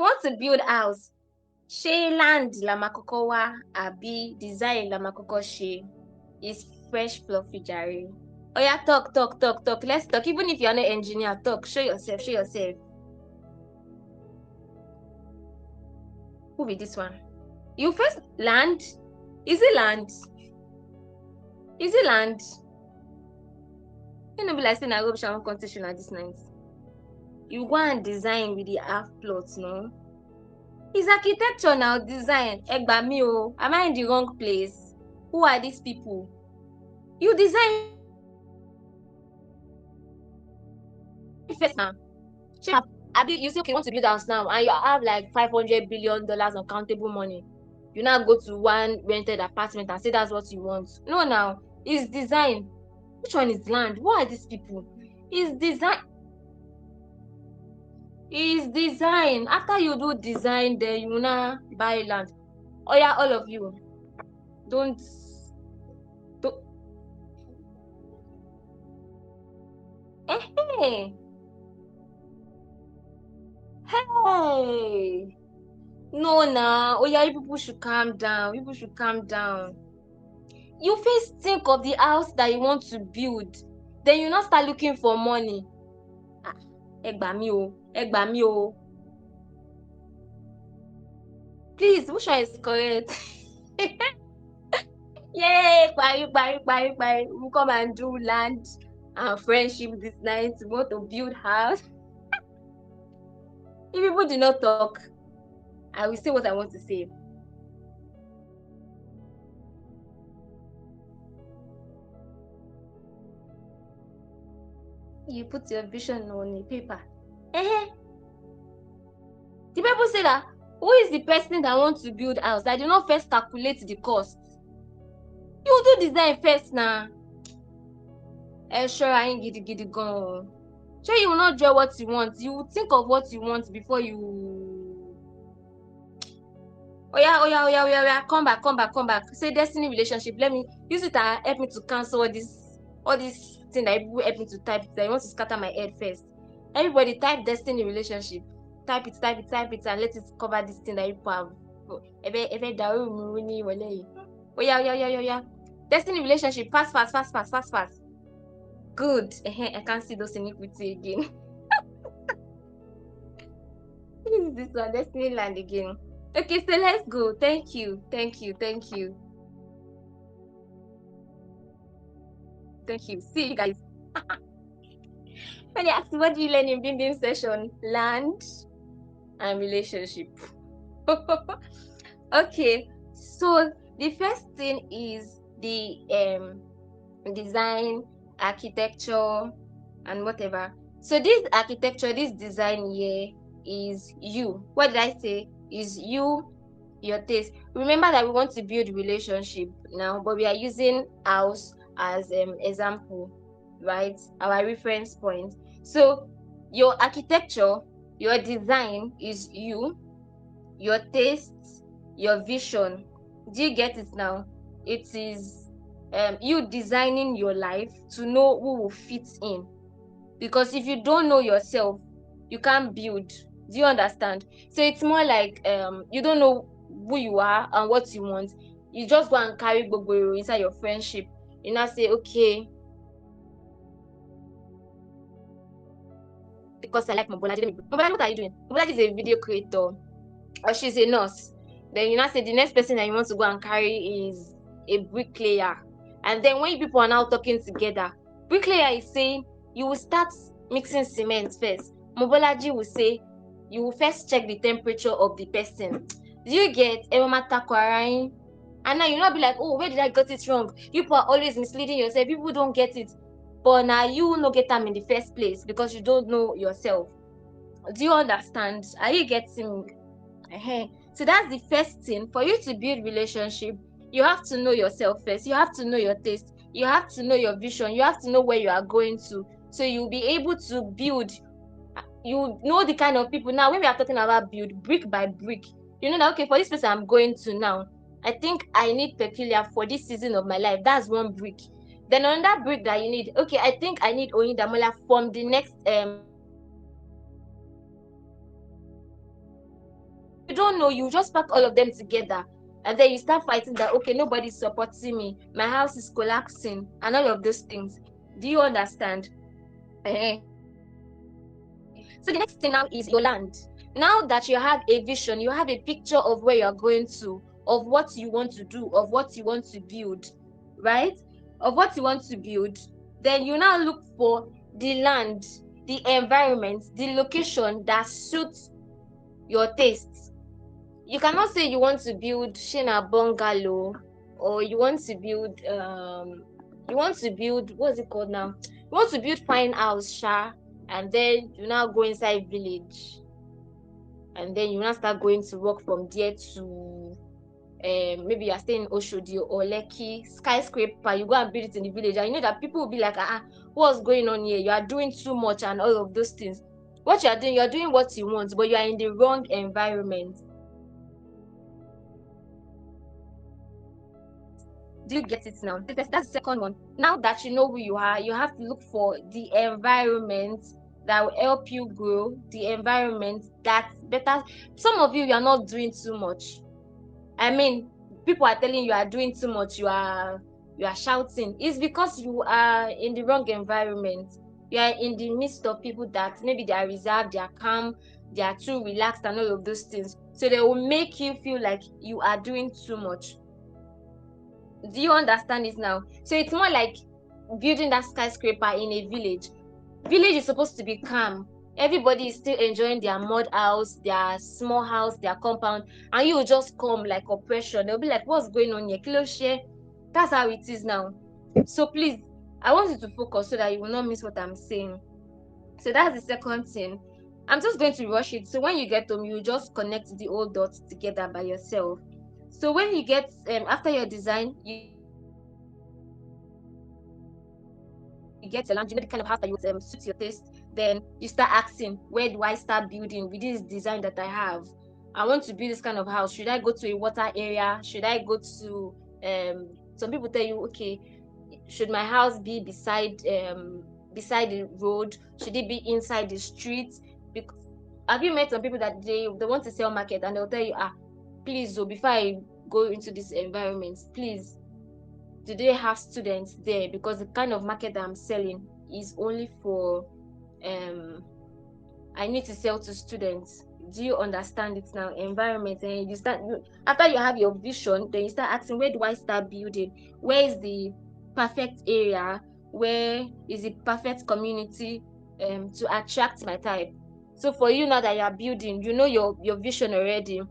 want to build house, she land la makoko wa abi design la makoko she is fresh fluffy jare. Oh yeah, talk. Let's talk. Even if you're not an engineer, talk. Show yourself. Who be this one? You first land? Is it land? You know, be like saying I hope shall competition at this night. You go and design with the half plots, no? It's architecture now, design. Egbami o, am I in the wrong place? Who are these people? You design first now. You say okay, you want to build a house now, and you have like $500 billion uncountable money. You now go to one rented apartment and say that's what you want. No, now it's design. Which one is land? Who are these people? It's design. After you do design, then you now buy land. Oh yeah, all of you, don't. Hey. No, nah. Oh yeah, you people should calm down. You first think of the house that you want to build, then you not start looking for money. Egbami o. Please, which one is correct? Yay! Bye. We come and do land and friendship this night. We want to build house. If people do not talk, I will say what I want to say. You put your vision on a paper. The people say that who is the person that wants to build house that do not first calculate the cost? You do design first now. Sure, I ain't giddy gone. Sure, you will not draw what you want. You will think of what you want before you. Oh yeah. Come back. Say destiny relationship. Let me use it to help me to cancel all this thing that people help me to type. That I want to scatter my head first. Everybody type destiny relationship. Type it, and let it cover this thing that you have. Oh yeah. Destiny relationship. Fast. Good. I can't see those iniquity again. What is this one? Destiny land again. Okay, so let's go. Thank you. See you guys. When you ask what do you learn in Bim session? Land and relationship. Okay, so the first thing is the design, architecture, and whatever. So this architecture, this design here is you. What did I say? Is you, your taste. Remember that we want to build relationship now, but we are using house as example, right? Our reference point. So your architecture, your design is you, your taste, your vision. Do you get it now? It is you designing your life to know who will fit in, because if you don't know yourself, you can't build. Do you understand? So it's more like you don't know who you are and what you want. You just go and carry gbogbo inside your friendship. You now say, okay, because I like Mobolaji. Mobolaji, what are you doing? Mobolaji is a video creator, or she's a nurse. Then you now say the next person that you want to go and carry is a bricklayer. And then when people are now talking together, bricklayer is saying you will start mixing cement first. Mobolaji will say you will first check the temperature of the person. Do you get Emomata Kwarain? And now you not be like, oh, where did I get it wrong? People are always misleading yourself. People don't get it. But now you no get them in the first place because you don't know yourself. Do you understand? Are you getting me? So that's the first thing. For you to build relationship, you have to know yourself first. You have to know your taste. You have to know your vision. You have to know where you are going to. So you'll be able to build. You know the kind of people. Now, when we are talking about build brick by brick, you know that, okay, for this place I'm going to now, I think I need peculiar for this season of my life. That's one brick. Then another brick that you need, okay, I think I need Oyindamola from the next don't know, you just pack all of them together, and then you start fighting that, okay, nobody's supporting me, my house is collapsing, and all of those things. Do you understand? So the next thing now is your land. Now that you have a vision, you have a picture of where you're going to, of what you want to do, of what you want to build, right? Of what you want to build. Then you now look for the land, the environment, the location that suits your tastes. You cannot say you want to build Shina bungalow, or you want to build what's it called now? You want to build fine house, sha, and then you now go inside village, and then you now start going to work from there to maybe you're staying in Oshodi or Lekki, skyscraper, you go and build it in the village, and you know that people will be like, what's going on here? You are doing too much and all of those things. What you're doing what you want, but you are in the wrong environment. Do you get it now? That's the second one. Now that you know who you are, you have to look for the environment that will help you grow, the environment that's better. Some of you are not doing too much. I mean, people are telling you are doing too much, you are shouting. It's because you are in the wrong environment. You are in the midst of people that maybe they are reserved, they are calm, they are too relaxed and all of those things. So they will make you feel like you are doing too much. Do you understand it now? So it's more like building that skyscraper in a village. Village is supposed to be calm. Everybody is still enjoying their mud house, their small house, their compound, and you will just come like oppression. They'll be like, what's going on here? Kilo share. That's how it is now. So please, I want you to focus so that you will not miss what I'm saying. So that's the second thing. I'm just going to rush it. So when you get home, you just connect the old dots together by yourself. So when you get after your design, you get your land, you know the kind of house that you suit your taste. Then you start asking, where do I start building with this design that I have? I want to build this kind of house. Should I go to a water area? Should I go to some people tell you, okay, should my house be beside the road? Should it be inside the street? Because have you met some people that they want to sell market and they'll tell you, please, before I go into this environment, please, do they have students there? Because the kind of market that I'm selling is only for I need to sell to students. Do you understand it now? Environment, and you start after you have your vision, then you start asking, where do I start building? Where is the perfect area? Where is the perfect community to attract my type? So for you now that you are building, you know your vision already,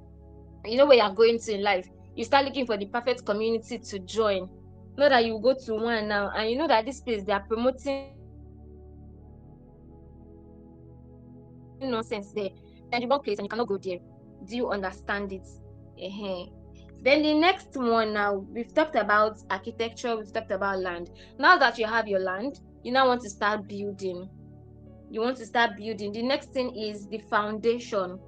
you know where you're going to in life. You start looking for the perfect community to join. Know that you go to one now and you know that this place they are promoting nonsense there, and the wrong place and you cannot go there. Do you understand it? Then the next one, now we've talked about architecture, we've talked about land. Now that you have your land, you now want to start building. The next thing is the foundation.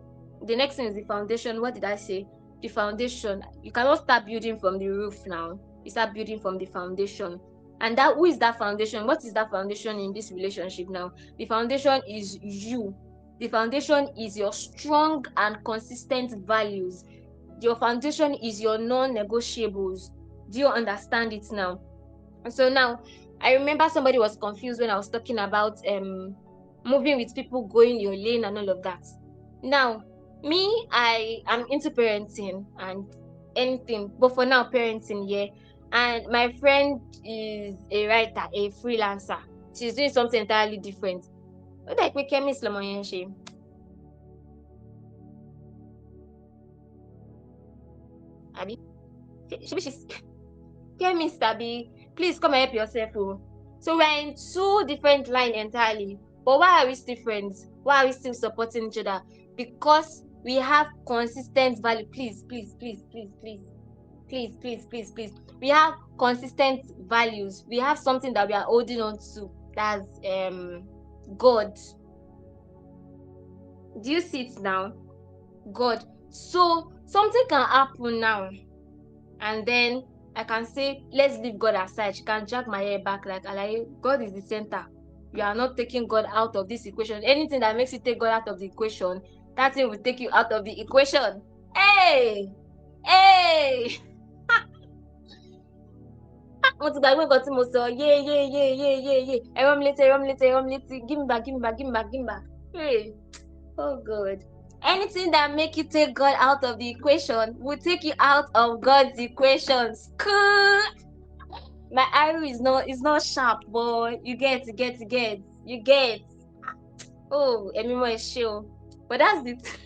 What did I say? The foundation. You cannot start building from the roof now. You start building from the foundation. And that, who is that foundation? What is that foundation in this relationship now? The foundation is you. The foundation is your strong and consistent values. Your foundation is your non-negotiables. Do you understand it now? So now, I remember somebody was confused when I was talking about moving with people, going your lane and all of that. Now, me, I am into parenting and anything, but for now, parenting, yeah. And my friend is a writer, a freelancer. She's doing something entirely different. Like we came in Abby. She's chemist, Abby. Please come and help yourself. Oh. So we're in two different lines entirely. But why are we different? Why are we still supporting each other? Because we have consistent value. Please. We have consistent values. We have something that we are holding on to. That's God. Do you see it now? God. So something can happen now, and then I can say, let's leave God aside. She can drag my hair back like, God is the center. You are not taking God out of this equation. Anything that makes you take God out of the equation, that thing will take you out of the equation. Hey, hey. Mo ti gbàgbé nǹkan tí mo sọ. Yé. Ẹ̀rọ mi létí. Give me back. Hey, oh God. Anything that make you take God out of the equation will take you out of God's equations. My arrow is not sharp, boy. You get. Oh, Emimo is chill. But that's it.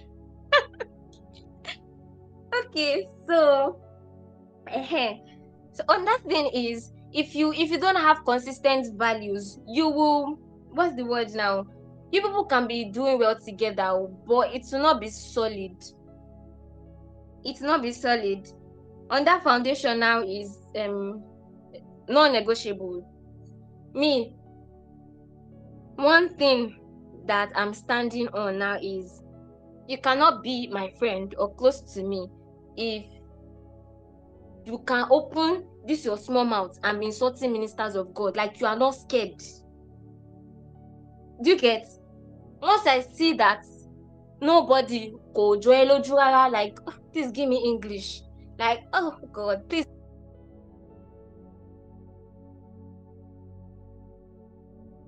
Okay, so so another thing is, if you don't have consistent values, you will, what's the word now? You people can be doing well together, but it will not be solid. It will not be solid. On that foundation now is non-negotiable. Me, one thing that I'm standing on now is, you cannot be my friend or close to me if you can open this your small mouth and be insulting ministers of God, like you are not scared. Do you get? Once I see that nobody go joelo jurara, like, please give me English, like, oh God, please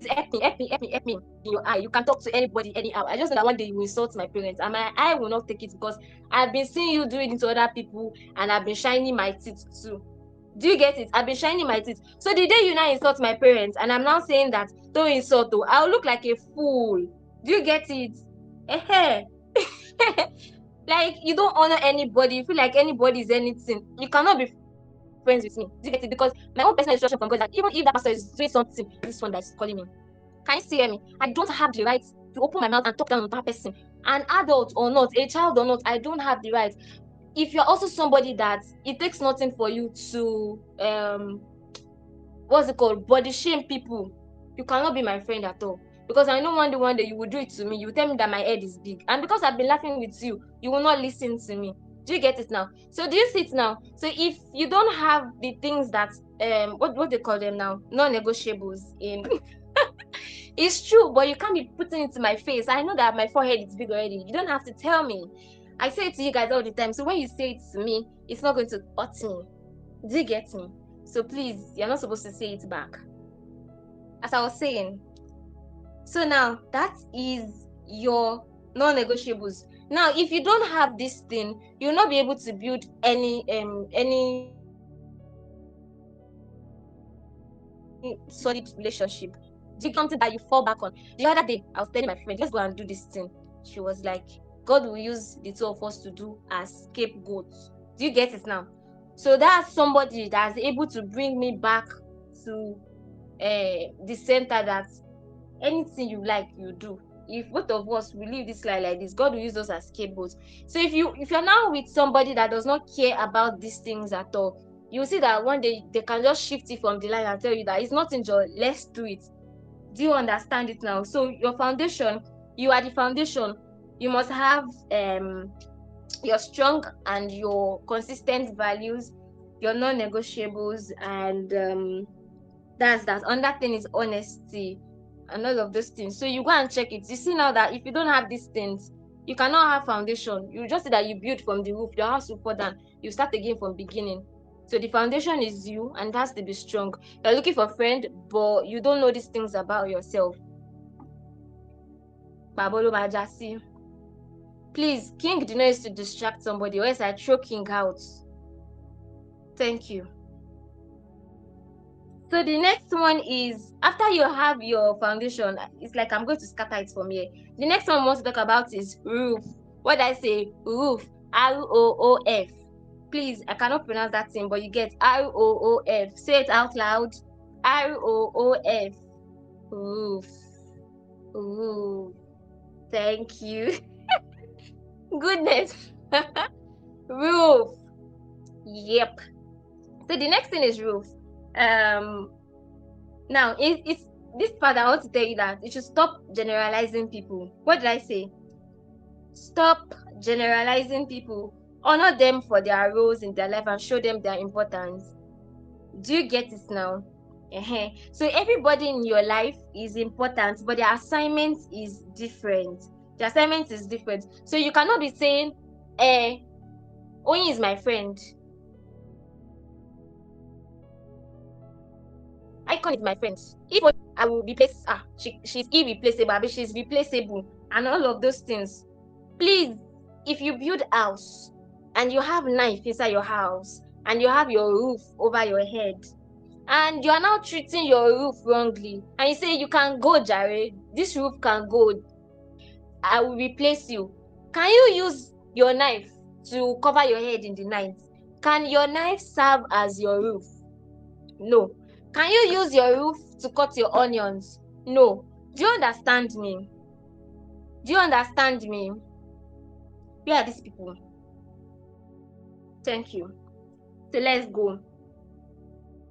help me in your eye. You can talk to anybody anyhow. I just know that one day you will insult my parents, and my eye will not take it, because I've been seeing you doing it to other people, and I've been shining my teeth too. Do you get it? I've been shining my teeth. So the day you now insult my parents, and I'm now saying that don't insult, though, I'll look like a fool. Do you get it? Like, you don't honor anybody. You feel like anybody is anything. You cannot be friends with me. Do you get it? Because my own personal instruction from God is that even if that pastor is doing something, this one that's calling me, can you hear me? I don't have the right to open my mouth and talk down on that person. An adult or not, a child or not, I don't have the right. If you're also somebody that it takes nothing for you to what's it called, body shame people, you cannot be my friend at all. Because I know one day you will do it to me. You will tell me that my head is big, and because I've been laughing with you, you will not listen to me. Do you get it now? So do you see it now? So if you don't have the things that what they call them now, non-negotiables in it's true, but you can't be putting it to my face. I know that my forehead is big already. You don't have to tell me. I say it to you guys all the time. So when you say it to me, it's not going to hurt me. Do you get me? So please, you're not supposed to say it back. As I was saying, so now that is your non-negotiables. Now, if you don't have this thing, you'll not be able to build any solid relationship. Do you something that you fall back on? The other day, I was telling my friend, let's go and do this thing. She was like, God will use the two of us to do as scapegoats. Do you get it now? So that's somebody that's able to bring me back to the center, that anything you like, you do. If both of us we live this life like this, God will use us as scapegoats. So if you're now with somebody that does not care about these things at all, you'll see that one day they can just shift it from the line and tell you that it's not in your, let's do it. Do you understand it now? So your foundation, you are the foundation. You must have your strong and your consistent values, your non-negotiables, and that's that. Another thing is honesty and all of those things. So you go and check it. You see now that if you don't have these things, you cannot have foundation. You just see that you build from the roof, your house will fall down. You start again from beginning. So the foundation is you, and it has to be strong. You're looking for a friend, but you don't know these things about yourself. Babolo Bajasi. Please, King did not used to distract somebody, or else I throw King out. Thank you. So the next one is, after you have your foundation, it's like I'm going to scatter it from here. The next one we want to talk about is roof. What did I say? Roof. R-O-O-F. Please, I cannot pronounce that thing, but you get R-O-O-F. Say it out loud. R-O-O-F. Roof. Roof. Thank you. Goodness. Roof. Yep. So the next thing is roof. Now it's this part I want to tell you that you should stop generalizing people. What did I say? Stop generalizing people. Honor them for their roles in their life and show them their importance. Do you get it now? So everybody in your life is important, but their assignment is different. The assignment is different. So you cannot be saying, Oyin is my friend. Icon is my friend. If I will replace she's irreplaceable, she's replaceable, and all of those things. Please, if you build house and you have knife inside your house and you have your roof over your head and you are now treating your roof wrongly and you say you can go, Jare, this roof can go, I will replace you. Can you use your knife to cover your head in the night? Can your knife serve as your roof? No. Can you use your roof to cut your onions? No. Do you understand me? Do you understand me? Where are these people? Thank you. So let's go.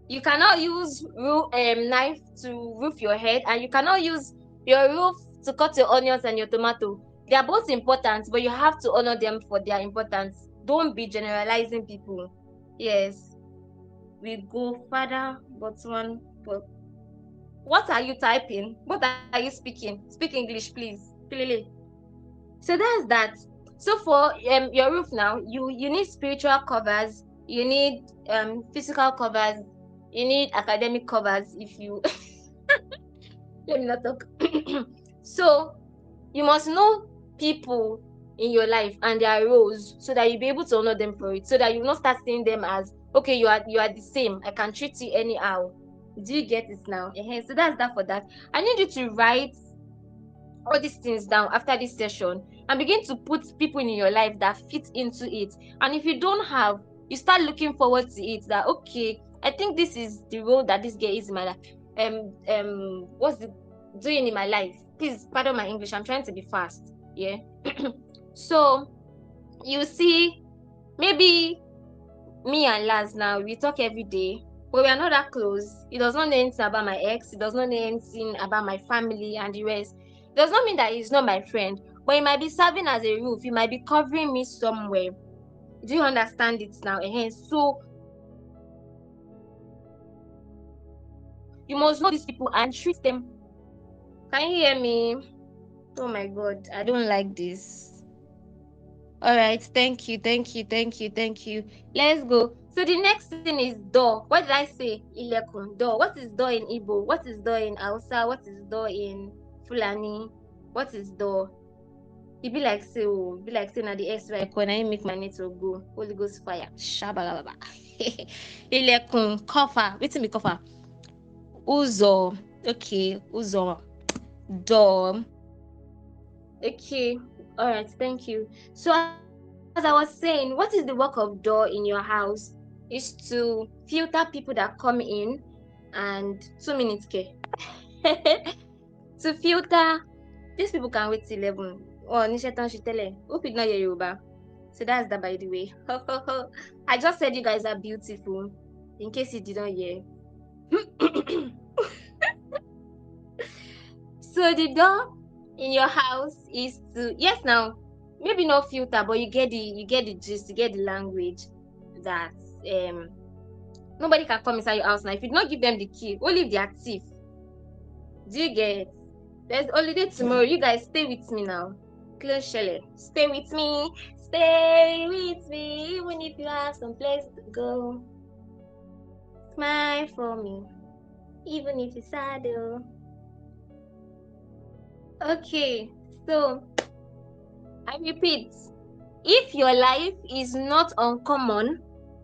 You cannot use knife to roof your head, and you cannot use your roof to cut your onions and your tomato. They are both important, but you have to honor them for their importance. Don't be generalizing people. Yes. We go further, but one. But what are you typing? What are you speaking? Speak English, please. Please. So that's that. So for your roof now, you need spiritual covers, you need physical covers, you need academic covers. If you let me not talk. So you must know people in your life and their roles so that you'll be able to honor them for it, so that you will not start seeing them as okay, you are the same, I can treat you anyhow. Do you get it now? So that's that for that. I need you to write all these things down after this session and begin to put people in your life that fit into it. And if you don't have, you start looking forward to it, that okay, I think this is the role that this girl is in my life. What's it doing in my life? Please pardon my English, I'm trying to be fast. Yeah. So you see, maybe me and Laz now, we talk every day, but we are not that close. He does not know anything about my ex, he does not know anything about my family and the rest. It does not mean that he's not my friend, but he might be serving as a roof, he might be covering me somewhere. Do you understand it now? So you must know these people and treat them. Can you hear me? Oh my god, I don't like this. All right, thank you. Let's go. So the next thing is door. What did I say? Ilekun, door. What is door in Igbo? What is door in Hausa? What is door in Fulani? What is door? It be like say, na the X right corner. I make my network go. Holy Ghost fire. Shabalaba. Ilekun, cover. Wetin be cover? Uzo. Okay, uzo. Door. Okay. All right. Thank you. So as I was saying, what is the work of door in your house? Is to filter people that come in, and 2 minutes care. To filter, these people can wait till 11. Oh, Nishetan Shitele. Hope you know your Yoruba. So that's that, by the way. I just said you guys are beautiful, in case you didn't hear. So the door in your house is to, yes, now maybe not filter, but you get the gist, you get the language that nobody can come inside your house now if you don't give them the key. Only if they are thief. Do you get? There's holiday tomorrow. You guys stay with me now. Close Shelley. Stay with me. Stay with me, even if you have some place to go. Smile for me, even if it's sad. Okay, so I repeat, if your life is not uncommon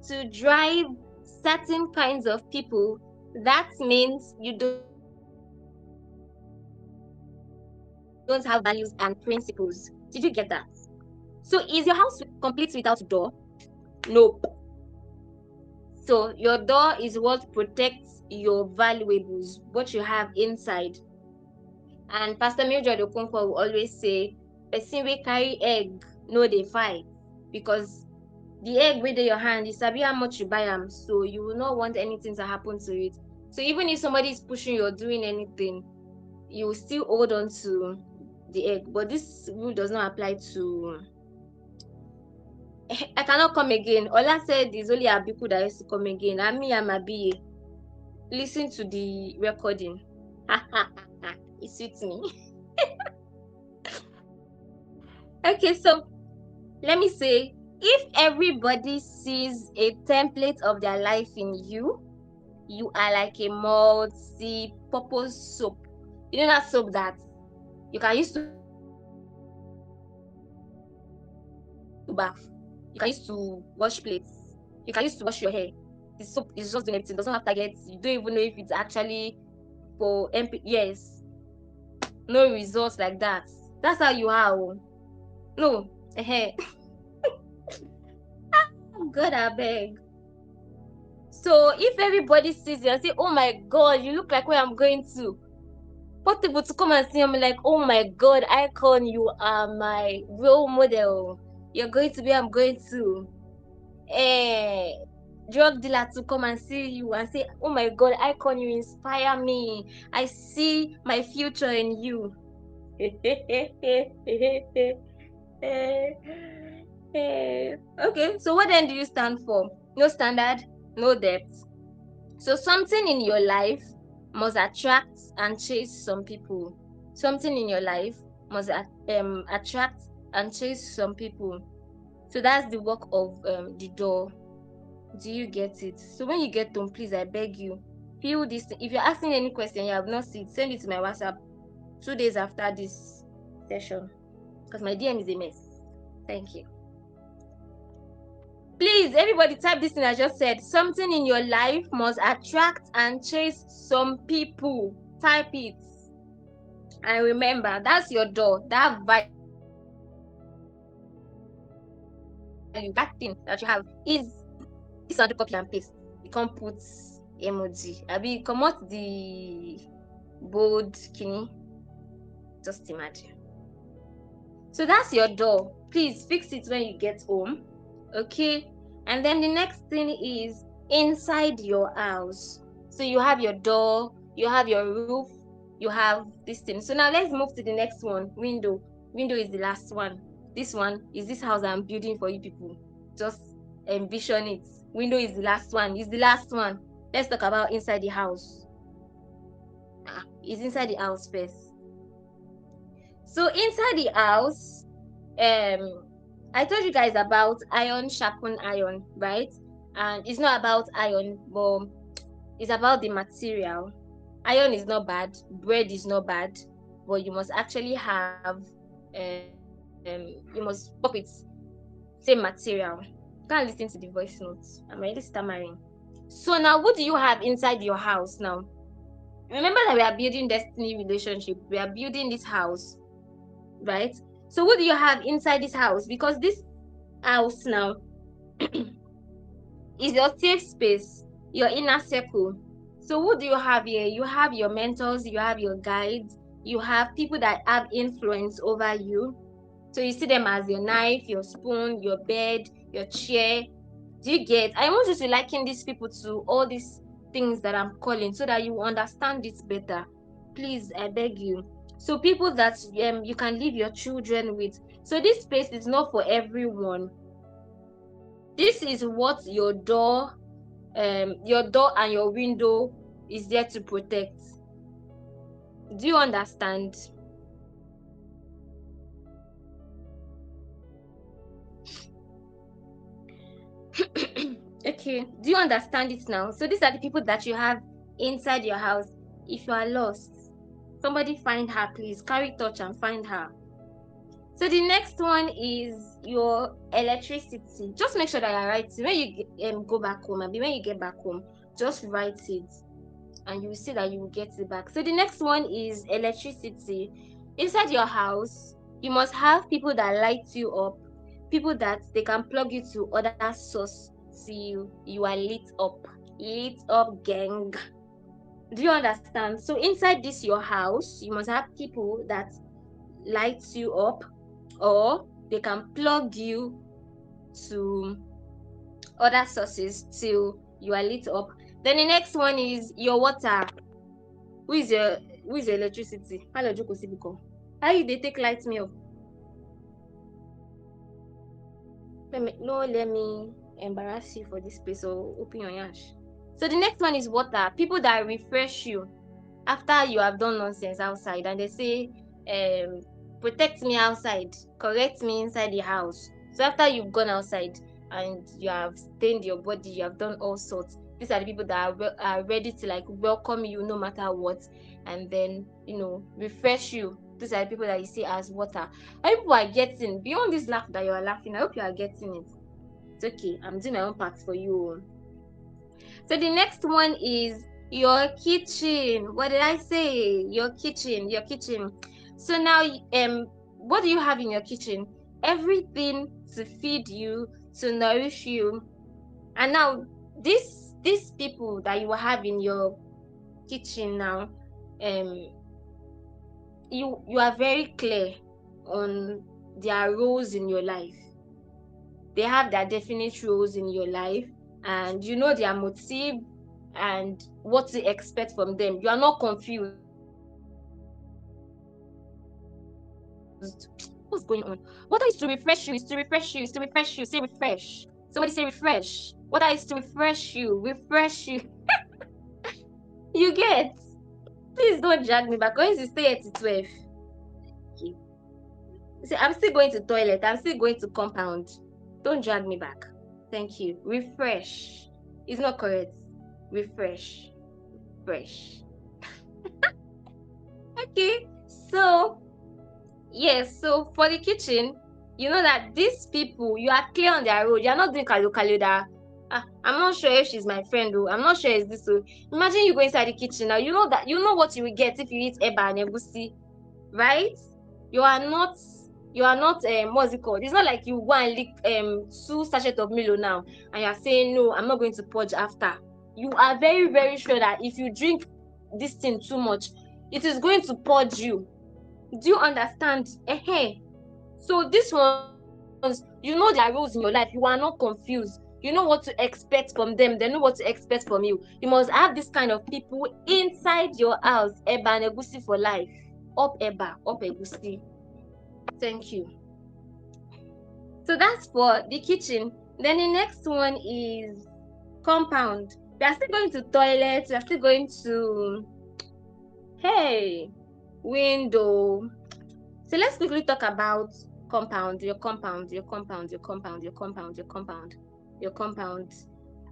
to drive certain kinds of people, that means you don't have values and principles. Did you get that? So is your house complete without door? Nope. So your door is what protects your valuables, what you have inside. And Pastor Mildred Okonkwo will always say, person wey carry egg no dey fight, because the egg wey dey your hand, you sabi how much you buy am, so you will not want anything to happen to it. So even if somebody is pushing you or doing anything, you will still hold on to the egg. But this rule does not apply to I cannot come again. Ola said it's only Abiku that used to come again. And me, I'm Abiye. Listen to the recording. It suits me. Okay, so let me say, if everybody sees a template of their life in you, you are like a multi-purpose soap. You know that soap that you can use to bath, you can use to wash plates, you can use to wash your hair. The soap is just doing everything, doesn't have targets. You don't even know if it's actually for MP. Yes, no results like that. That's how you are. No, God, I beg. So if everybody sees you and say, "Oh my God, you look like where I'm going to," for people to come and see I'm like, "Oh my God, Icon, you are my role model. You're going to be, I'm going to." Drug dealer to come and see you and say, "Oh my God, Icon, you inspire me. I see my future in you." Okay, so what then do you stand for? No standard, no depth. So something in your life must attract and chase some people. Something in your life must attract and chase some people. So that's the work of the door. Do you get it? So when you get home, please, I beg you, fill this. If you're asking any question you have not seen, send it to my WhatsApp 2 days after this session, because my DM is a mess. Thank you. Please, everybody, type this thing I just said. Something in your life must attract and chase some people. Type it. And remember, that's your door. That value, that thing that you have is this on the copy and paste. You can't put emoji. Abi, come out the bold kini. Just imagine. So that's your door. Please fix it when you get home. Okay. And then the next thing is inside your house. So you have your door, you have your roof, you have this thing. So now let's move to the next one. Window. Window is the last one. This one is this house I'm building for you people. Just envision it. Window is the last one. It's the last one. Let's talk about inside the house. It's inside the house first. So inside the house, I told you guys about iron sharpen iron, right? And it's not about iron, but it's about the material. Iron is not bad, bread is not bad, but you must actually have you must work with same material. You can't listen to the voice notes. I'm already stammering. So now what do you have inside your house now? Remember that we are building destiny relationship, we are building this house, right? So what do you have inside this house? Because this house now is your safe space, your inner circle. So what do you have here? You have your mentors, you have your guides, you have people that have influence over you. So you see them as your knife, your spoon, your bed, your chair. Do you get? I want you to liken these people to all these things that I'm calling so that you understand it better. Please, I beg you. So people that you can leave your children with. So this space is not for everyone. This is what your door and your window is there to protect. Do you understand? Okay, do you understand it now? So these are the people that you have inside your house. If you are lost, somebody find her, please. Carry touch and find her. So the next one is your electricity. Just make sure that you write it when you go back home, and when you get back home, just write it and you will see that you will get it back. So the next one is electricity. Inside your house, you must have people that light you up, people that they can plug you to other source till you are lit up gang. Do you understand? So inside this your house, you must have people that light you up, or they can plug you to other sources till you are lit up. Then the next one is your water. Who is your electricity? How you they take light me up? Let me embarrass you for this place, or open your yash. So the next one is water. People that refresh you after you have done nonsense outside, and they say, protect me outside, correct me inside the house. So after you've gone outside and you have stained your body, you have done all sorts, these are the people that are ready to like welcome you no matter what, and then refresh you. These are the people that you see as water. And people are getting beyond this laugh that you are laughing. I hope you are getting it. It's okay. I'm doing my own part for you. So the next one is your kitchen. What did I say? Your kitchen, your kitchen. So now, what do you have in your kitchen? Everything to feed you, to nourish you. And now, these people that you have in your kitchen now, you are very clear on their roles in your life. They have their definite roles in your life, and you know their motive and what to expect from them. You are not confused. What's going on? What is to refresh you? Is to refresh you? Is to refresh you? Say refresh. Somebody say refresh. What is to refresh you? Refresh you. You get? Please don't drag me back. Going to stay at 12. Okay. See, I'm still going to toilet. I'm still going to compound. Don't drag me back. Thank you. Refresh. It's not correct. Refresh. Fresh. Okay. So, yes. So, for the kitchen, you know that these people, you are clear on their road. You are not doing kalu that. I'm not sure if she's my friend, though. I'm not sure it's this. So, imagine you go inside the kitchen now. You know what you will get if you eat eba and egusi, right? You are not what's it called? It's not like you go and lick 2 sachets of Milo now and you are saying no, I'm not going to purge after. You are very, very sure that if you drink this thing too much, it is going to purge you. Do you understand? So this ones, their roles in your life. You are not confused. You know what to expect from them. They know what to expect from you. You must have this kind of people inside your house. Eba and egusi for life. Up eba, up egusi. Thank you. So that's for the kitchen. Then the next one is compound. We are still going to toilets. We are still going to window. So let's quickly talk about compound. Your compound.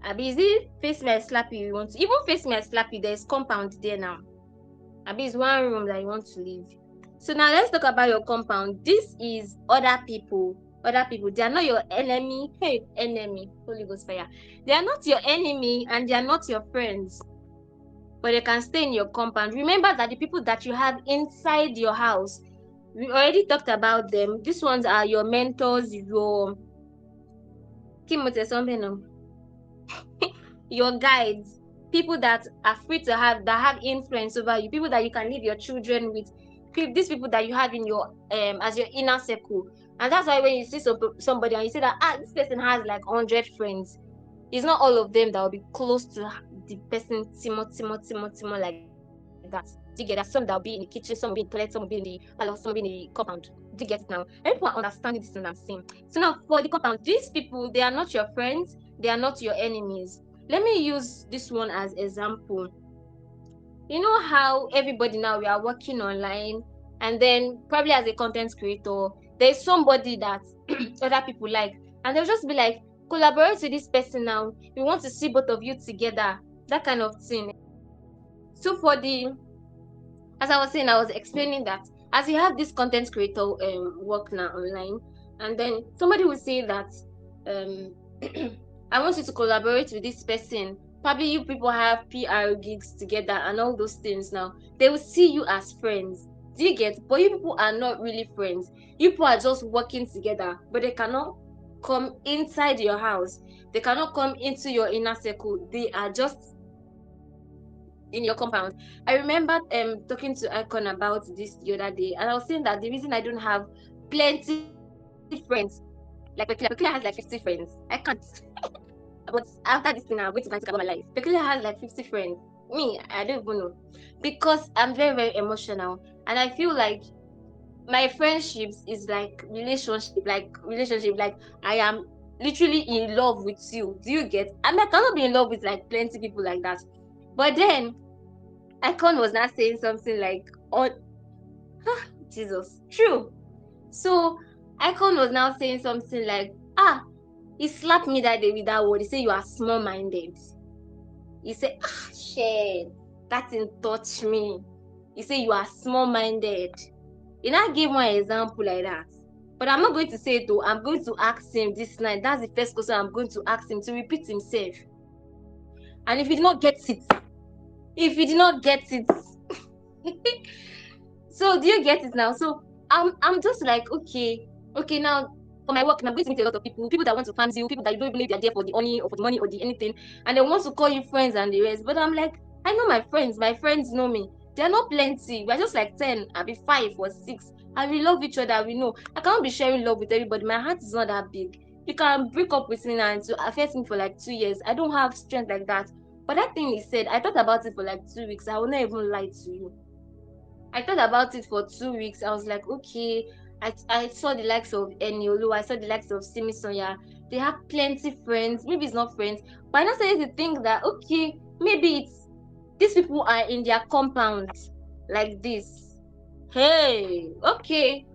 Abi, is it face me I slap you? You want to even face me I slap you? There's compound there now. Abi, it's one room that you want to live. So now let's talk about your compound. This is other people. They are not your enemy. Enemy. Holy Ghost fire. They are not your enemy and they are not your friends. But they can stay in your compound. Remember that the people that you have inside your house, we already talked about them. These ones are your mentors, your your guides, people that are free to have influence over you, people that you can leave your children with, these people that you have in your as your inner circle. And that's why when you see somebody and you say that this person has like 100 friends, it's not all of them that will be close to the person timo like that. Do you get that? Some that will be in the kitchen, some will be in the toilet, some will be in the palace, some will be in the compound. Do you get it now? Everyone understanding this thing I'm saying. So now for the compound, these people, they are not your friends, they are not your enemies. Let me use this one as example. You know how everybody now, we are working online, and then probably as a content creator, there's somebody that other people like, and they'll just be like, collaborate with this person now. We want to see both of you together, that kind of thing. So as I was saying, I was explaining that as you have this content creator work now online, and then somebody will say that I want you to collaborate with this person. Probably you people have PR gigs together and all those things now. They will see you as friends. Do you get? But you people are not really friends. You people are just working together, but they cannot come inside your house. They cannot come into your inner circle. They are just in your compound. I remember talking to Icon about this the other day, and I was saying that the reason I don't have plenty friends, like Peculiar has like 50 friends. I can't. But after this thing, I'm going to think about my life. Peculiar has like 50 friends. Me, I don't even know. Because I'm very, very emotional. And I feel like my friendships is like relationship. Like I am literally in love with you. Do you get? I mean, I cannot be in love with like plenty people like that. But then Icon was not saying something like, oh, Jesus, true. So Icon was now saying something like, he slapped me that day with that word. He said, you are small-minded. He said, shit, that didn't touch me. He said, you are small-minded. He now gave one example like that. But I'm not going to say it though. I'm going to ask him this night. That's the first question I'm going to ask him to repeat himself. And if he did not get it, so do you get it now? So I'm just like, okay, now for my work, and I'm going to meet a lot of people that want to fancy you, people that you don't even know if they're there for the money or the anything, and they want to call you friends and the rest. But I'm like, I know my friends know me. They're not plenty. We're just like 10, I'll be 5 or 6, and we love each other. We know I can't be sharing love with everybody. My heart is not that big. You can break up with me now and to affect me for like 2 years. I don't have strength like that. But that thing he said, I thought about it for like 2 weeks. I will not even lie to you. I thought about it for 2 weeks. I was like, okay. I saw the likes of Eniolu. I saw the likes of Simi Sonya. They have plenty friends. Maybe it's not friends. But I now started to think that, okay, maybe it's these people are in their compound like this. Hey, okay.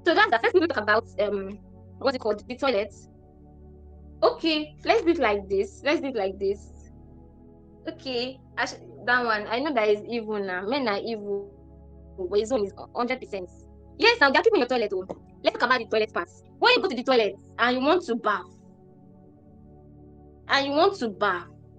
So that's the first thing we talk about what's it called? The toilets. Okay, let's do it like this. Okay, that one. I know that is evil now. Men are evil. But his own is 100%. Yes, now they're keeping your toilet. Oh. Let's talk about the toilet part. When you go to the toilet and you want to bath,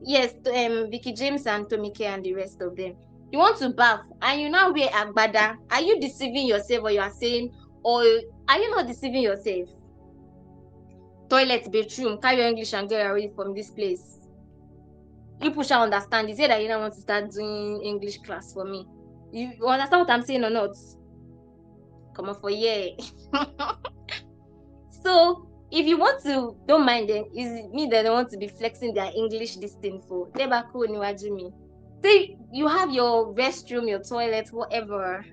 yes, Vicky James and Tomike and the rest of them, you want to bath and you now wear agbada. Are you deceiving yourself, or you are saying, or are you not deceiving yourself? Toilet, bathroom, carry your English and get away from this place. People shall understand. You say that you don't want to start doing English class for me. You understand what I'm saying or not? Come on for yeah. So if you want to, don't mind them. Is me that they want to be flexing their English this thing for? Say you have your restroom, your toilet, whatever.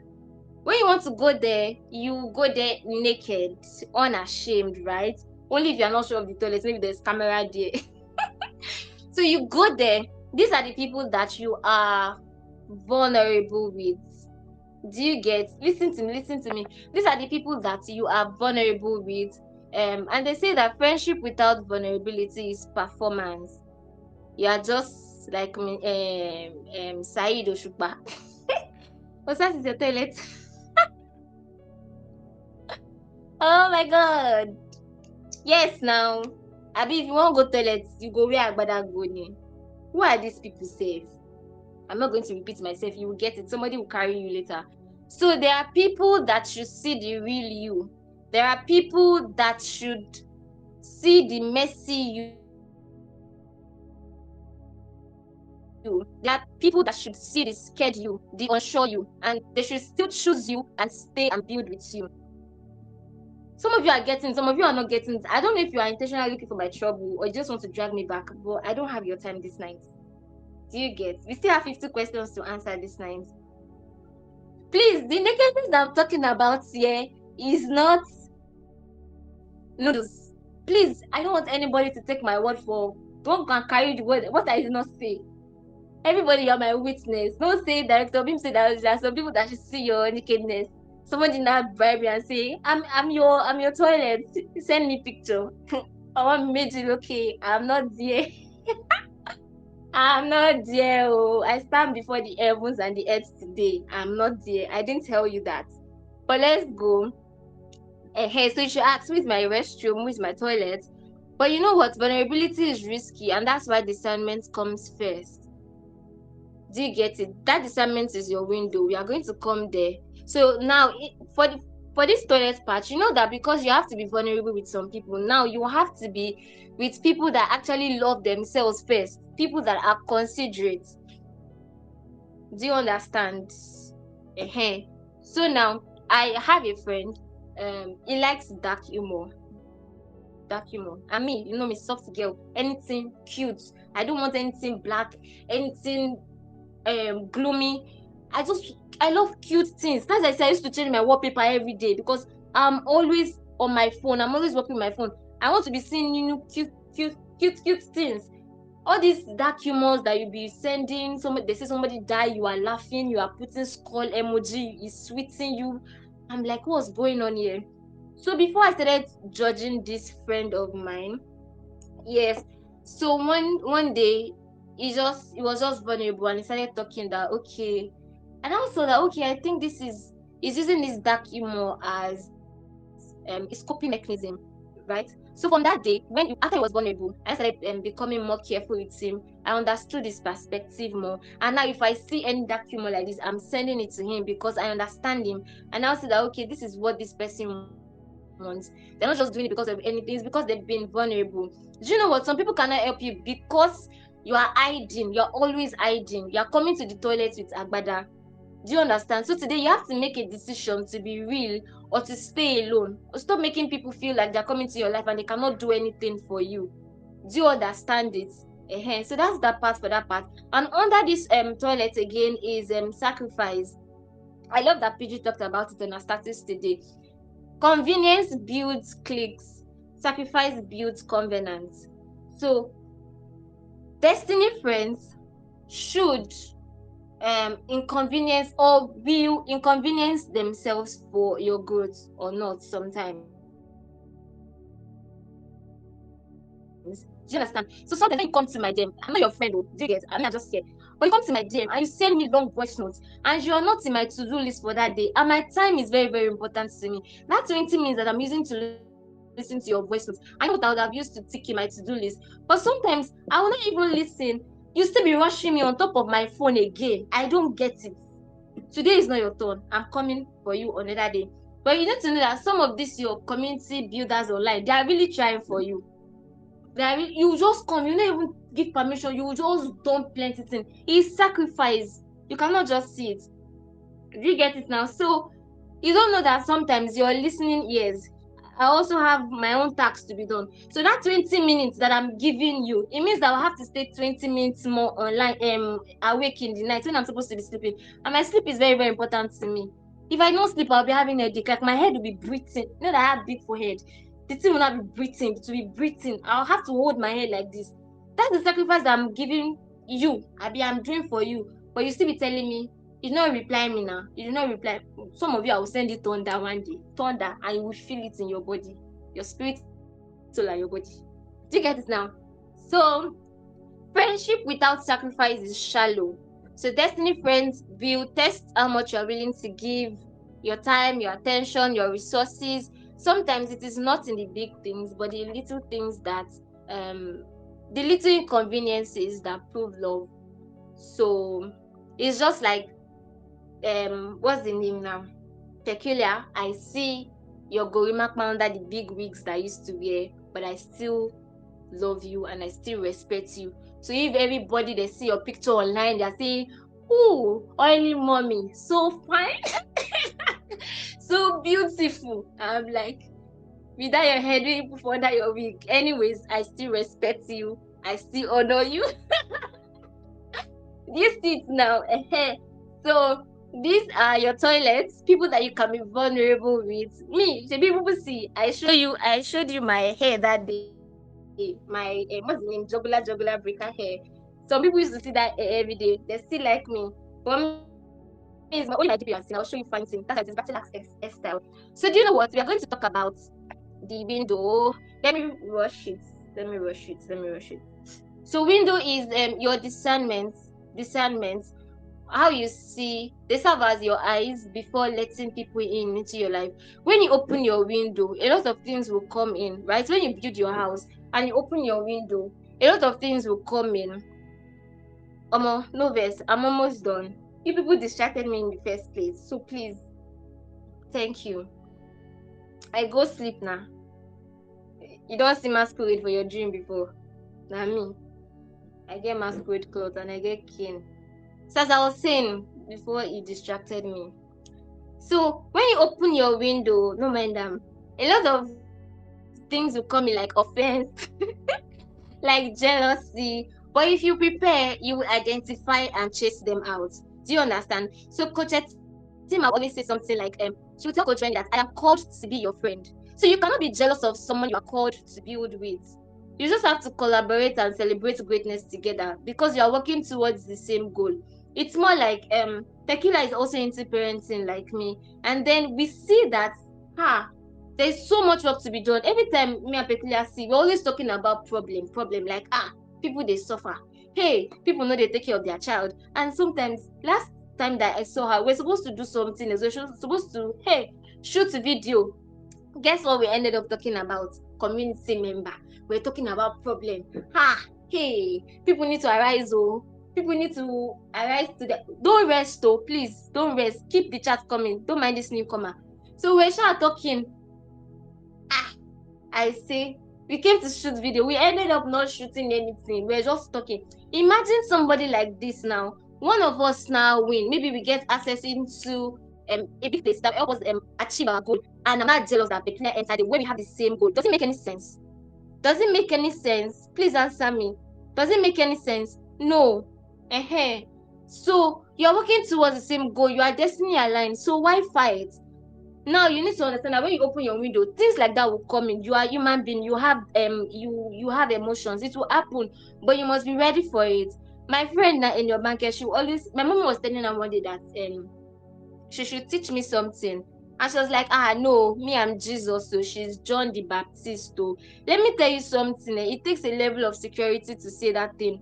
When you want to go there, you go there naked, unashamed, right? Only if you're not sure of the toilet, maybe there's camera there. So you go there. These are the people that you are vulnerable with. Do you get? Listen to me. These are the people that you are vulnerable with. And they say that friendship without vulnerability is performance. You are just like Saeed Oshukba. What's that? Is your toilet? Oh my god. Yes, now. Abi, if you want to go toilet, you go where Agbada go ni. Who are these people safe? I'm not going to repeat myself. You will get it. Somebody will carry you later. So there are people that should see the real you. There are people that should see the messy you. There are people that should see the scared you, the unsure you, and they should still choose you and stay and build with you. Some of you are getting, some of you are not getting. I don't know if you are intentionally looking for my trouble or you just want to drag me back, but I don't have your time this night. Do you get? We still have 50 questions to answer this night. Please, the negatives that I'm talking about here is not noodles. Please, I don't want anybody to take my word for. Don't carry the word. What I did not say. Everybody, you're my witness. Don't say Director Bim say that there are some people that should see your nakedness. Somebody now bribe you and say, I'm your toilet. Send me picture. I want me to okay. I'm not there. I'm not there. Oh, I stand before the heavens and the earth today. I'm not there. I didn't tell you that. But let's go. Hey, so you should ask, who is my restroom? Who is my toilet? But you know what? Vulnerability is risky, and that's why discernment comes first. Do you get it? That discernment is your window. We are going to come there. So now, for this toilet part, you know that because you have to be vulnerable with some people, now you have to be with people that actually love themselves first. People that are considerate. Do you understand? So now, I have a friend. He likes dark humor. And me, you know me, soft girl. Anything cute. I don't want anything black. Anything gloomy. I love cute things. That's why I say I used to change my wallpaper every day because I'm always on my phone. I'm always working my phone. I want to be seeing cute things. All these dark humors that you be sending. They say somebody die, you are laughing, you are putting skull emoji, is sweeting you. I'm like, what's going on here? So before I started judging this friend of mine, yes. So one day he was just vulnerable and he started talking that okay. And I also that okay, I think this is he's using this dark humor as a coping mechanism, right? So from that day, after he was vulnerable, I started becoming more careful with him. I understood his perspective more. And now if I see any dark humor like this, I'm sending it to him because I understand him. And I see that okay, this is what this person wants. They're not just doing it because of anything, it's because they've been vulnerable. Do you know what? Some people cannot help you because you are hiding, you're always hiding, you're coming to the toilet with agbada. Do you understand? So today you have to make a decision to be real or to stay alone. Or stop making people feel like they're coming to your life and they cannot do anything for you. Do you understand it? So that's that part for that part. And under this toilet again is sacrifice. I love that PG talked about it on our status today. Convenience builds cliques, sacrifice builds covenants. So destiny friends should inconvenience or will inconvenience themselves for your growth or not sometimes. Do you understand? So sometimes when you come to my DM, I'm not your friend, oh, do you get? I mean, I just scared. But you come to my DM and you send me long voice notes and you are not in my to-do list for that day, and my time is very, very important to me. That 20 minutes that I'm using to listen to your voice notes, I know what I would have used to tick in my to-do list. But sometimes I will not even listen. You still be rushing me on top of my phone again. I don't get it. Today is not your turn. I'm coming for you another day. But you need to know that some of these your community builders online, they are really trying for you. You just come, you don't even give permission, you just dump plenty things. It's sacrifice. You cannot just see it. Do you get it now? So you don't know that sometimes your listening ears, I also have my own tasks to be done. So that 20 minutes that I'm giving you, it means that I'll have to stay 20 minutes more online, awake in the night when I'm supposed to be sleeping. And my sleep is very, very important to me. If I don't sleep, I'll be having a headache. Like my head will be breathing. You know that I have big forehead. The thing will not be breathing. To be breathing, I'll have to hold my head like this. That's the sacrifice that I'm giving you. I'm doing for you. But you still be telling me, you not reply me now. You do not reply. Some of you, I will send you thunder one day. Thunder, and you will feel it in your body. Your spirit, soul, and your body. Do you get it now? So, friendship without sacrifice is shallow. So, destiny friends will test how much you're willing to give your time, your attention, your resources. Sometimes it is not in the big things, but the little things um, the little inconveniences that prove love. So, it's just like what's the name now? Peculiar. I see your Gorimakma under the big wigs that I used to wear, but I still love you and I still respect you. So if everybody they see your picture online, they're saying, "Ooh, oily mommy, so fine, so beautiful." I'm like, without your head, you put under your wig. Anyways, I still respect you. I still honor you. You see it now. So these are your toilets, people that you can be vulnerable with. Me, the people see. I showed you my hair that day. My what's the name? Jugular breaker hair. Some people used to see that hair every day. They still like me. For me, it's my only my DP and I'll show you fine thing. That's why it is battle axe style. So do you know what? We are going to talk about the window. Let me rush it. So window is your discernment, how you see. They serve as your eyes before letting people in into your life. When you open your window, a lot of things will come in, right? When you build your house and you open your window, a lot of things will come in. No verse, I'm almost done. You people distracted me in the first place, so please, thank you. I go sleep now. You don't see masquerade for your dream before. Now me, I get masquerade clothes and I get cane. So as I was saying before, he distracted me. So when you open your window, no mind them, a lot of things will come in like offense, like jealousy. But if you prepare, you will identify and chase them out. Do you understand? So Coach Etima will always say something like, she will tell Coach Wendy that I am called to be your friend. So you cannot be jealous of someone you are called to build with. You just have to collaborate and celebrate greatness together because you are working towards the same goal. It's more like Tequila is also into parenting like me, and then we see that There's so much work to be done. Every time me and Peculiar see, we're always talking about problem. Like, people they suffer. Hey, people know they take care of their child. And sometimes, last time that I saw her, we're supposed to do something. We're supposed to, hey, shoot a video. Guess what we ended up talking about? Community member. We're talking about problem. Hey, people need to arise, oh. People need to arise to the. Don't rest, oh, please. Don't rest. Keep the chat coming. Don't mind this newcomer. So we're talking. I say we came to shoot video. We ended up not shooting anything. We're just talking. Imagine somebody like this now. One of us now win. Maybe we get access into a big place that help us achieve our goal. And I'm not jealous that Peculiar entered it when we have the same goal. Does it make any sense? Does it make any sense? Please answer me. Does it make any sense? No. So you're working towards the same goal. You are destiny aligned. So why fight? Now you need to understand that when you open your window, things like that will come in. You are human being. You have you have emotions. It will happen, but you must be ready for it. My friend in your bank, she always. My mom was telling her one day that she should teach me something, and she was like, no, me I'm Jesus, so she's John the Baptist. So let me tell you something. It takes a level of security to say that thing.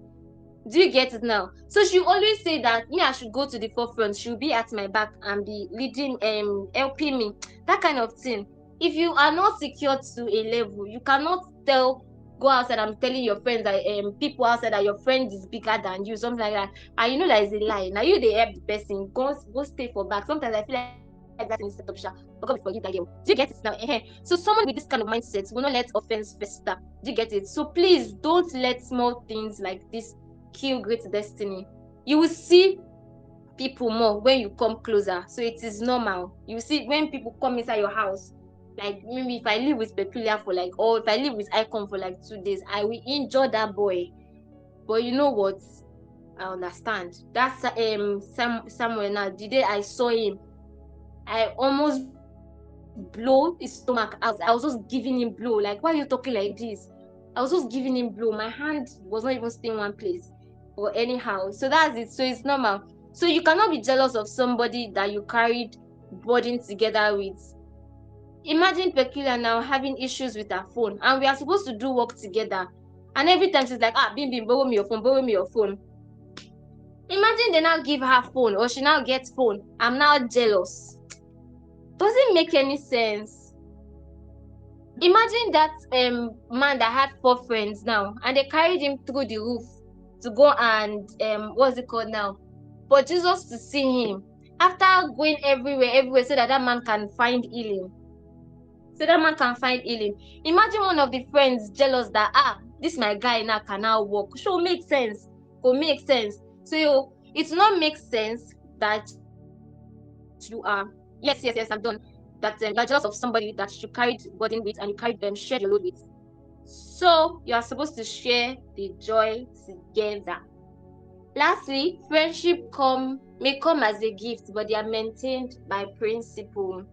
Do you get it now? So she always say that me, I should go to the forefront. She'll be at my back and be leading, helping me. That kind of thing. If you are not secure to a level, you cannot go outside and telling your friends that people outside that your friend is bigger than you, something like that. And you know that is a lie. Now you they help the person. Go stay for back. Sometimes I feel like that in setup shop. But God forgive that girl. Do you get it now? So someone with this kind of mindset will not let offense fester. Do you get it? So please don't let small things like this kill great destiny. You will see people more when you come closer. So it is normal. You see when people come inside your house. Like maybe if I live with Peculiar for like, or if I live with Icon for like 2 days, I will injure that boy. But you know what? I understand. That's Samuel now. The day I saw him, I almost blow his stomach out. I was just giving him blow. Like, why are you talking like this? I was just giving him blow. My hand was not even staying in one place. Or anyhow. So that's it. So it's normal. So you cannot be jealous of somebody that you carried burden together with. Imagine Peculiar now having issues with her phone, and we are supposed to do work together. And every time she's like, Bim, borrow me your phone, borrow me your phone. Imagine they now give her phone, or she now gets phone. I'm now jealous. Doesn't make any sense. Imagine that man that had 4 friends now, and they carried him through the roof to go and what's it called now? For Jesus to see him. After going everywhere, so that man can find healing. Imagine one of the friends jealous that this my guy now can now walk. So make sense. So it not make sense that you are yes, I'm done. That you are jealous of somebody that you carried burden with and you carried them shared your load with. So you are supposed to share the joy together. Lastly, friendship may come as a gift, but they are maintained by principle.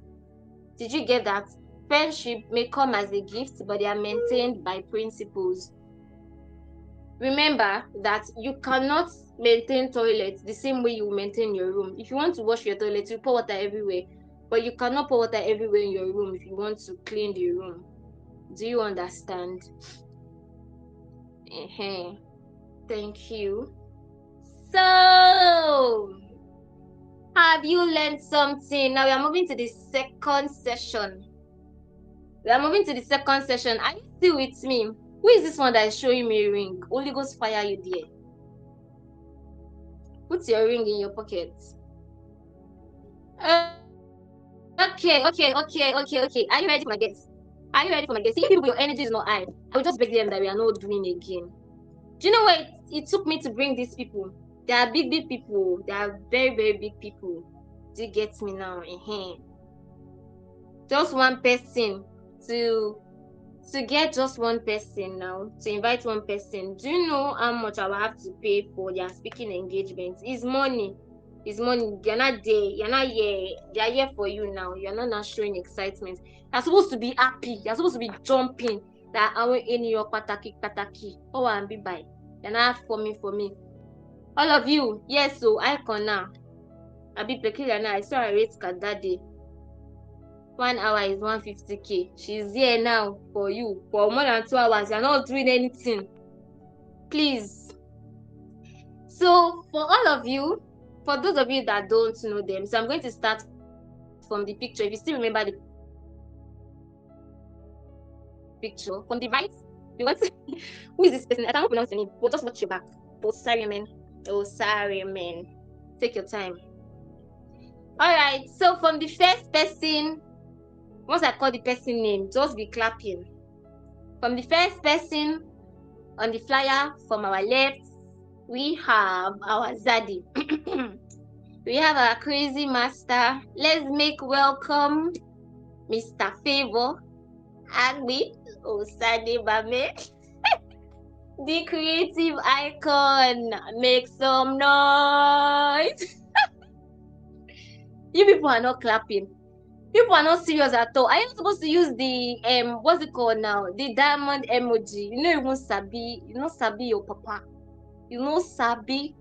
Did you get that? Friendship may come as a gift, but they are maintained by principles. Remember that you cannot maintain toilet the same way you maintain your room. If you want to wash your toilet, you pour water everywhere, but you cannot pour water everywhere in your room if you want to clean the room. Do you understand? Thank you. So, have you learned something? Now we are moving to the second session. Are you still with me? Who is this one that is showing me a ring? Holy Ghost fire you there. Put your ring in your pocket. Okay. Are you ready for my guests? See, people, your energy is not high. I will just beg them that we are not doing again. Do you know what it took me to bring these people? They are big people. They are very, very big people. Do you get me now? Just one person to get just one person now, to invite one person. Do you know how much I will have to pay for their speaking engagements? It's money. You're not there. You're not here. They are here for you now. You're not showing excitement. You're supposed to be happy. You're supposed to be jumping. That I will in your pataki. Oh, and be by. You're not for me. All of you, yes, so Icon now. I be Peculiar now. I saw a rate card that day. 1 hour is 150k. She's here now for you for more than 2 hours. You're not doing anything. Please. So for all of you, for those of you that don't know them, so I'm going to start from the picture. If you still remember the picture from the right, you want to, who is this person? I can't pronounce the name. We'll just watch your back. Osarimen. Take your time. All right. So from the first person, once I call the person name, just be clapping. From the first person on the flyer from our left, we have our Zaddy. We have our crazy master. Let's make welcome Mr. Favor Agbi Osade Bame. The creative icon. Make some noise. You people are not clapping. People are not serious at all. Are you not supposed to use the what's it called now? The diamond emoji. You know you won't sabi. You know sabi your papa. You know sabi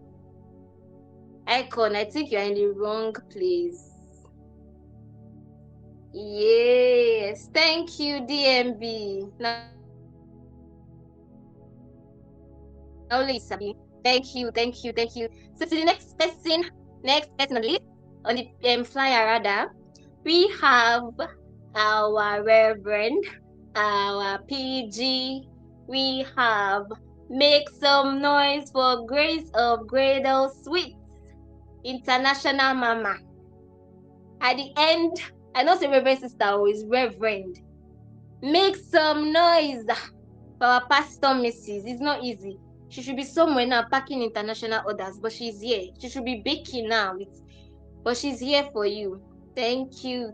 icon. I think you're in the wrong place. Yes. Thank you, DMB. Now only sabi. Thank you. So to the next person on the list, on the flyer rather, we have our Reverend, our PG. We have make some noise for Grace of Gradle Sweets, International Mama. At the end, I know say Reverend sister who is Reverend. Make some noise for our Pastor Mrs. It's not easy. She should be somewhere now packing international orders, but she's here. She should be baking now, but she's here for you. Thank you.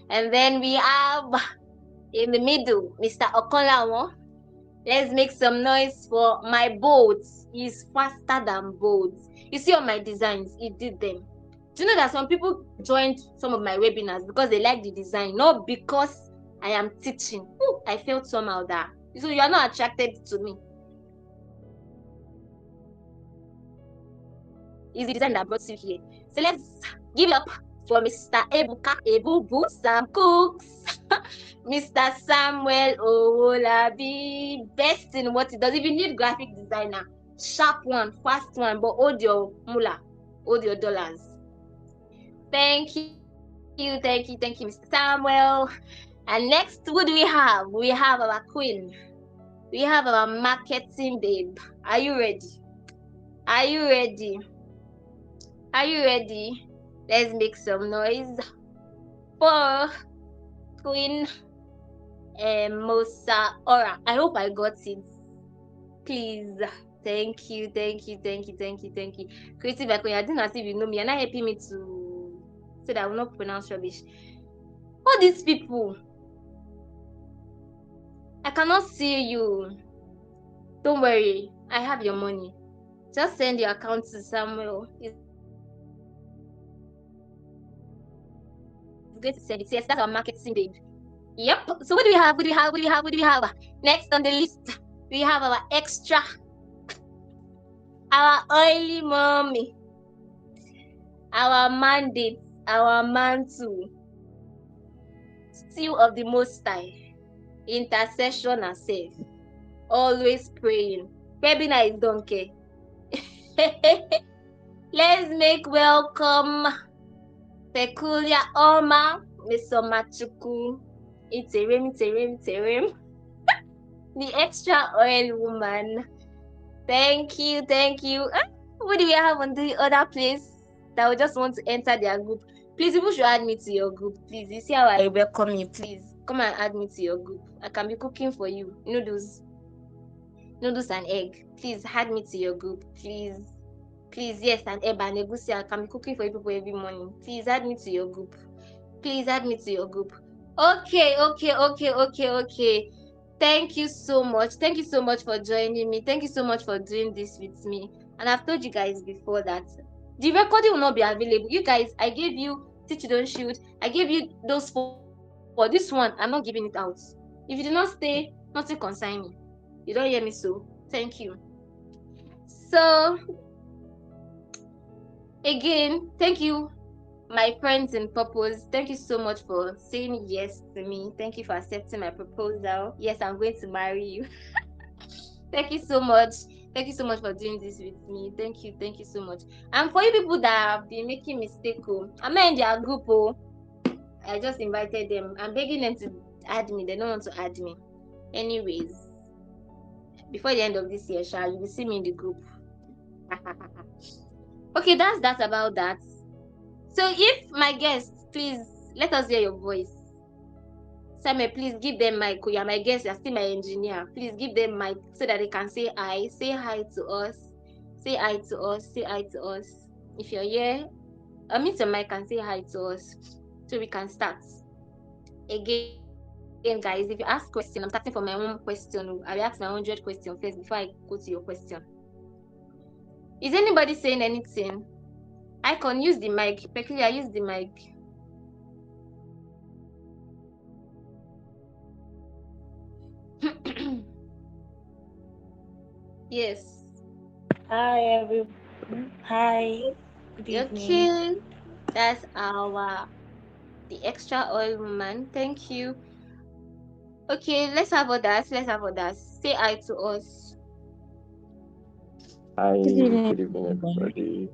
And then we have in the middle, Mr. Okonlawo. Let's make some noise for my boats. He's faster than boats. You see all my designs, he did them. Do you know that some people joined some of my webinars because they like the design, not because I am teaching. Ooh, I felt somehow that. So you are not attracted to me. It's the design that brought you here. So let's give it up for Mr. Ebuka Ebubu Sam Cooks, Mr. Samuel Owolabi, best in what he does. If you need graphic designer, sharp one, fast one, but hold your moolah, hold your dollars. Thank you, Mr. Samuel. And next, who do we have? We have our queen. We have our marketing babe. Are you ready? Let's make some noise for Queen Mosa Ora. I hope I got it. Please. Thank you. Creative icon, I didn't as if you know me. You're not helping me to so that I will not pronounce rubbish. All these people, I cannot see you. Don't worry, I have your money. Just send your account to Samuel. He's going to send it. Yes, that's our marketing babe. Yep. So what do we have? Next on the list, we have our extra, our oily mommy, our mandate, our mantle, seal of the Most High, intercession herself, always praying. Webinar is donkey. Let's make welcome Peculiar Oma, Mr. Machuku, Iterim. The extra oil woman. Thank you. What do we have on the other place that we just want to enter their group? Please, people should add me to your group. Please, you see how I welcome you. Please, come and add me to your group. I can be cooking for you. Noodles and egg. Please, add me to your group. Please, yes, and eba and egusi. I can be cooking for you people every morning. Please, add me to your group. Okay. Thank you so much for joining me. Thank you so much for doing this with me. And I've told you guys before that the recording will not be available. You guys, I gave you Teach You Don't Shoot. I gave you those for this one. I'm not giving it out. If you do not stay, nothing concern me. You don't hear me, so thank you. So again, thank you my friends in purpose, thank you so much for saying yes to me. Thank you for accepting my proposal. Yes, I'm going to marry you. Thank you so much. Thank you so much for doing this with me. Thank you. Thank you so much. And for you people that have been making mistake, I'm not in their group. I just invited them. I'm begging them to add me. They don't want to add me. Anyways, before the end of this year, you will see me in the group. Okay, that's that about that. So if my guests, please let us hear your voice. Samuel, please give them mic. You're my guest, you're still my engineer. Please give them mic so that they can say hi. Say hi to us. Say hi to us. Say hi to us. If you're here, unmute your mic and say hi to us so we can start. Again, guys, if you ask question, I'm starting from my own question. I will ask my 100 question first before I go to your question. Is anybody saying anything? I can use the mic. Peculiar, use the mic. Yes. Hi, everyone. Hi. Good evening. Okay. That's the extra oil woman. Thank you. Okay, let's have others. Let's have others. Say hi to us. Hi, Good evening, good evening, everyone. everybody.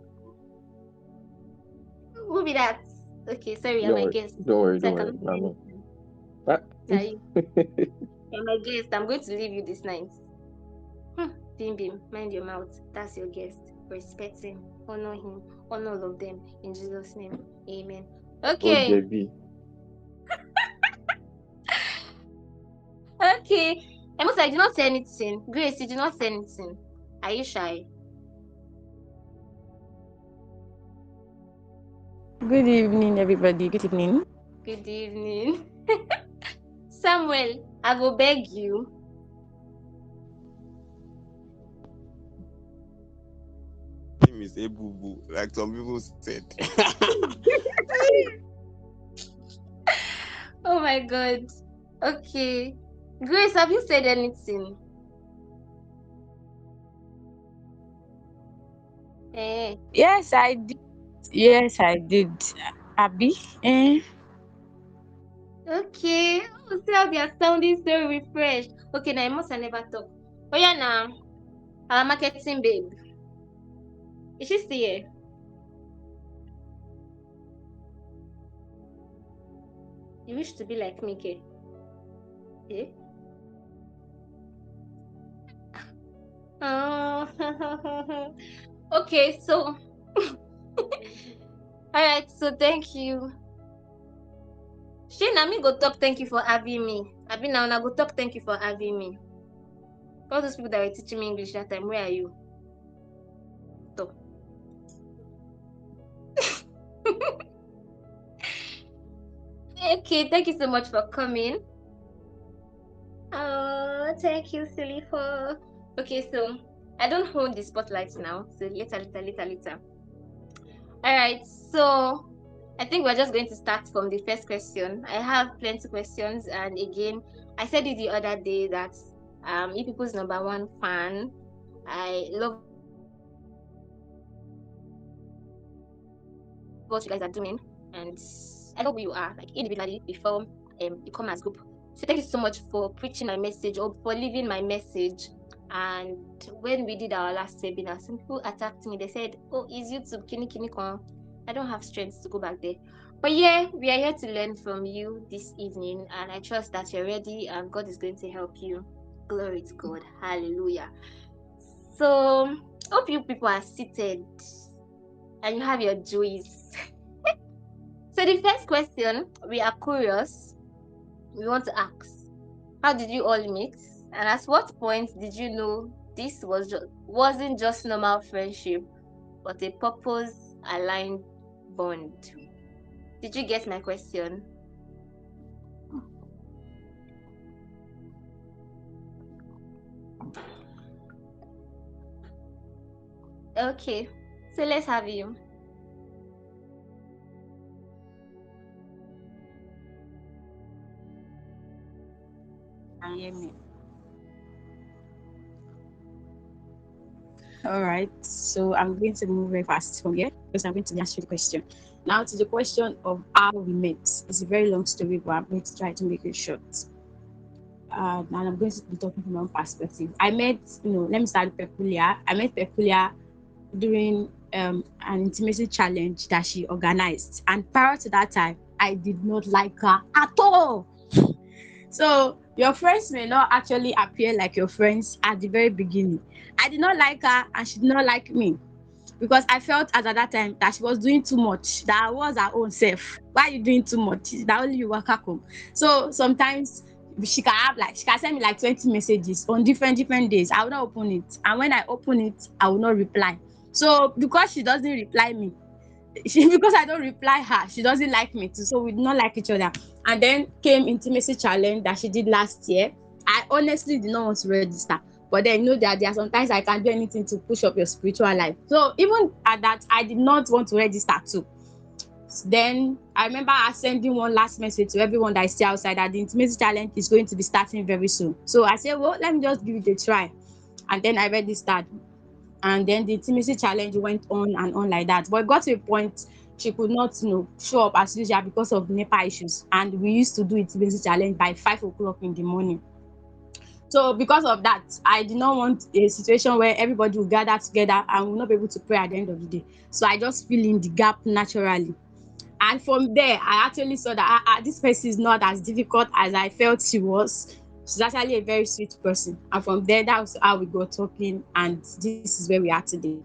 Who be that? Okay, sorry, I'm Don't my worry, guest. don't worry, So I don't worry. cannot say No, no. anything. Ah, Now you're my guest. I'm going to leave you this night. Bim Bim, mind your mouth. That's your guest. Respect him. Honor him. Honor all of them. In Jesus' name. Amen. oh, Okay. JB. Okay. Emos, I did not say anything. Grace, you did not say anything. Are you shy? Good evening, everybody. Good evening. Good evening. Samuel, I go beg you. Name is Ebubu, like some people said. Oh my god. Okay. Grace, have you said anything? Eh. Yes, I did. Yes, I did. Abby? Eh? Okay. Oh, see how they are sounding so refreshed. Okay, now I must never talk. Oh yeah, now our marketing babe. Is she still here? You wish to be like me, K? Eh? Oh. Okay, so all right, so thank you. Shey na me go talk thank you for having me. Abi na una go talk thank you for having me. All those people that were teaching me English that time, where are you? Talk. Okay, thank you so much for coming. Oh, thank you, silly for. Okay, so I don't hold the spotlight now. So later. All right, so I think we're just going to start from the first question. I have plenty of questions, and again, I said it the other day that you people's number one fan. I love what you guys are doing, and I know who you are, like individually before you come as group. So thank you so much for preaching my message or for leaving my message. And when we did our last webinar, some people attacked me. They said, "Oh, is YouTube kini kini con?" I don't have strength to go back there. But yeah, we are here to learn from you this evening, and I trust that you're ready and God is going to help you. Glory to God. Hallelujah. So, hope you people are seated and you have your juice. So, the first question, we are curious. We want to ask, how did you all meet? And at what point did you know this wasn't just normal friendship, but a purpose aligned bond? Did you get my question? Okay, so let's have you. Can you hear me? All right. So I'm going to move very fast from here because I'm going to ask you the question. Now to the question of how we met. It's a very long story, but I'm going to try to make it short. And I'm going to be talking from my own perspective. I met, let me start with Peculiar. I met Peculiar during an intimacy challenge that she organized. And prior to that time, I did not like her at all. So your friends may not actually appear like your friends at the very beginning. I did not like her and she did not like me because I felt as at that time that she was doing too much, that I was her own self. Why are you doing too much? That only you work at home. So sometimes she can send me like 20 messages on different days. I will not open it. And when I open it, I will not reply. So because she doesn't reply me, because I don't reply her, she doesn't like me too. So we do not like each other. And then came intimacy challenge that she did last year. I honestly did not want to register. But then that there are sometimes I can do anything to push up your spiritual life. So even at that, I did not want to register too. Then I remember her sending one last message to everyone that is still outside that the intimacy challenge is going to be starting very soon. So I said, well, let me just give it a try. And then I registered. And then the intimacy challenge went on and on like that. But it got to a point she could not, show up as usual because of NEPA issues. And we used to do intimacy challenge by 5 o'clock in the morning. So because of that, I did not want a situation where everybody will gather together and will not be able to pray at the end of the day. So I just fill in the gap naturally. And from there, I actually saw that this person is not as difficult as I felt she was. She's actually a very sweet person. And from there, that was how we got talking. And this is where we are today.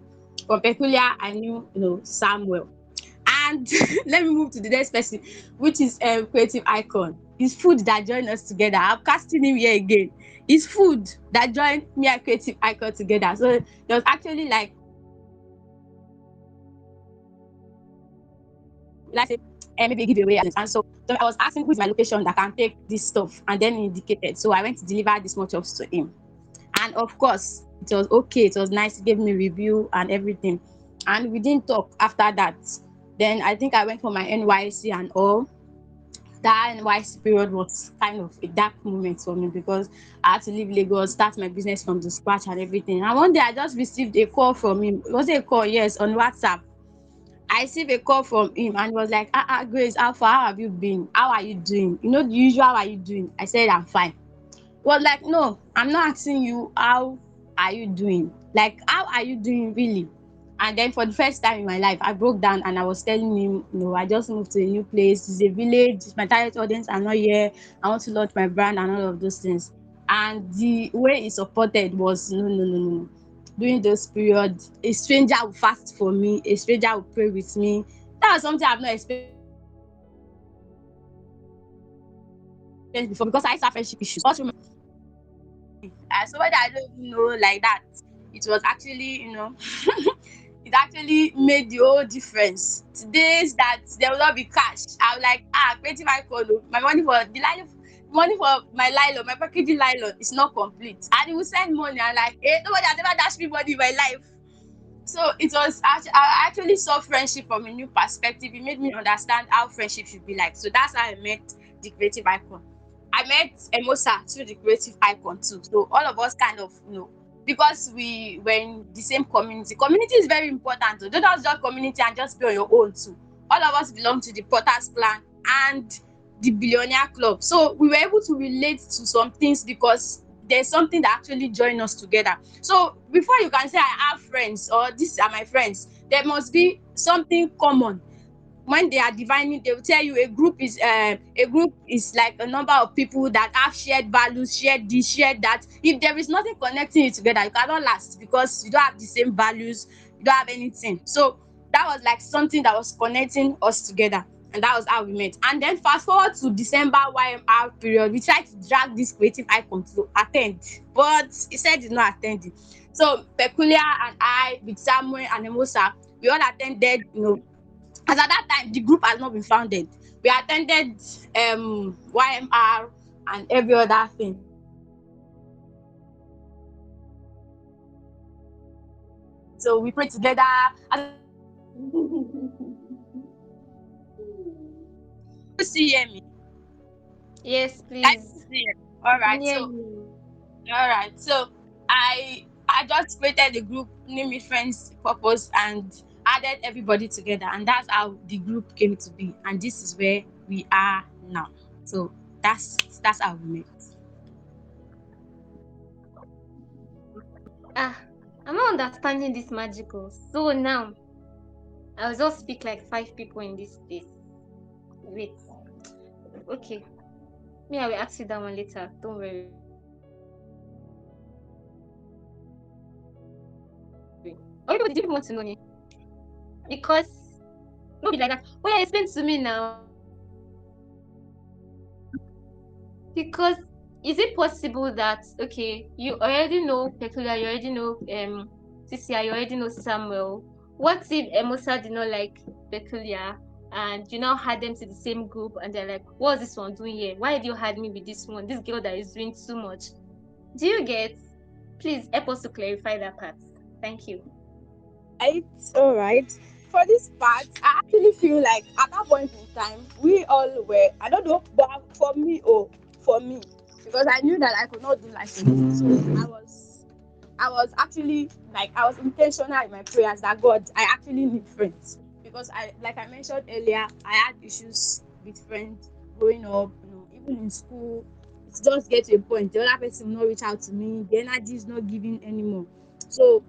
From Peculiar, I knew, Samuel. And let me move to the next person, which is Creative Icon. It's food that joined us together. I'm casting him here again. It's food that joined me and Creative Icon together. So there was actually like, let's say, maybe a giveaway. And so I was asking who is my location that can take this stuff, and then he indicated. So I went to deliver this much of to him. And of course, it was okay. It was nice. He gave me review and everything. And we didn't talk after that. Then I think I went for my NYC and all. That NYC period was kind of a dark moment for me because I had to leave Lagos, start my business from the scratch and everything. And one day I just received a call from him. It was a call, yes, on WhatsApp. I received a call from him and he was like, Grace, how far? How have you been? How are you doing? The usual, how are you doing? I said, I'm fine. He was like, no, I'm not asking you how are you doing. Like, how are you doing really? And then for the first time in my life, I broke down and I was telling him, I just moved to a new place. It's a village. My target audience are not here. I want to launch my brand and all of those things. And the way he supported was no, no, no, no. During those periods, a stranger will fast for me. A stranger will pray with me. That was something I've not experienced before because I used to have friendship issues. Also, somebody I don't even know like that. It was actually, it actually made the whole difference. Today's that there will not be cash. I was like, creative icon. My money for the line, money for my nylon, my packaging nylon is not complete. And he will send money. I'm like, nobody has ever dashed me money in my life. So it was I actually saw friendship from a new perspective. It made me understand how friendship should be like. So that's how I met the creative icon. I met Emosa through the creative icon too. So all of us kind of, because we were in the same community. Community is very important. So don't just join community and just be on your own too. All of us belong to the Potters Clan and the Billionaire Club. So we were able to relate to some things because there's something that actually joined us together. So before you can say I have friends or these are my friends, there must be something common. When they are divining, they will tell you a group is like a number of people that have shared values, shared this, shared that. If there is nothing connecting you together, you cannot last because you don't have the same values, you don't have anything. So that was like something that was connecting us together, and that was how we met. And then fast forward to December YMR period, we tried to drag this creative icon to attend, but he said he's not attending. So Peculiar and I, with Samuel and Emosa, we all attended, as at that time the group has not been founded. We attended YMR and every other thing. So we prayed together. You see hear me? Yes, Guys, please. see hear me? All right. Near So you. all right. So I just created the group, named it Friends Purpose, and I added everybody together, and that's how the group came to be. And this is where we are now. So that's how we met. Ah, I'm not understanding this magical. So now I'll just speak like 5 people in this place. Wait. Okay. Me, I will ask you that one later. Don't worry. Oh, did you even want to know me? Because no be like that. Oh yeah, explain to me now. Because is it possible that okay, you already know Peculiar, you already know CCI, you already know Samuel. What if Emosa did not like Peculiar and you now had them to the same group and they're like, what's this one doing here? Why did you hide me with this one? This girl that is doing too much. Do you get? Please help us to clarify that part. Thank you. It's all right. For this part, I actually feel like at that point in time, we all were, I don't know, but for me, because I knew that I could not do like this. So I was actually like, I was intentional in my prayers that God, I actually need friends. Because like I mentioned earlier, I had issues with friends growing up, even in school. It just get to a point, the other person will not reach out to me, the energy is not giving anymore. So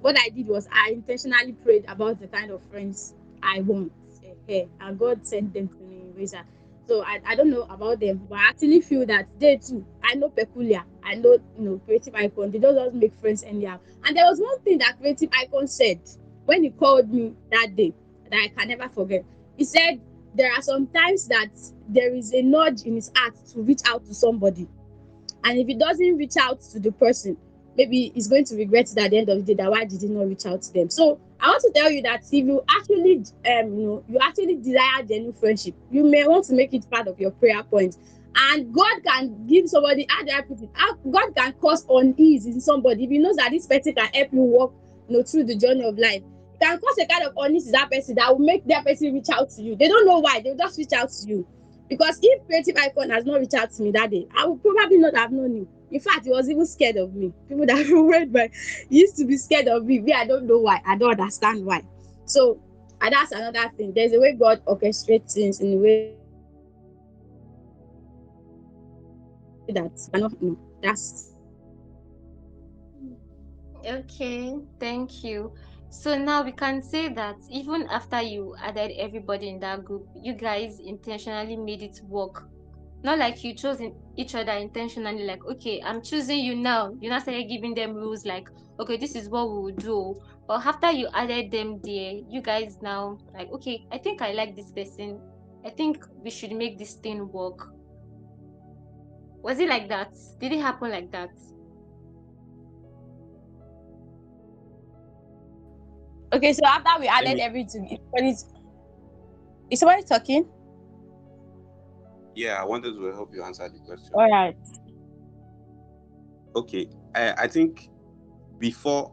what I did was I intentionally prayed about the kind of friends I want, and God sent them to me in ways that. So I don't know about them, but I actually feel that they too. I know Peculiar, I know Creative Icon. They don't just make friends anyhow. And there was one thing that Creative Icon said when he called me that day that I can never forget. He said there are some times that there is a nudge in his heart to reach out to somebody, and if he doesn't reach out to the person, maybe he's going to regret it at the end of the day, that why did he not reach out to them. So I want to tell you that if you actually you actually desire genuine friendship, you may want to make it part of your prayer point. And God can give somebody, how do I put it, God can cause unease in somebody if he knows that this person can help you walk through the journey of life. It can cause a kind of unease in that person that will make that person reach out to you. They don't know why, they'll just reach out to you. Because if Creative Icon has not reached out to me that day, I would probably not have known him. In fact, he was even scared of me. People that read my used to be scared of me. I don't know why. I don't understand why. So, and that's another thing. There's a way God orchestrates things in a way that cannot. That's Okay, thank you. So now we can say that even after you added everybody in that group, you guys intentionally made it work. Not like you chose each other intentionally, like, okay, I'm choosing you now. You now started giving them rules like, okay, this is what we will do. But after you added them there, you guys now like, okay, I think I like this person. I think we should make this thing work. Was it like that? Did it happen like that? okay. So after we Let added me. everything, is somebody talking? Yeah, I wanted to help you answer the question. All right. Okay, I think before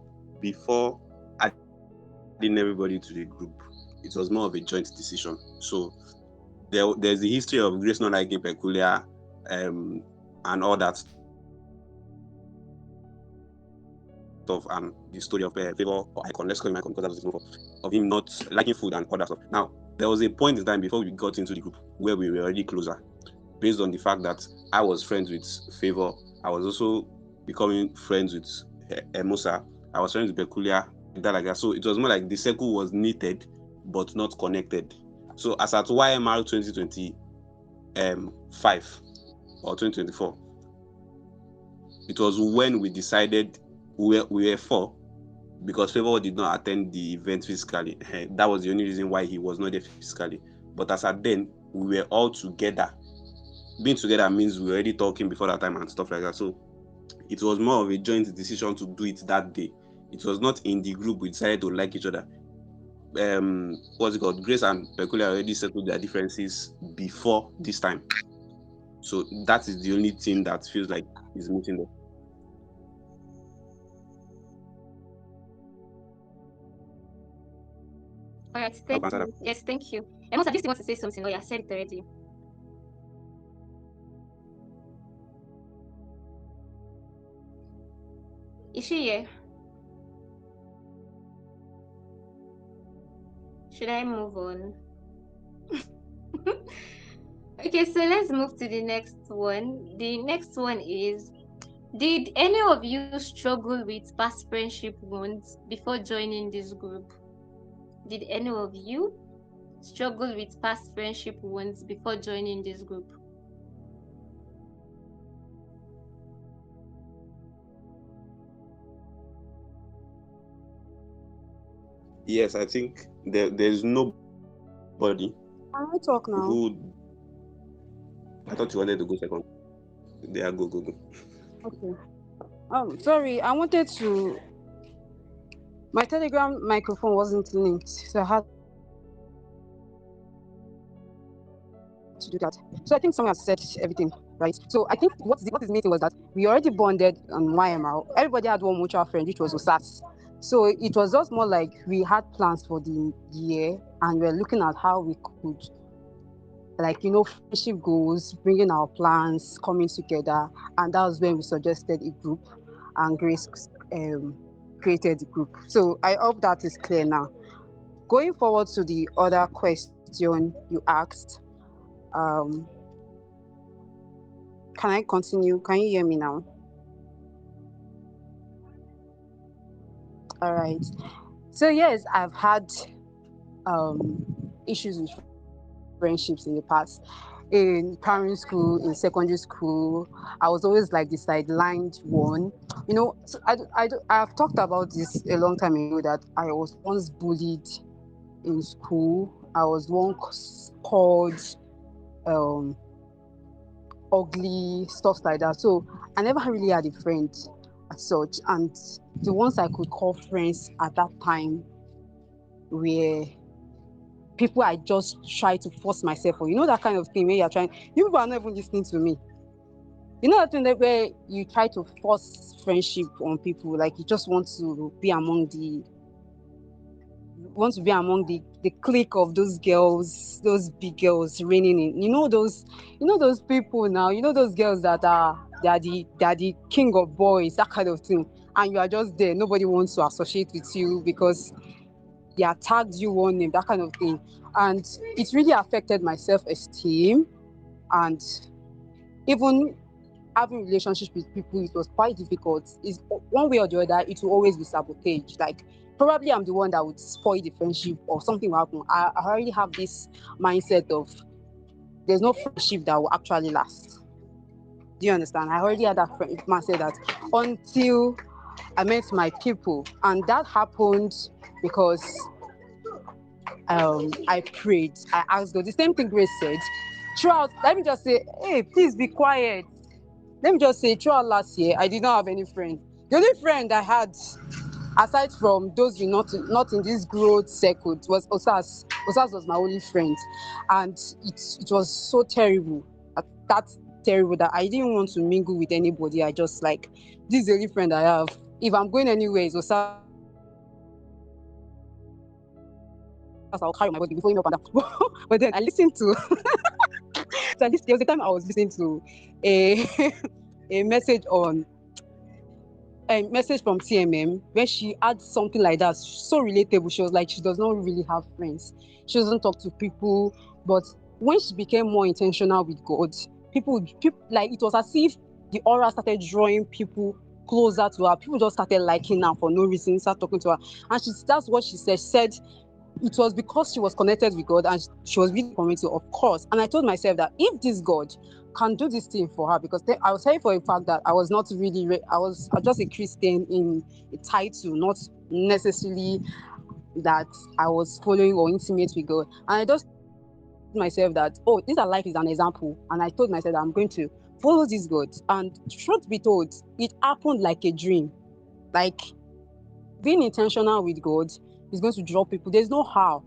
adding everybody to the group, it was more of a joint decision. So there's the history of Grace not liking Peculiar, and all that stuff, and the story of Favor or Icon. Let's call him Icon because that's what he's known for, of him not liking food and all that stuff. Now there was a point in time before we got into the group where we were already closer, based on the fact that I was friends with Favor. I was also becoming friends with Emusa. I was friends with Peculiar, like that. So it was more like the circle was knitted but not connected. So as at YMR 2025 or 2024, it was when we decided we were four because Favor did not attend the event physically. That was the only reason why he was not there physically. But as at then, we were all together. Being together means we were already talking before that time and stuff like that. So it was more of a joint decision to do it that day. It was not in the group we decided to like each other. What's it called? Grace and Peculiar already settled their differences before this time. So that is the only thing that feels like is missing there. All right, I hope thank I answered that. you. Yes, thank you. Emosa, do you still want to say something or you said it already? Is she here? Should I move on? Okay, so let's move to the next one. The next one is, did any of you struggle with past friendship wounds before joining this group? Did any of you struggle with past friendship wounds before joining this group? Yes, I think there's nobody Can I talk now? who. I thought you wanted to go second. There, go. Okay. Sorry, I wanted to. My Telegram microphone wasn't linked, so I had to do that. So I think someone has said everything, right? So I think what is missing was that we already bonded on YMR. Everybody had one mutual friend, which was OSAS. So it was just more like we had plans for the year, and we're looking at how we could, like, friendship goals, bringing our plans, coming together, and that was when we suggested a group, and Grace um, created the group. So I hope that is clear now. Going forward to the other question you asked, um, can I continue? Can you hear me now? All right. So yes, I've had issues with friendships in the past. In primary school, in secondary school, I was always like the sidelined one. So I've talked about this a long time ago that I was once bullied in school. I was once called um, ugly, stuff like that. So I never really had a friend as such. And the ones I could call friends at that time were people I just try to force myself for. You know that kind of thing where you're trying, you people are not even listening to me. You know that thing that where you try to force friendship on people, like you just want to be among the clique of those girls, those big girls reigning in. You know those people now. You know those girls that they are the king of boys, that kind of thing. And you are just there. Nobody wants to associate with you because they are tagged you one name, that kind of thing. And it really affected my self-esteem, and even having relationships with people, it was quite difficult. Is one way or the other, it will always be sabotage. Like probably I'm the one that would spoil the friendship or something will happen. I already have this mindset of there's no friendship that will actually last. Do you understand? I already had that mindset that until I met my people, and that happened because I prayed. I asked God the same thing Grace said. Throughout, let me just say, hey, please be quiet. Let me just say, throughout last year, I did not have any friends. The only friend I had, aside from those not in this growth circle, was Osas. Osas was my only friend, and it was so terrible. That's terrible that I didn't want to mingle with anybody. I just like, this is the only friend I have. If I'm going anywhere, it's Osas. I'll carry my body before him up and down. But then I listened to so there was a time I was listening to a a message on a message from TMM where she had something like that, so relatable. She was like, she does not really have friends. She doesn't talk to people. But when she became more intentional with God, people like it was as if the aura started drawing people closer to her. People just started liking her for no reason, start talking to her. And that's what she said. She said it was because she was connected with God and she was really committed, of course. And I told myself that if this God can do this thing for her, because I was telling for a fact that I was not really, I was just a Christian in a title, not necessarily that I was following or intimate with God. And I just told myself that, oh, this life is an example. And I told myself that I'm going to follow this God. And truth be told, it happened like a dream. Like being intentional with God is going to draw people. There's no how.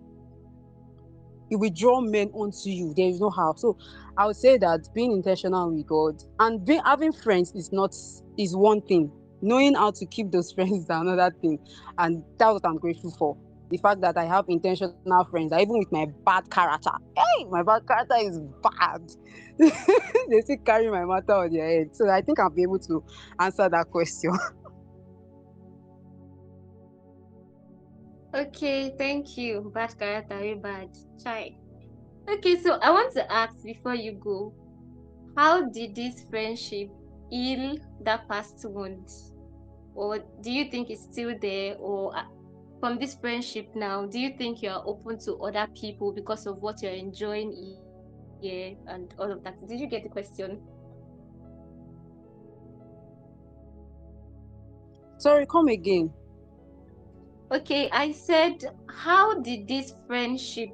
It will draw men onto you. There is no how. So I would say that being intentional with God and having friends is one thing. Knowing how to keep those friends is another thing. And that's what I'm grateful for. The fact that I have intentional friends, that even with my bad character, hey, my bad character is bad. They still carry my matter on their head. So I think I'll be able to answer that question. Okay, thank you. Bad character, very bad. Try. Okay, so I want to ask before you go, how did this friendship heal that past wound? Or do you think it's still there? Or from this friendship now, do you think you are open to other people because of what you're enjoying here and all of that? Did you get the question? Sorry, come again. Okay, I said, how did this friendship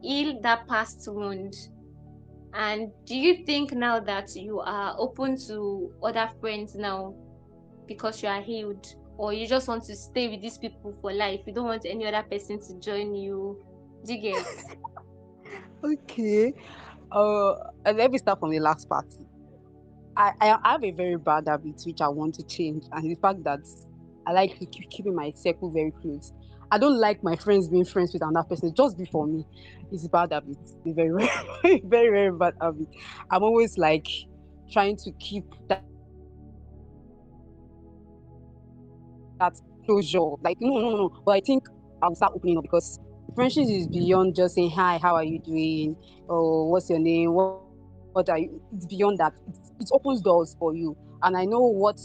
heal that past wound? And do you think now that you are open to other friends now because you are healed? Or you just want to stay with these people for life? You don't want any other person to join you? Do you get? Okay. Let me start from the last part. I have a very bad habit which I want to change, and the fact that I like to keeping my circle very close. I don't like my friends being friends with another person just before me. It's a bad habit. It's a very, very, very bad habit. I'm always like trying to keep that closure. Like, no, no, no. But I think I'll start opening up because friendship is beyond just saying, hi, how are you doing? Or what's your name? What are you? It's beyond that. It opens doors for you. And I know what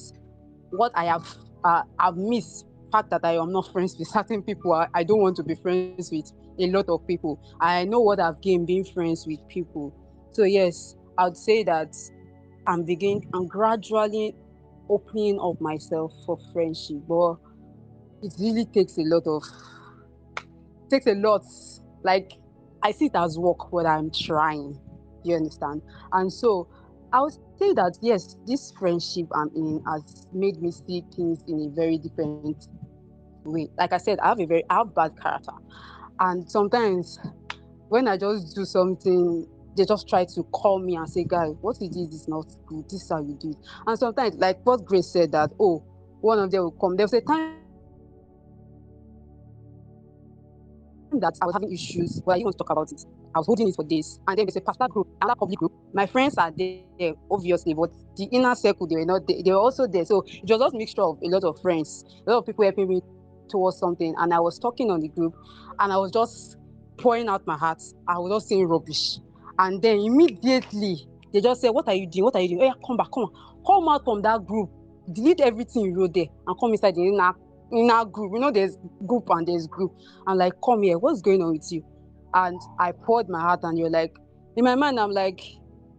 I've missed. Fact that I am not friends with certain people. I don't want to be friends with a lot of people. I know what I've gained being friends with people. So yes, I would say that I'm gradually opening up myself for friendship, but it really takes a lot. Like I see it as work, but I'm trying. You understand? And so I would say that yes, this friendship I'm in has made me see things in a very different way. Like I said, I have bad character, and sometimes when I just do something, they just try to call me and say, "Guy, what you did is not good. This is how you do it." And sometimes, like what Grace said, that oh, one of them will come. There was a time that I was having issues, but I didn't want to talk about it. I was holding it for days, and then there's a particular group, another public group. My friends are there, obviously, but the inner circle they were not there. They were also there. So it was just mixture of a lot of friends, a lot of people helping me towards something. And I was talking on the group, and I was just pouring out my heart. I was just saying rubbish. And then immediately they just said, "What are you doing? What are you doing? Oh, yeah, come out from that group. Delete everything you wrote there and come inside the inner group. You know, there's group and there's group. And like, come here, what's going on with you?" And I poured my heart, and you're like, in my mind, I'm like,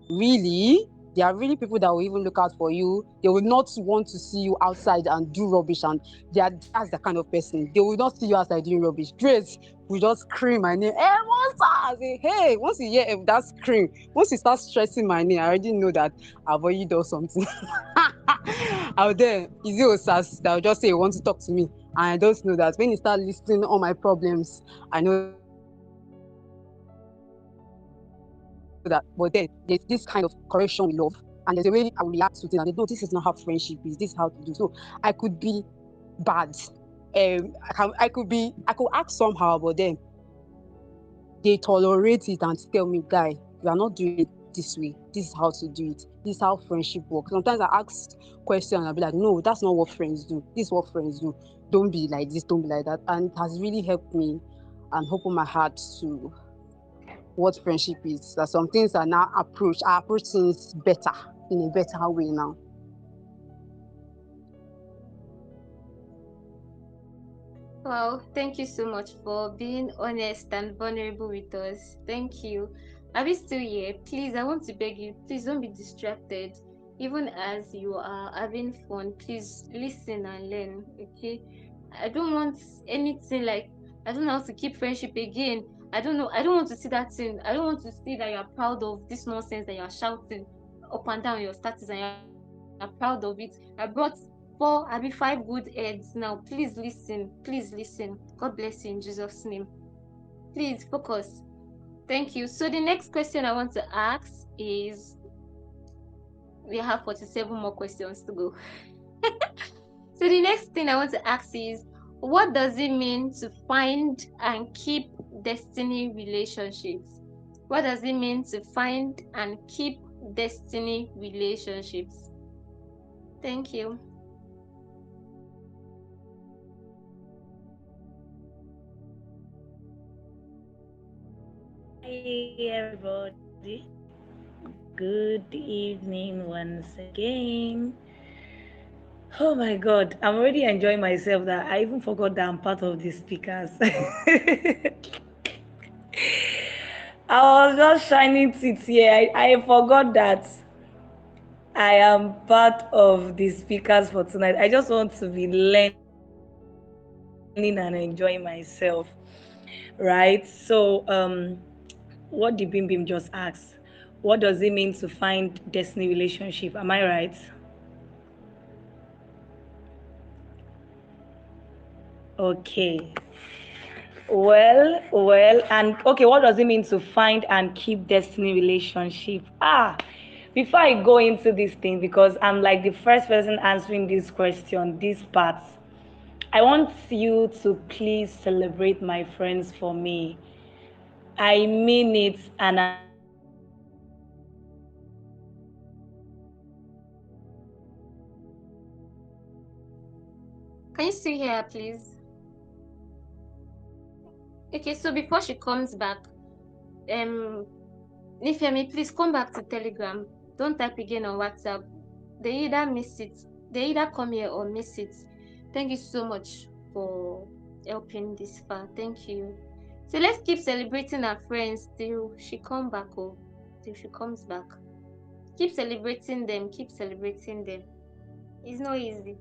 really? There are really people that will even look out for you. They will not want to see you outside and do rubbish, and that's the kind of person. They will not see you outside doing rubbish. Grace will just scream my name. Hey, monster! I say, hey, once you hear that scream, once you start stressing my name, I already know that I've already done something. Out there, is it Osas that will just say he wants to talk to me? And I don't know that when you start listing all my problems, I know that. But then there's this kind of correction we love, and there's a way I will react to things, and they know this is not how friendship is. This is how to do. So I could be bad. I could act somehow, but then they tolerate it and tell me, guy, you are not doing it this way. This is how to do it. This is how friendship works. Sometimes I ask questions and I'll be like, no, that's not what friends do. This is what friends do. Don't be like this, don't be like that. And it has really helped me and opened my heart to what friendship is. That some things are now I approach things better, in a better way now. Wow, thank you so much for being honest and vulnerable with us. Thank you. Are we still here? Please, I want to beg you, please don't be distracted. Even as you are having fun, please listen and learn, okay? I don't want anything like, I don't know how to keep friendship again. I don't want to see that thing. I don't want to see that you're proud of this nonsense that you're shouting up and down your status and you're proud of it. I brought 5 good heads now. Please listen. God bless you in Jesus' name. Please focus. Thank you. So the next question I want to ask is, we have 47 more questions to go. So the next thing I want to ask is, what does it mean to find and keep destiny relationships? What does it mean to find and keep destiny relationships? Thank you. everybody. Good evening once again. Oh my God, I'm already enjoying myself that I even forgot that I'm part of the speakers. I was just shining teeth here. I forgot that I am part of the speakers for tonight. I just want to be learning and enjoying myself. Right? So, what the Bim Bim just asked, what does it mean to find destiny relationship? Am I right? Okay. And okay, what does it mean to find and keep destiny relationship? Before I go into this thing, because I'm like the first person answering this question, this part, I want you to please celebrate my friends for me. I mean it, and I'm not joking. Celebrate my friends for me. Can you see here, please? Okay, so before she comes back, Nifemi, please come back to Telegram. Don't type again on WhatsApp. They either miss it, they either come here or miss it. Thank you so much for helping this far. Thank you. So let's keep celebrating our friends till she come back, till she comes back. Keep celebrating them. Keep celebrating them. It's not easy.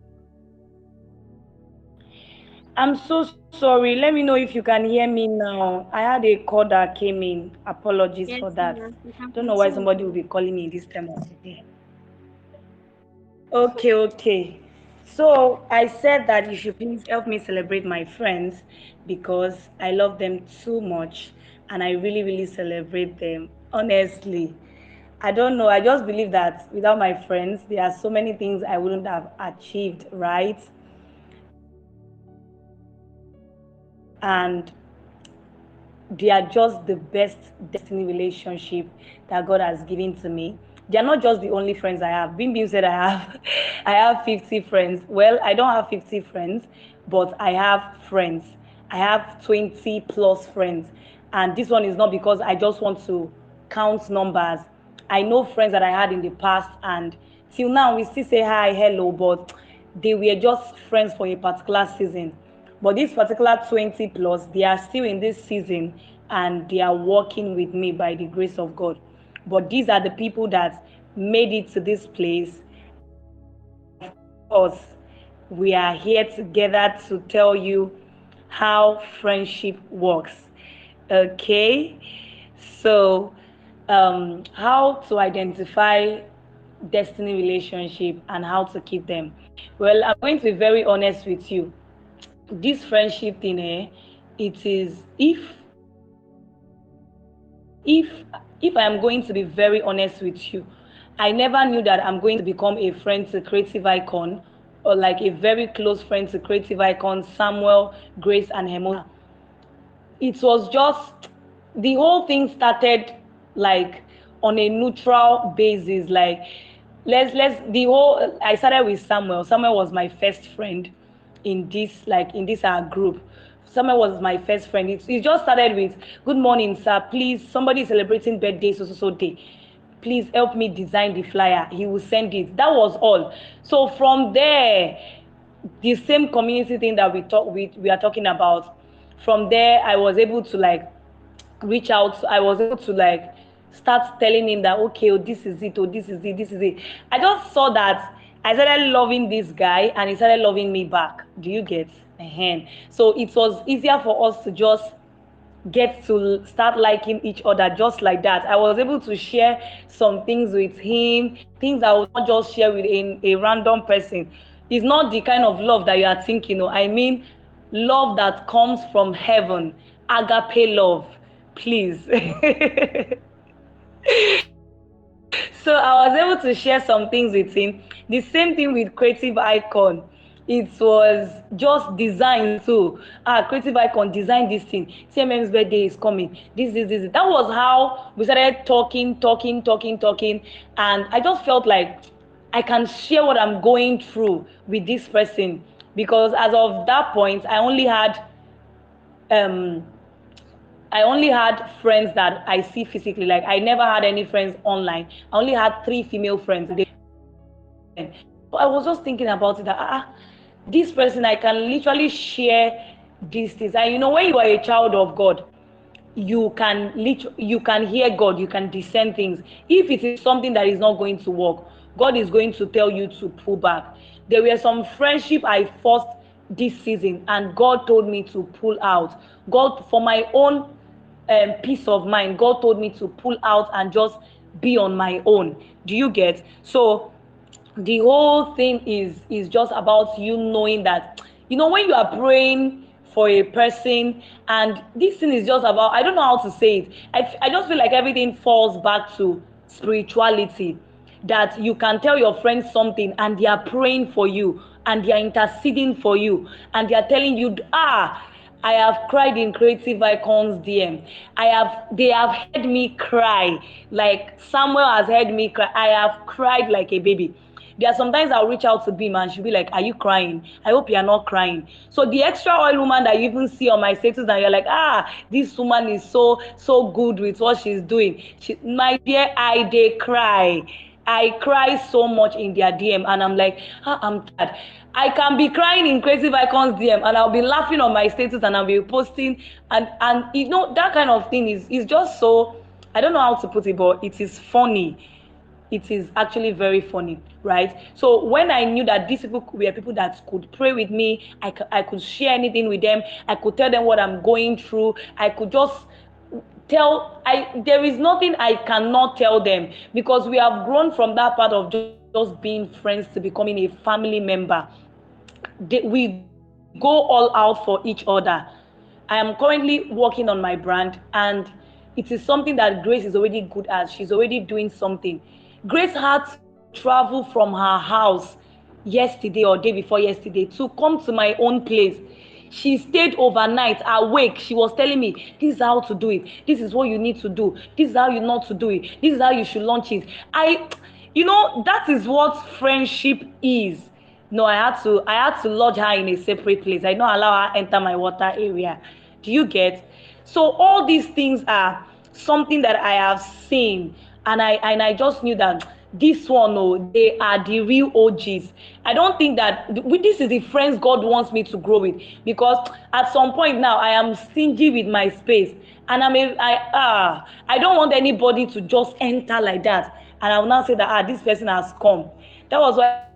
I'm so sorry. Let me know if you can hear me now. I had a call that came in. Apologies Yes, for that. ma'am. You can Don't know why continue. somebody will be calling me this time of the day. Okay. So I said that you should please help me celebrate my friends because I love them too much and I really, really celebrate them. Honestly, I don't know. I just believe that without my friends, there are so many things I wouldn't have achieved, right? And they are just the best destiny relationship that God has given to me. They are not just the only friends I have. Bim Bim said I have I have 50 friends. Well, I don't have 50 friends, but I have friends. I have 20 plus friends. And this one is not because I just want to count numbers. I know friends that I had in the past and till now we still say hi, hello, but they were just friends for a particular season. But this particular 20 plus, they are still in this season and they are working with me by the grace of God. But these are the people that made it to this place. And of course, we are here together to tell you how friendship works. Okay? So, how to identify destiny relationship and how to keep them. Well, I'm going to be very honest with you. This friendship thing, it is if if I am going to be very honest with you, I never knew that I'm going to become a friend to Creative Icon or like a very close friend to Creative Icon, Samuel, Grace, and Hemona. It was just the whole thing started like on a neutral basis. Like let's the whole I started with Samuel. Samuel was my first friend in this our group. Samuel was my first friend. It just started with good morning, sir. Please, somebody is celebrating birthday so day. Please help me design the flyer. He will send it. That was all. So from there, the same community thing that we are talking about, from there I was able to like reach out. I was able to like start telling him that okay, oh, this is it, oh, this is it. I just saw that I started loving this guy and he started loving me back. Do you get? So it was easier for us to just get to start liking each other just like that. I was able to share some things with him, things I would not just share with a random person. It's not the kind of love that you are thinking, I mean, love that comes from heaven, agape love, please. So I was able to share some things with him. The same thing with Creative Icon. It was just designed too. Creative Icon designed this thing. CMM's birthday is coming. This. That was how we started talking. And I just felt like I can share what I'm going through with this person. Because as of that point, I only had um I only had friends that I see physically. Like I never had any friends online. I only had 3 female friends. So I was just thinking about it that this person, I can literally share these things. And you know, when you are a child of God, you can hear God, you can discern things. If it is something that is not going to work, God is going to tell you to pull back. There were some friendship I forced this season, and God told me to pull out. God, for my own peace of mind, God told me to pull out and just be on my own. Do you get? So the whole thing is just about you knowing that, you know, when you are praying for a person, and this thing is just about, I don't know how to say it, I just feel like everything falls back to spirituality, that you can tell your friends something and they are praying for you and they are interceding for you and they are telling you, I have cried in Creative Icons DM. They have heard me cry, like Samuel has heard me cry. I have cried like a baby. There are sometimes I'll reach out to Bim and she'll be like, are you crying? I hope you're not crying. So the extra oil woman that you even see on my status and you're like, this woman is so good with what she's doing. My dear, they cry. I cry so much in their DM and I'm like, I'm tired. I can be crying in Creative Icons DM and I'll be laughing on my status and I'll be posting and you know, that kind of thing is just so, I don't know how to put it, but it is funny. It is actually very funny, right? So when I knew that these people were people that could pray with me, I could share anything with them, I could tell them what I'm going through, I could just there is nothing I cannot tell them, because we have grown from that part of just being friends to becoming a family member. We go all out for each other. I am currently working on my brand, and it is something that Grace is already good at. She's already doing something. Grace had to travel from her house yesterday or day before yesterday to come to my own place. She stayed overnight awake. She was telling me, this is how to do it. This is what you need to do. This is how you not to do it. This is how you should launch it. You know, that is what friendship is. No, I had to lodge her in a separate place. I don't allow her enter my water area. Do you get? So all these things are something that I have seen, and I just knew that this one, they are the real OGs. I don't think that this is the friends God wants me to grow with, because at some point now I am stingy with my space, and I don't want anybody to just enter like that, and I will now say that this person has come. That was why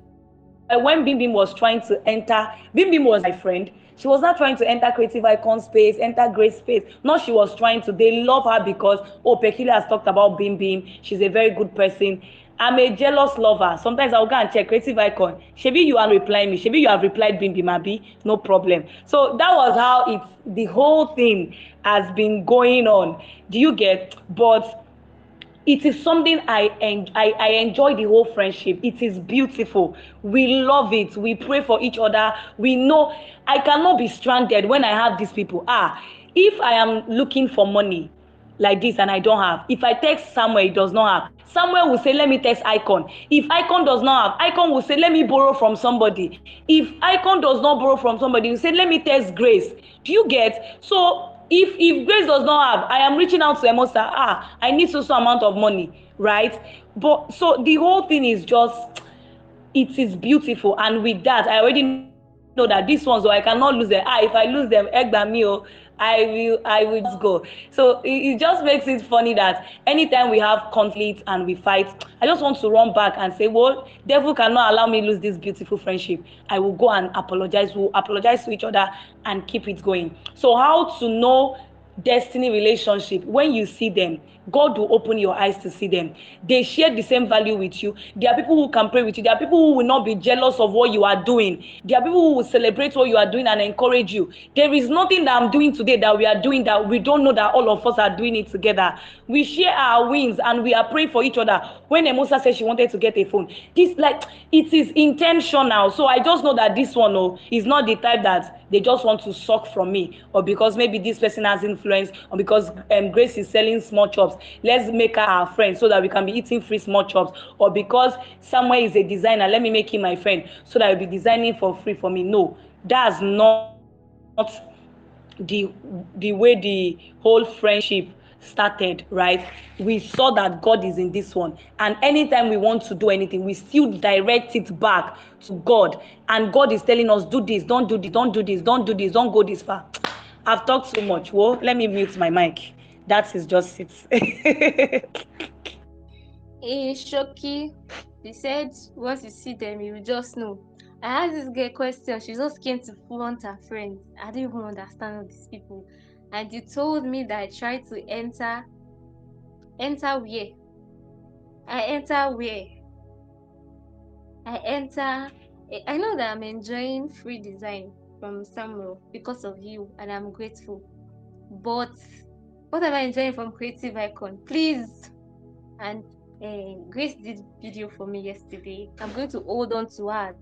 when Bim Bim was trying to enter, Bim Bim was my friend. She was not trying to enter Creative Icon space, enter Grace space. No, she was trying to. They love her because, Peculiar has talked about Bim Bim. She's a very good person. I'm a jealous lover. Sometimes I'll go and check Creative Icon. Shebi, you are replying me. Shebi, you have replied Bim Bim, Abi. No problem. So that was how the whole thing has been going on. Do you get? But it is something I enjoy the whole friendship. It is beautiful. We love it. We pray for each other. We know I cannot be stranded when I have these people. If I am looking for money like this and I don't have, if I text Samuel, he does not have, Samuel will say, let me text Icon. If Icon does not have, Icon will say, let me borrow from somebody. If Icon does not borrow from somebody, he will say, let me text Grace. Do you get? So if Grace does not have, I am reaching out to Emosa, I need so amount of money, right? But so the whole thing is just, it is beautiful. And with that, I already know that these ones, I cannot lose them. If I lose them, I will just go. So it just makes it funny that anytime we have conflict and we fight, I just want to run back and say, well, devil cannot allow me lose this beautiful friendship. I will go and apologize. We'll apologize to each other and keep it going. So how to know destiny relationship? When you see them, God will open your eyes to see them. They share the same value with you. There are people who can pray with you. There are people who will not be jealous of what you are doing. There are people who will celebrate what you are doing and encourage you. There is nothing that I'm doing today that we are doing that we don't know that all of us are doing it together. We share our wins and we are praying for each other. When Emosa said she wanted to get a phone, it is intentional. So I just know that this one is not the type that they just want to suck from me, or because maybe this person has influence, or because Grace is selling small chops, let's make her our friend so that we can be eating free small chops, or because Samuel is a designer, let me make him my friend so that he'll be designing for free for me. No, that's not the way the whole friendship started, right? We saw that God is in this one, and anytime we want to do anything, we still direct it back to God, and God is telling us, do this, don't do this, don't do this, don't do this, don't go this far. I've talked so much. Well, let me mute my mic. That is just it. In Shoki, he said once you see them, you will just know. I asked this girl a question. She just came to flaunt her friends. I don't even understand all these people. And you told me that I tried to enter where? I enter where? I know that I'm enjoying free design from Samuel because of you, and I'm grateful. But what am I enjoying from Creative Icon? Please. And Grace did video for me yesterday. I'm going to hold on to her.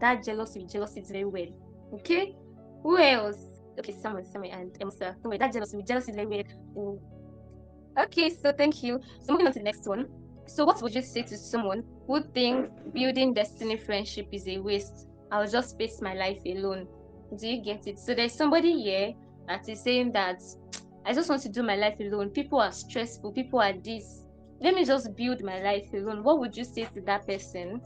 That jealousy is very well. Okay? Who else? Okay, someone, and Emusa. Don't worry, that jealousy is very well. Mm. Okay, so thank you. So moving on to the next one. So what would you say to someone who thinks building destiny friendship is a waste? I'll just face my life alone. Do you get it? So there's somebody here that is saying that I just want to do my life alone. People are stressful. People are this. Let me just build my life alone. What would you say to that person?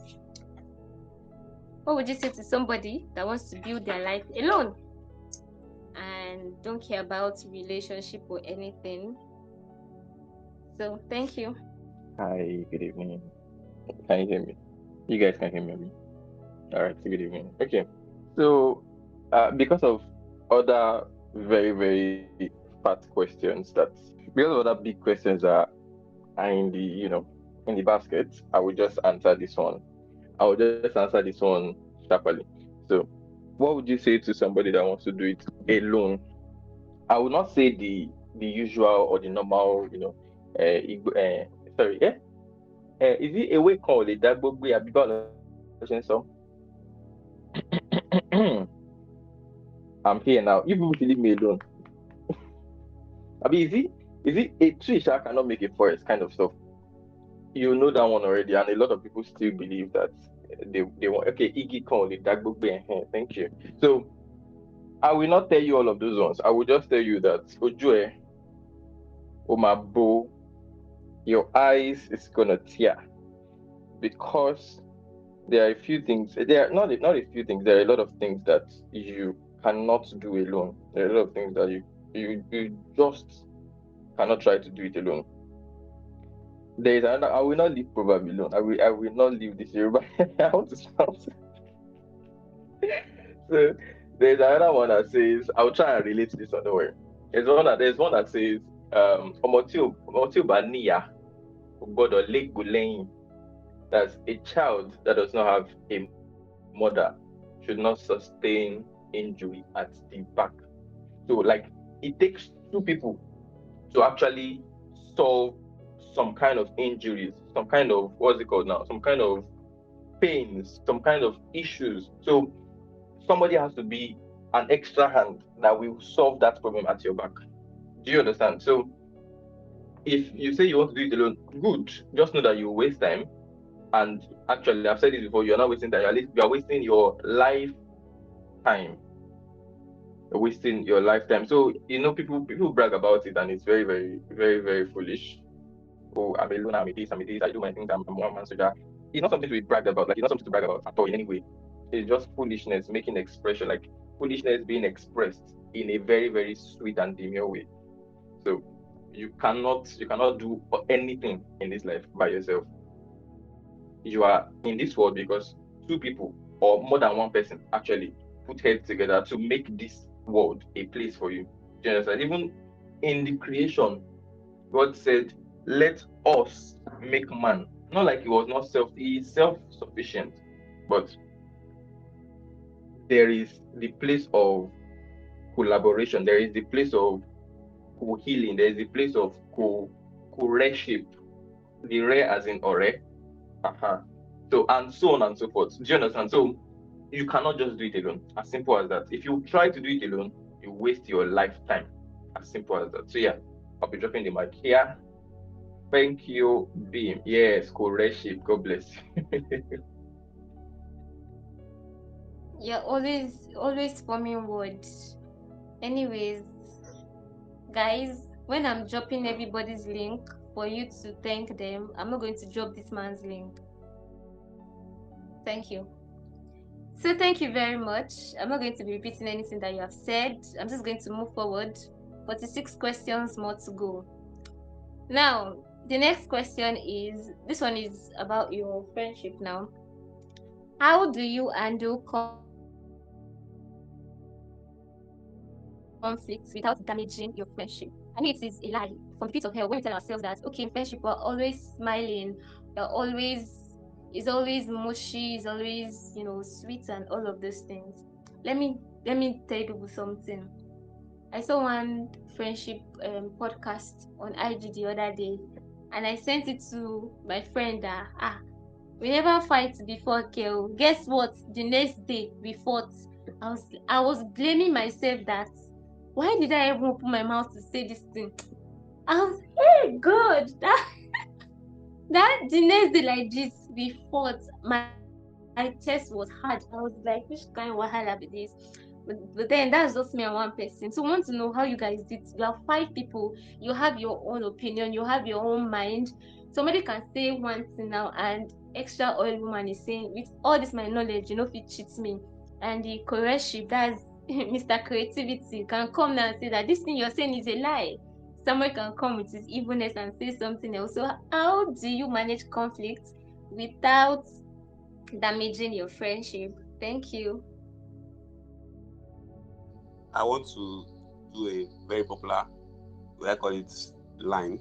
What would you say to somebody that wants to build their life alone and don't care about relationship or anything? So thank you. Hi, good evening. Can you hear me? You guys can hear me? All right, good evening. Okay, so because of other very, very fat questions because of other big questions that are in the basket, I will just answer this one. I will just answer this one sharply. So, what would you say to somebody that wants to do it alone? I would not say the usual or the normal, sorry, is it a way called the Dagbogwe Abibalo so? I'm here now. You people should leave me alone. I mean, is it a tree sha cannot make a forest kind of stuff? You know that one already, and a lot of people still believe that they want okay, Iggy called the Dagbogwe. Thank you. So I will not tell you all of those ones. I will just tell you that Ojue, Omabo, your eyes is gonna tear because there are a few things. There are not a few things. There are a lot of things that you cannot do alone. There are a lot of things that you just cannot try to do it alone. There is another. I will not leave Proverb alone. I will not leave this Yoruba. I want to sound. So there's another one that says, I'll try and relate to this other way. There's one that says, ọmọ tí ò bá níyà kò gbọdọ̀ légbò lẹ́yìn. That's a child that does not have a mother should not sustain injury at the back. So like it takes two people to actually solve some kind of injuries, some kind of what's it called now? Some kind of pains, some kind of issues. So somebody has to be an extra hand that will solve that problem at your back. Do you understand? So if you say you want to do it alone, good. Just know that you waste time. And actually, I've said this before, you're not wasting time, you're wasting your lifetime. You're wasting your lifetime. So, people brag about it, and it's very, very, very, very foolish. Oh, I'm alone, I'm this, I do my things, I'm one man soldier. It's not something to be bragged about, like, it's not something to brag about at all in any way. It's just foolishness, making expression, like foolishness being expressed in a very, very sweet and demure way. So, you cannot do anything in this life by yourself. You are in this world because two people or more than one person actually put heads together to make this world a place for you. Do you understand? Even in the creation, God said, "Let us make man." Not like he was not he is self-sufficient, but there is the place of collaboration. There is the place of co-healing. There is the place of co-reship. The re as in ore. So and so on and so forth. Do you understand? So you cannot just do it alone. As simple as that. If you try to do it alone, you waste your lifetime. As simple as that. So yeah, I'll be dropping the mic here. Thank you, Beam. Yes, co-reship. God bless. Yeah, always forming words. Anyways, guys, when I'm dropping everybody's link for you to thank them, I'm not going to drop this man's link. Thank you. So thank you very much. I'm not going to be repeating anything that you have said. I'm just going to move forward. 46 questions more to go. Now, the next question is, this one is about your friendship now. How do you handle conflicts without damaging your friendship? I know it is a lie from the pits of hell when we tell ourselves that, okay, in friendship, we're always smiling, we're always, it's always mushy, it's always, sweet and all of those things. Let me tell you people something. I saw one friendship podcast on IG the other day, and I sent it to my friend that we never fight before, Kel. Guess what? The next day we fought. I was blaming myself that why did I even open my mouth to say this thing? I was, hey God, that the next day like this we fought. My chest was hard. I was like, which kind of wahala be this? But then that's just me and one person. So I want to know how you guys did. You have 5 people. You have your own opinion. You have your own mind. Somebody can say one thing now, and extra oil woman is saying, with all this my knowledge, if it cheats me. And the correct ship, that's Mr. Creativity, can come now and say that this thing you're saying is a lie. Someone can come with his evilness and say something else. So how do you manage conflict without damaging your friendship? Thank you. I want to do a very popular, I call it line.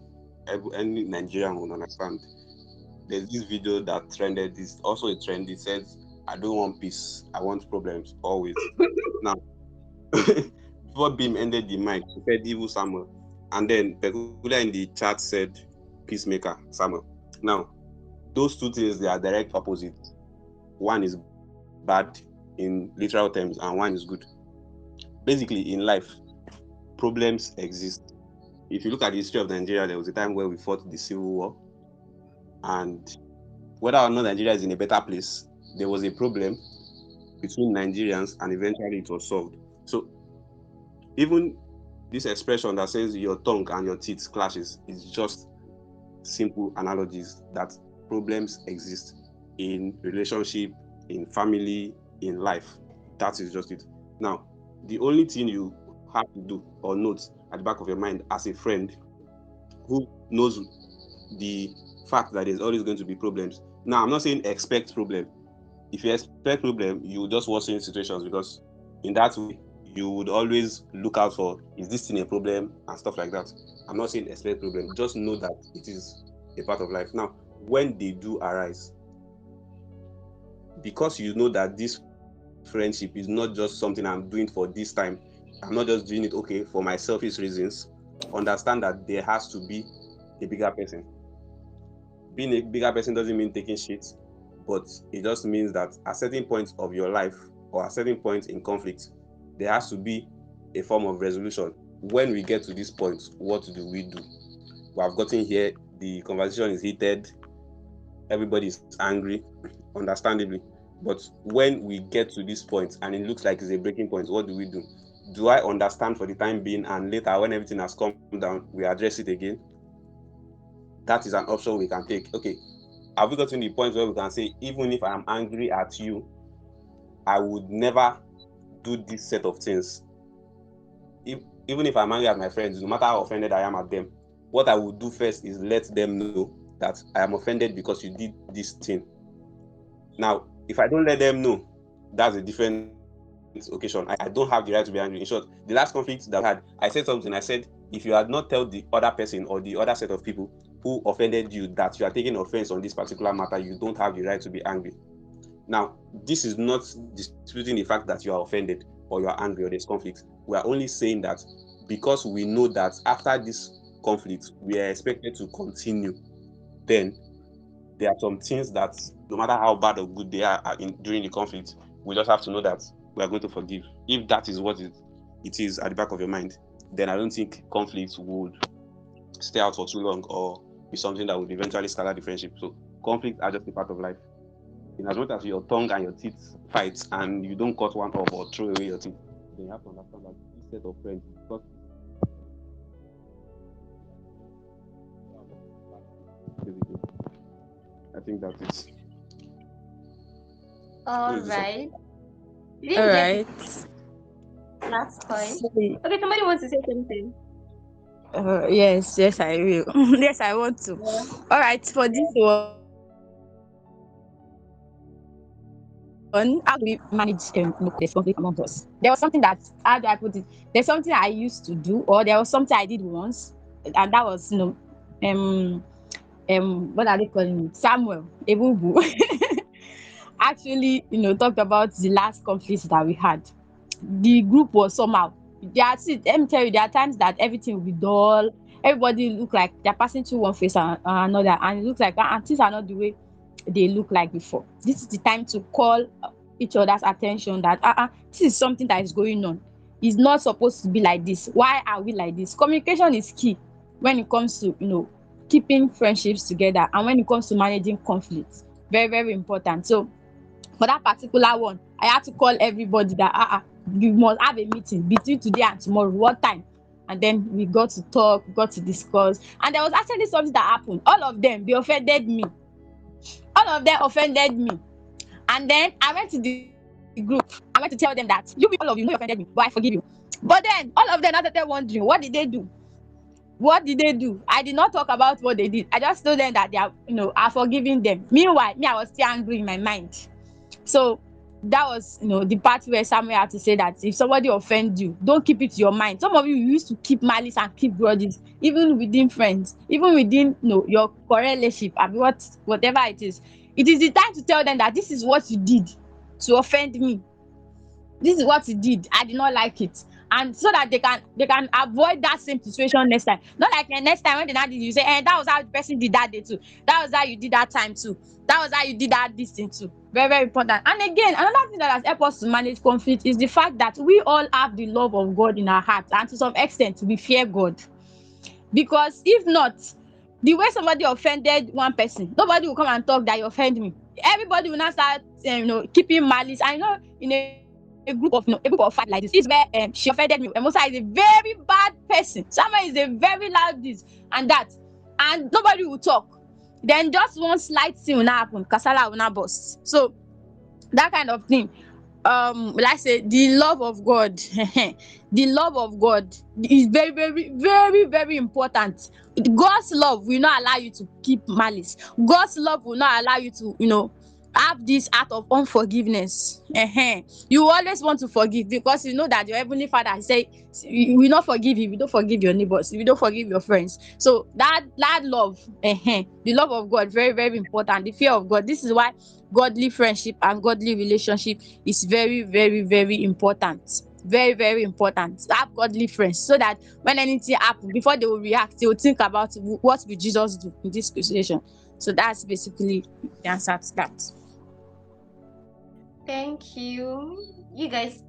Any Nigerian will understand. There's this video that trended. This also a trend. It says, "I don't want peace. I want problems always." Now, before Beam ended the mic, he said "Evil Samuel," and then Pekula in the chat said "Peacemaker Samuel." Now, those two things, they are direct opposites. One is bad in literal terms, and one is good. Basically, in life, problems exist. If you look at the history of Nigeria, there was a time where we fought the Civil War, and whether or not Nigeria is in a better place, there was a problem between Nigerians, and eventually it was solved. So even this expression that says your tongue and your teeth clashes is just simple analogies that problems exist in relationship, in family, in life. That is just it. Now, the only thing you have to do or note at the back of your mind as a friend who knows the fact that there's always going to be problems. Now, I'm not saying expect problem. If you expect problem, you just worsen situations, because in that way you would always look out for, is this thing a problem and stuff like that. I'm not saying expect problem. Just know that it is a part of life. Now, when they do arise, because you know that this friendship is not just something I'm doing for this time, I'm not just doing it for my selfish reasons. Understand that there has to be a bigger person. Being a bigger person doesn't mean taking shit, but it just means that at certain points of your life or at certain points in conflict, there has to be a form of resolution. When we get to this point, what do? We have gotten here, the conversation is heated, everybody is angry, understandably. But when we get to this point and it looks like it's a breaking point, what do? Do I understand for the time being, and later when everything has calmed down, we address it again? That is an option we can take. Okay, have we gotten to the point where we can say, even if I'm angry at you, I would never do this set of things? Even if I'm angry at my friends, no matter how offended I am at them, what I would do first is let them know that I am offended because you did this thing. Now, if I don't let them know, that's a different occasion. I don't have the right to be angry. In short, the last conflict that we had, I said something. I said, if you had not told the other person or the other set of people who offended you that you are taking offense on this particular matter, you don't have the right to be angry. Now, this is not disputing the fact that you are offended or you are angry or there's conflict. We are only saying that because we know that after this conflict, we are expected to continue, then there are some things that, no matter how bad or good they are during the conflict, we just have to know that we are going to forgive. If that is what it is at the back of your mind, then I don't think conflict would stay out for too long or be something that would eventually scatter the friendship. So conflicts are just a part of life. In as much as your tongue and your teeth fight and you don't cut one off or throw away your teeth, then you have to understand that this set of friends is because basically. I think that's it. All What is this? right. You All didn't get right. the last point. So, Okay, somebody wants to say something. yes, I will. Yes, I want to. Yeah. All right, for this one, how do we manage this conflict among us? There was something that, how do I put it? There's something I used to do, or there was something I did once, and that was, what are they calling it? Samuel, Ebubu. Actually, talked about the last conflict that we had. The group was somehow. Let me tell you, there are times that everything will be dull. Everybody look like they're passing through one phase and another, and it looks like things are not the way they look like before. This is the time to call each other's attention that this is something that is going on. It's not supposed to be like this. Why are we like this? Communication is key when it comes to keeping friendships together, and when it comes to managing conflicts. Very, very important. So for that particular one, I had to call everybody that we must have a meeting between today and tomorrow. What time? And then we got to talk, got to discuss, and there was actually something that happened. All of them, they offended me. All of them offended me. And then I went to the group. I went to tell them that you people, all of you know you offended me, but I forgive you. But then all of them now started wondering, what did they do? What did they do? I did not talk about what they did. I just told them that they are, are forgiving them. Meanwhile, me, I was still angry in my mind. So that was, the part where Samuel had to say that if somebody offends you, don't keep it to your mind. Some of you used to keep malice and keep grudges, even within friends, even within your current relationship, whatever it is. It is the time to tell them that this is what you did to offend me. This is what you did. I did not like it. And so that they can avoid that same situation next time. Not like the next time when they now did, you say, that was how the person did that day too. That was how you did that time too. That was how you did that this thing too. Very, very important. And again, another thing that has helped us to manage conflict is the fact that we all have the love of God in our hearts, and to some extent we fear God. Because if not, the way somebody offended one person, nobody will come and talk that you offend me. Everybody will now start keeping malice. I know in a group of a group of five like this is where she offended me. Musa is a very bad person. Samuel is a very loud this and that, and nobody will talk. Then just one slight thing will not happen, kasala will not burst. So that kind of thing, let's say the love of God, the love of God is very, very, very, very important. God's love will not allow you to keep malice. God's love will not allow you to have this act of unforgiveness. You always want to forgive, because you know that your heavenly Father say you will not forgive if you don't forgive your neighbors, if you don't forgive your friends. So that love, the love of God, very, very important. The fear of God. This is why godly friendship and godly relationship is very, very, very important. Very, very important. Have godly friends, so that when anything happen, before they will react, they will think about what will Jesus do in this situation. So that's basically the answer to that. Thank you. You guys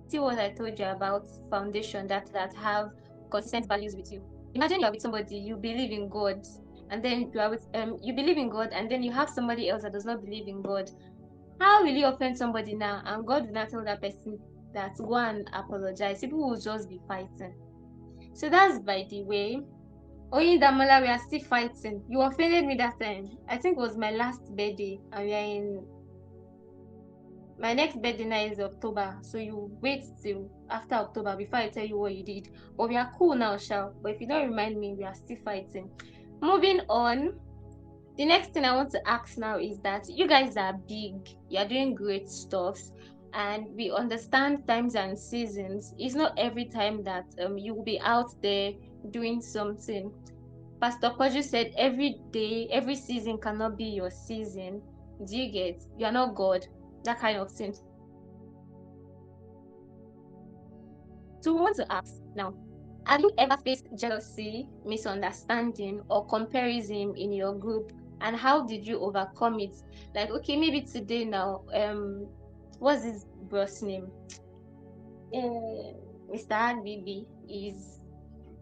see what I told you about foundation that have consistent values with you. Imagine you are with somebody, you believe in God, and then you are with you believe in God, and then you have somebody else that does not believe in God. How will you offend somebody now, and God will not tell that person that go and apologize? People will just be fighting. So that's by the way. Oyin Damola, we are still fighting. You offended me that time. I think it was my last birthday, and we are in my next birthday now is October. So you wait till after October before I tell you what you did. But we are cool now, Shao. But if you don't remind me, we are still fighting. Moving on. The next thing I want to ask now is that you guys are big, you're doing great stuff, and we understand times and seasons. It's not every time that you will be out there doing something. Pastor Koju said every day, every season cannot be your season. Do you get? You're not God. That kind of thing. So we want to ask now, have you ever faced jealousy, misunderstanding, or comparison in your group? And how did you overcome it? Like, okay, maybe today now, what's his boss name? Mr. Agbibi is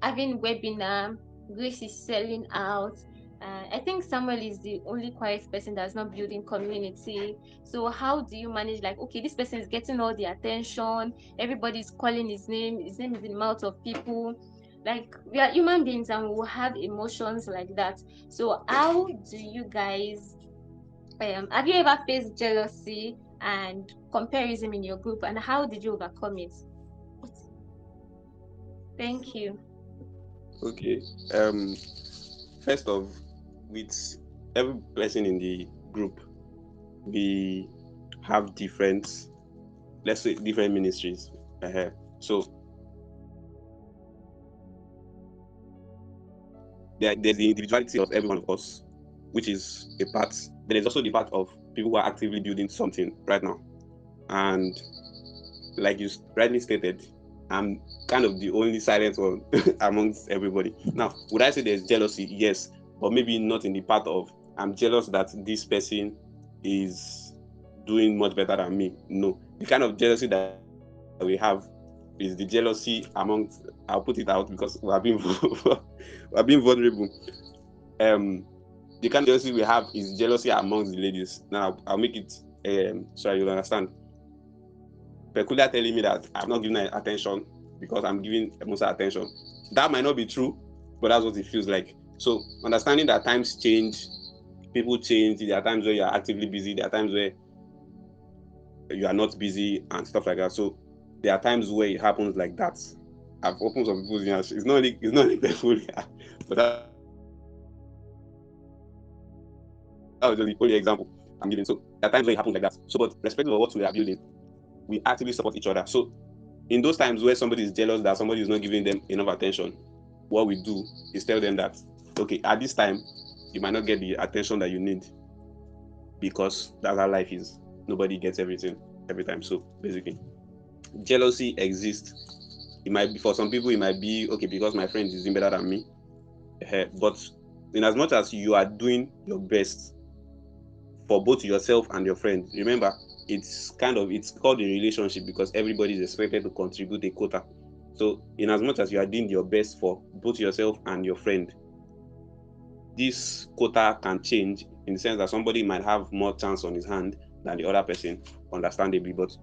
having webinar. Grace is selling out. I think Samuel is the only quiet person that's not building community. So how do you manage, like, okay, this person is getting all the attention, everybody's calling his name is in the mouth of people. Like, we are human beings and we will have emotions like that. So how do you guys have you ever faced jealousy and comparison in your group, and how did you overcome it? Thank you. Okay. First of, with every person in the group, we have different, let's say, different ministries. So there's the individuality of every one of us, which is a part. Then there's also the part of people who are actively building something right now. And like you rightly stated, I'm kind of the only silent one amongst everybody. Now, would I say there's jealousy? Yes, but maybe not in the part of I'm jealous that this person is doing much better than me. No, the kind of jealousy that we have is the jealousy amongst. I'll put it out because we are being we are being vulnerable. The kind of jealousy we have is jealousy amongst the ladies. Now, I'll make it. Sorry, you'll understand. Peculiar telling me that I'm not giving her attention because I'm giving Musa attention. That might not be true, but that's what it feels like. So understanding that times change, people change. There are times where you are actively busy. There are times where you are not busy and stuff like that. So there are times where it happens like that. I've opened some people's ears. It's not only peculiar, but that was the only example I'm giving. So there are times where it happens like that. So, but respecting of what we are building, we actively support each other. So in those times where somebody is jealous that somebody is not giving them enough attention, what we do is tell them that, okay, at this time, you might not get the attention that you need because that's how life is. Nobody gets everything every time. So basically, jealousy exists. It might be, for some people, it might be, okay, because my friend is doing better than me. But in as much as you are doing your best for both yourself and your friend, remember, it's called a relationship because everybody is expected to contribute a quota. So in as much as you are doing your best for both yourself and your friend, this quota can change in the sense that somebody might have more chance on his hand than the other person, understandably. But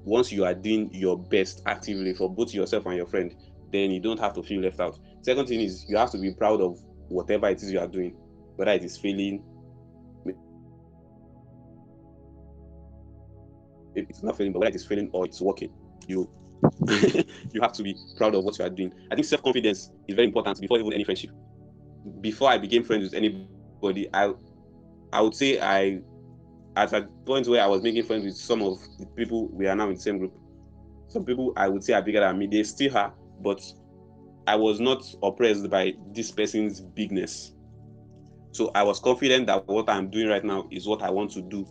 once you are doing your best actively for both yourself and your friend, then you don't have to feel left out. Second thing is you have to be proud of whatever it is you are doing, whether it is failing, it's not failing, but whether it is failing or it's working, you you have to be proud of what you are doing. I think self-confidence is very important before even any friendship. Before I became friends with anybody, I would say at a point where I was making friends with some of the people we are now in the same group. Some people I would say are bigger than me. They still are, but I was not oppressed by this person's bigness. So I was confident that what I'm doing right now is what I want to do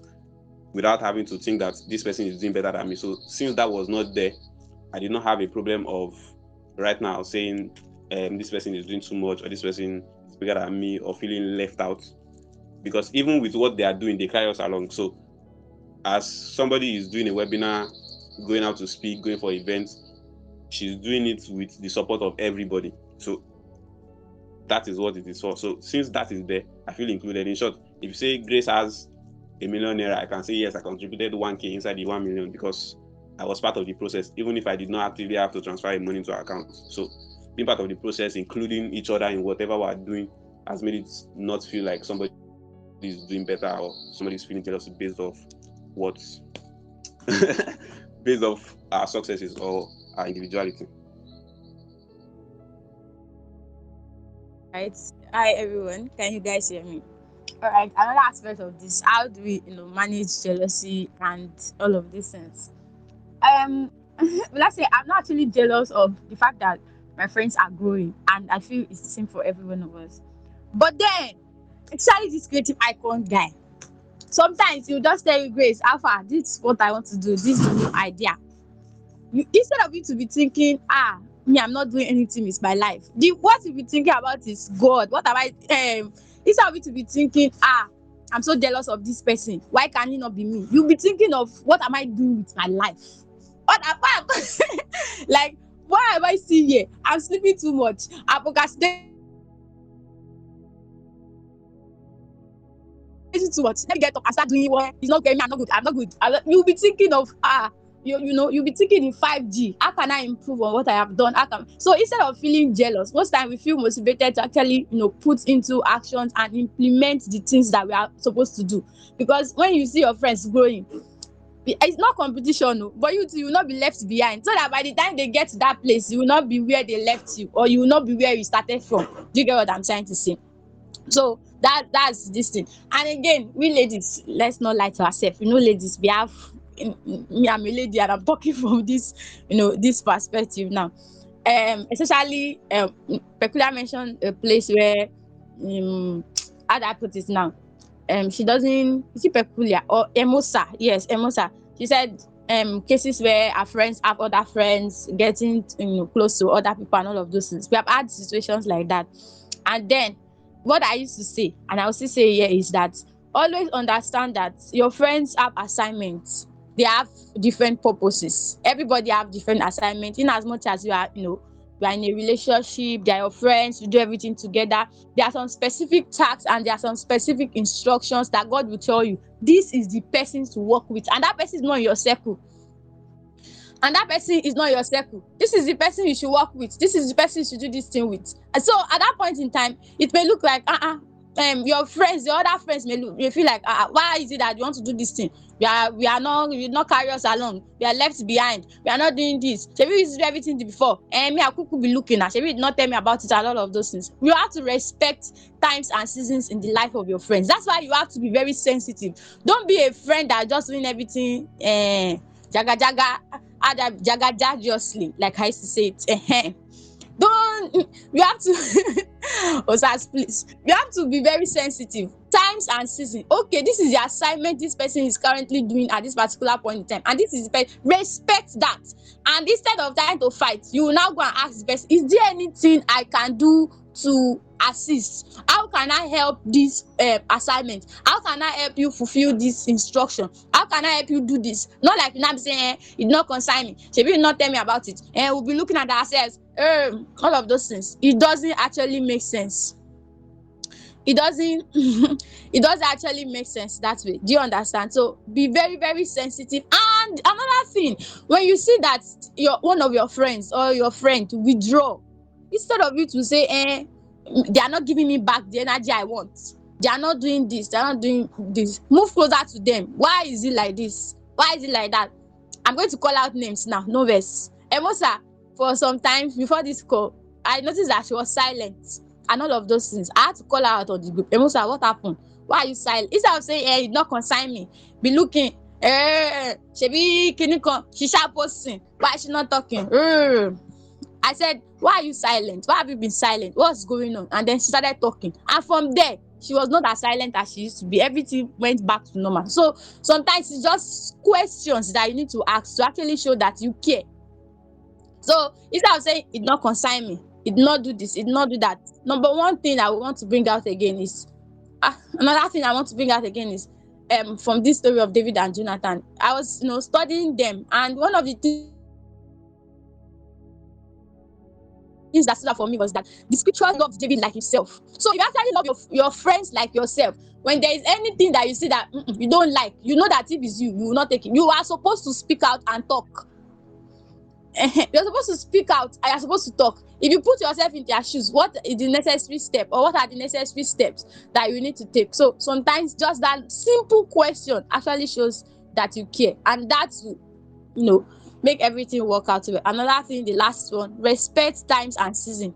without having to think that this person is doing better than me. So since that was not there, I did not have a problem of right now saying this person is doing too much or this person is bigger than me or feeling left out. Because even with what they are doing, they carry us along. So as somebody is doing a webinar, going out to speak, going for events, she's doing it with the support of everybody. So that is what it is for. So since that is there, I feel included. In short, if you say Grace has a million naira, I can say yes, I contributed 1K inside the 1 million because I was part of the process, even if I did not actively have to transfer money into our account. So being part of the process, including each other in whatever we're doing, has made it not feel like somebody is doing better or somebody is feeling jealous based off what based off our successes or our individuality. Right. Hi everyone. Can you guys hear me? All right. Another aspect of this, how do we, manage jealousy and all of these things? Let's say I'm not actually jealous of the fact that my friends are growing, and I feel it's the same for every one of us. But then, especially this creative icon guy, sometimes he'll just tell you, Grace, Alpha, this is what I want to do. This is the new idea. Instead of you to be thinking, me, I'm not doing anything with my life. What you be thinking about is God. What am I? Instead of you to be thinking, I'm so jealous of this person. Why can it not be me? You'll be thinking of what am I doing with my life? What am I? Like, why am I still here? I'm sleeping too much. I'm procrastinating crazy too much. Let me get up and start doing what is not getting me. I'm not good. I'm not good. You'll be thinking of you'll be thinking in 5G. How can I improve on what I have done? So instead of feeling jealous, most time we feel motivated to actually put into actions and implement the things that we are supposed to do. Because when you see your friends growing, it's not competition, no, but you too, you will not be left behind, so that by the time they get to that place, you will not be where they left you, or you will not be where you started from. Do you get what I'm trying to say? So that's this thing. And again, we ladies, let's not lie to ourselves. Ladies, we have me, I'm a lady, and I'm talking from this this perspective now. Especially Peculiar mentioned a place where how do I put it now? She doesn't, is it Peculiar or Emosa? Yes, Emosa. She said cases where our friends have other friends getting close to other people and all of those things. We have had situations like that. And then what I used to say, and I'll still say here, is that always understand that your friends have assignments. They have different purposes. Everybody have different assignments. In as much as you are in a relationship, they are your friends, you do everything together. There are some specific tasks and there are some specific instructions that God will tell you. This is the person to work with, and that person is not in your circle. And that person is not your circle. This is the person you should work with. This is the person you should do this thing with. And so at that point in time, it may look like your friends, the other friends may feel like why is it that you want to do this thing? We are not, you not carry us along. We are left behind. We are not doing this. Shebi we used to do everything before. Me I could be looking at. Shebi did not tell me about it and all of those things. You have to respect times and seasons in the life of your friends. That's why you have to be very sensitive. Don't be a friend that just doing everything jaga jaga, jaga jagiously, like I used to say it. Don't, you have to Osas, please, you have to be very sensitive. Times and season. Okay, this is the assignment this person is currently doing at this particular point in time, and this is the respect that. And instead of trying to fight, you will now go and ask the person, is there anything I can do to assist? How can I help this assignment? How can I help you fulfill this instruction? How can I help you do this? Not like you now be saying it not concern me, shebi you not tell me about it, and we'll be looking at ourselves, all of those things. It doesn't actually make sense. It doesn't it doesn't actually make sense that way. Do you understand? So be very, very sensitive. And another thing, when you see that one of your friends or your friend withdraw, instead of you to say they are not giving me back the energy I want, they are not doing this, they are not doing this, move closer to them. Why is it like this? Why is it like that? I'm going to call out names now, no verse. Emosa, for some time before this call, I noticed that she was silent and all of those things. I had to call her out on the group. Emosa, what happened? Why are you silent? Instead of saying it not concern me, be looking, shebi kinikan, she sha posting, why is she not talking? I said, why are you silent? Why have you been silent? What's going on? And then she started talking, and from there she was not as silent as she used to be. Everything went back to normal. So sometimes it's just questions that you need to ask to actually show that you care. So instead of saying it not concern me, it not do this, it not do that. Number one thing I want to bring out again is another thing I want to bring out again is from this story of David and Jonathan. I was studying them, and one of the things that stood out for me was that the scripture loves David like himself. So you actually love your friends like yourself. When there is anything that you see that you don't like, you know that if it's you will not take it. You are supposed to speak out and talk. You're supposed to speak out and you're supposed to talk. If you put yourself in their shoes, what is the necessary step, or what are the necessary steps that you need to take? So sometimes just that simple question actually shows that you care, and that will make everything work out well. Another thing, the last one, respect times and season.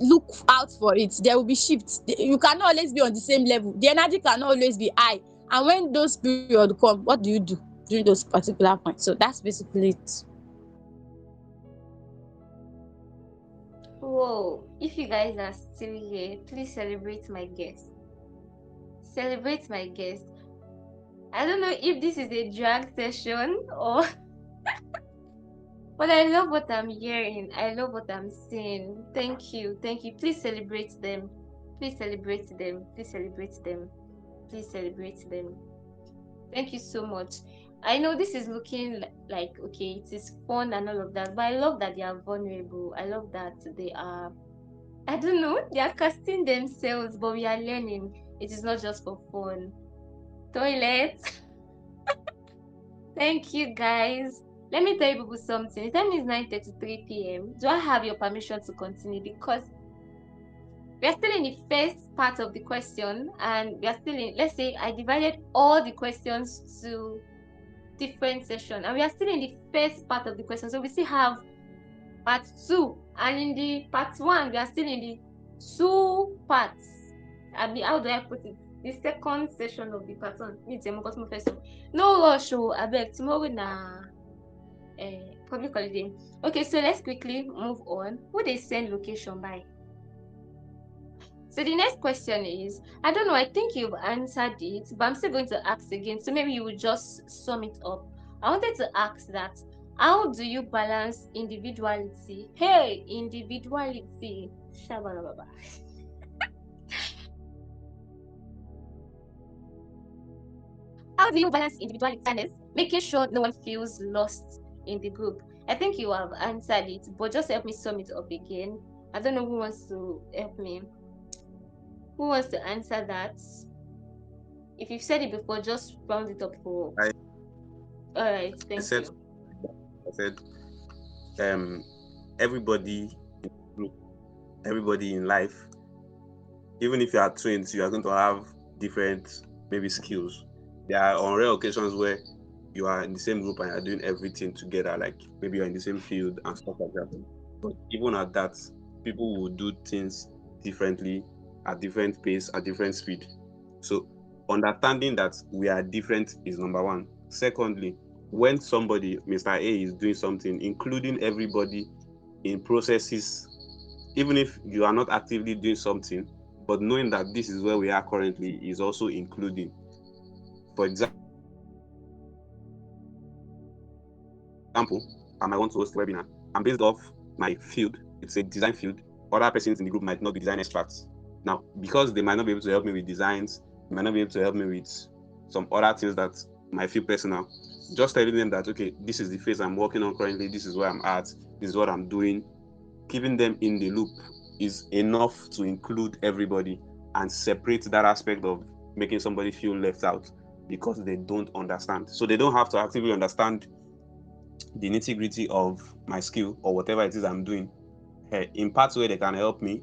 Look out for it. There will be shifts. You cannot always be on the same level. The energy cannot always be high, and when those periods come, what do you do during those particular points? So that's basically it. Whoa, if you guys are still here, please celebrate my guest. Celebrate my guest. I don't know if this is a drag session or but I love what I'm hearing. I love what I'm seeing. Thank you. Thank you. Please celebrate them. Please celebrate them. Please celebrate them. Please celebrate them. Thank you so much. I know this is looking like, okay, it is fun and all of that, but I love that they are vulnerable. I love that they are, they are casting themselves, but we are learning. It is not just for fun. Toilet. Thank you, guys. Let me tell you people something. The time is 9:33 p.m. Do I have your permission to continue? Because we are still in the first part of the question, and we are still in, let's say I divided all the questions to different sessions, and we are still in the first part of the question. So we still have part 2, and in the part 1, we are still in the 2 parts. I mean, how do I put it? The second session of the part 1. No rush, abeg, tomorrow na public holiday. Okay, so let's quickly move on. Who they send location by? So the next question is, I don't know, I think you've answered it, but I'm still going to ask again. So maybe you will just sum it up. I wanted to ask that, how do you balance individuality? Hey, individuality. Shabalababa. How do you balance individuality and making sure no one feels lost in the group? I think you have answered it, but just help me sum it up again. I don't know who wants to help me. Who wants to answer that? If you've said it before, just round it up for. I, All right, I thank said, you. I said, everybody, everybody in life, even if you are twins, you are going to have different maybe skills. There are on rare occasions where you are in the same group and you're doing everything together, like maybe you're in the same field and stuff like that. But even at that, people will do things differently at different pace, at different speed. So understanding that we are different is number one. Secondly, when somebody, Mr. A, is doing something, including everybody in processes, even if you are not actively doing something, but knowing that this is where we are currently is also including. For example, I might want to host a webinar. And based off my field, it's a design field. Other persons in the group might not be design experts. Now, because they might not be able to help me with designs, they might not be able to help me with some other things that might feel personal, just telling them that, okay, this is the phase I'm working on currently, this is where I'm at, this is what I'm doing, keeping them in the loop is enough to include everybody and separate that aspect of making somebody feel left out because they don't understand. So they don't have to actively understand the nitty-gritty of my skill or whatever it is I'm doing. In parts where they can help me,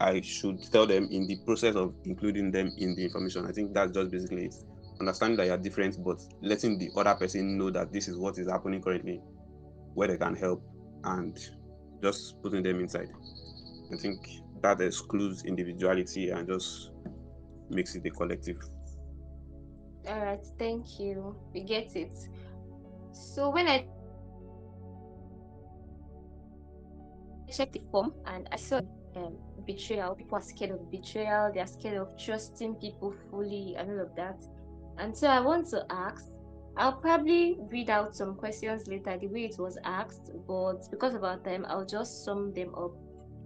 I should tell them in the process of including them in the information. I think that's just basically it. Understanding that you're different, but letting the other person know that this is what is happening currently, where they can help, and just putting them inside. I think that excludes individuality and just makes it a collective. All right, thank you. We get it. So when I checked the form and I saw betrayal, people are scared of betrayal, they are scared of trusting people fully and all of that. And so I want to ask, I'll probably read out some questions later the way it was asked, but because of our time, I'll just sum them up.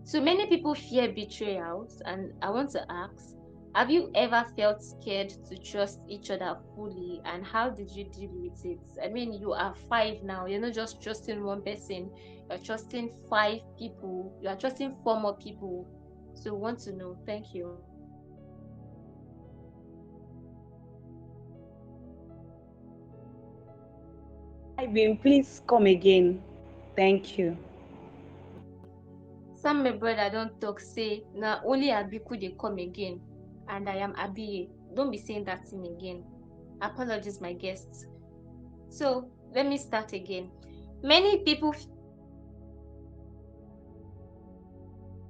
So many people fear betrayals, and I want to ask, have you ever felt scared to trust each other fully, and how did you deal with it? I mean, you are 5 now, you're not just trusting one person, you're trusting 5 people, you are trusting 4 more people. So, want to know. Thank you. Hi, Bim, please come again. Thank you. Some my brother don't talk, say, now only Abiku they come again, and I am Abi. Don't be saying that thing again. Apologies, my guests. So, let me start again. Many people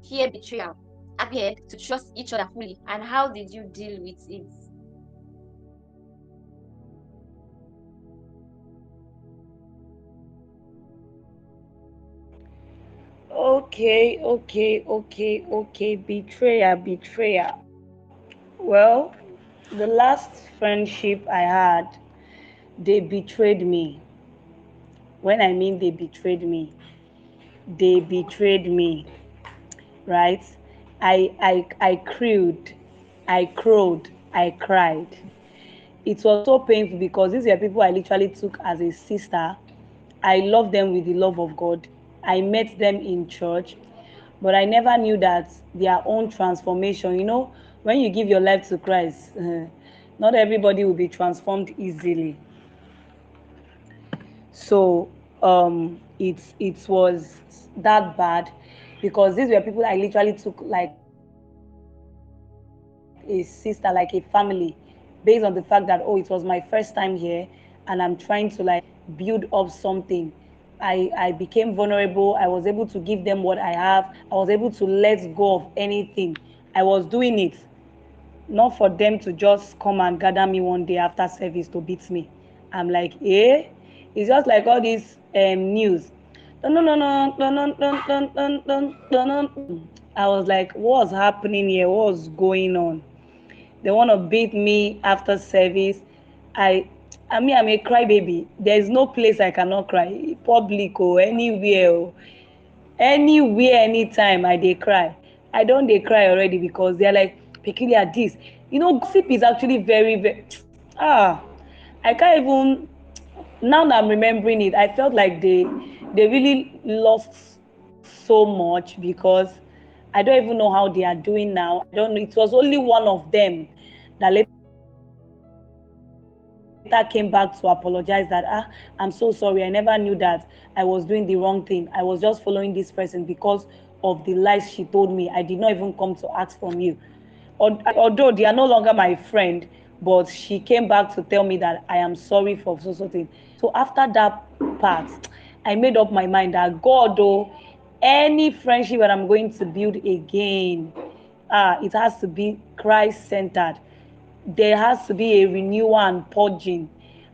fear betrayal. Have you had to trust each other fully, and how did you deal with it? Okay. Betrayer. Well, the last friendship I had, they betrayed me. When I mean they betrayed me, right? I crowed, I cried. It was so painful because these were people I literally took as a sister. I love them with the love of God. I met them in church, but I never knew that their own transformation, when you give your life to Christ, Not everybody will be transformed easily. So it was that bad, because these were people I literally took like a sister, like a family, based on the fact that, oh, it was my first time here and I'm trying to like build up something. I became vulnerable. I was able to give them what I have. I was able to let go of anything. I was doing it not for them to just come and gather me one day after service to beat me. I'm like, eh? It's just like all these news. Dun, dun, dun, dun, dun, dun, dun, dun, dun, dun, dun. I was like, what's happening here? What's going on? They want to beat me after service. I mean, I'm a crybaby. There's no place I cannot cry. Public or anywhere. Anywhere, anytime they cry. I don't they cry already because they're like peculiar this. Gossip is actually very, very I can't even, now that I'm remembering it, I felt like they really lost so much, because I don't even know how they are doing now. I don't know. It was only one of them that later came back to apologize that I'm so sorry. I never knew that I was doing the wrong thing. I was just following this person because of the lies she told me. I did not even come to ask from you. Although they are no longer my friend, but she came back to tell me that I am sorry for so thing. So after that part, I made up my mind that God, though, any friendship that I'm going to build again, it has to be Christ-centered. There has to be a renewal and purging.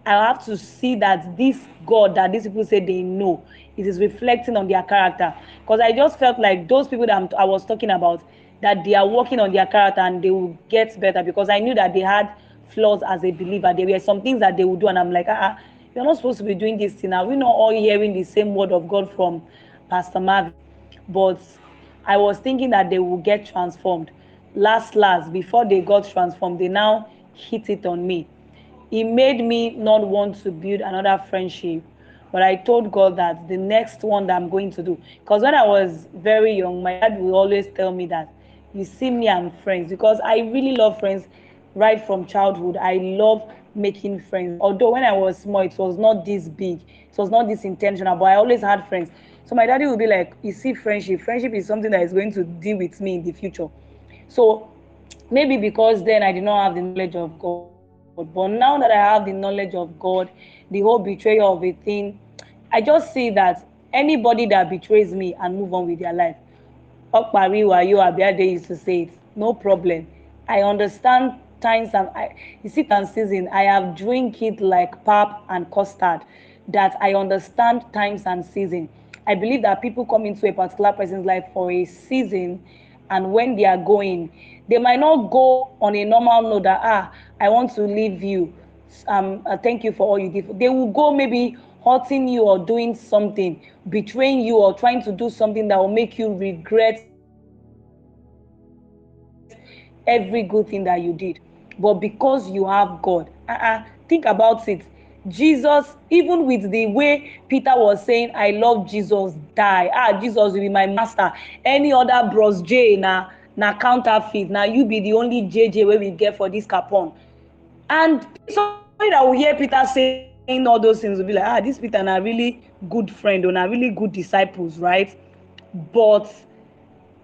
I have to see that this God that these people say they know, it is reflecting on their character. Because I just felt like those people that I was talking about, that they are working on their character and they will get better, because I knew that they had flaws as a believer. There were some things that they would do, and I'm like, you're not supposed to be doing this thing. Are we not all hearing the same word of God from Pastor Marvin? But I was thinking that they will get transformed. Last, before they got transformed, they now hit it on me. It made me not want to build another friendship. But I told God that the next one that I'm going to do, because when I was very young, my dad would always tell me that, you see me and friends, because I really love friends right from childhood. I love making friends. Although when I was small, it was not this big, it was not this intentional, but I always had friends. So my daddy would be like, you see, friendship is something that is going to deal with me in the future. So maybe because then I did not have the knowledge of God. But now that I have the knowledge of God, the whole betrayal of a thing, I just see that anybody that betrays me and move on with their life, they used to say it, no problem. I understand times and season. I have drink it like pap and custard, that I understand times and season. I believe that people come into a particular person's life for a season, and when they are going, they might not go on a normal note that I want to leave you, thank you for all you did. They will go maybe hurting you or doing something, betraying you or trying to do something that will make you regret every good thing that you did. But because you have God, think about it. Jesus, even with the way Peter was saying, I love Jesus, die. Jesus will be my master. Any other bros J na counterfeit. Now you be the only JJ where we get for this capon. And somebody that will hear Peter saying all those things will be like, this Peter na really good friend or na really good disciples, right? But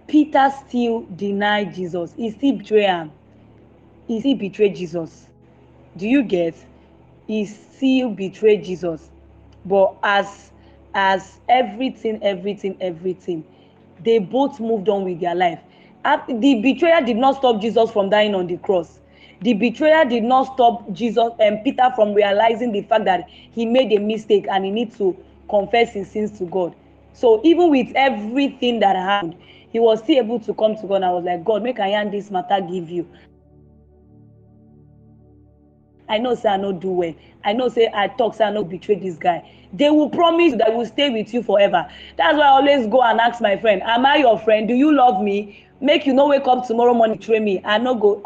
Peter still denied Jesus. He still betrayed him. He still betrayed Jesus. Do you get? He still betrayed Jesus. But as everything, they both moved on with their life. The betrayer did not stop Jesus from dying on the cross. The betrayer did not stop Jesus and Peter from realizing the fact that he made a mistake and he needs to confess his sins to God. So even with everything that happened, he was still able to come to God, and I was like, God, make I hand this matter give you. I know say I no do well. I know say I talk say I no betray this guy. They will promise that I will stay with you forever. That's why I always go and ask my friend, am I your friend? Do you love me? Make you no wake up tomorrow morning betray me. I no go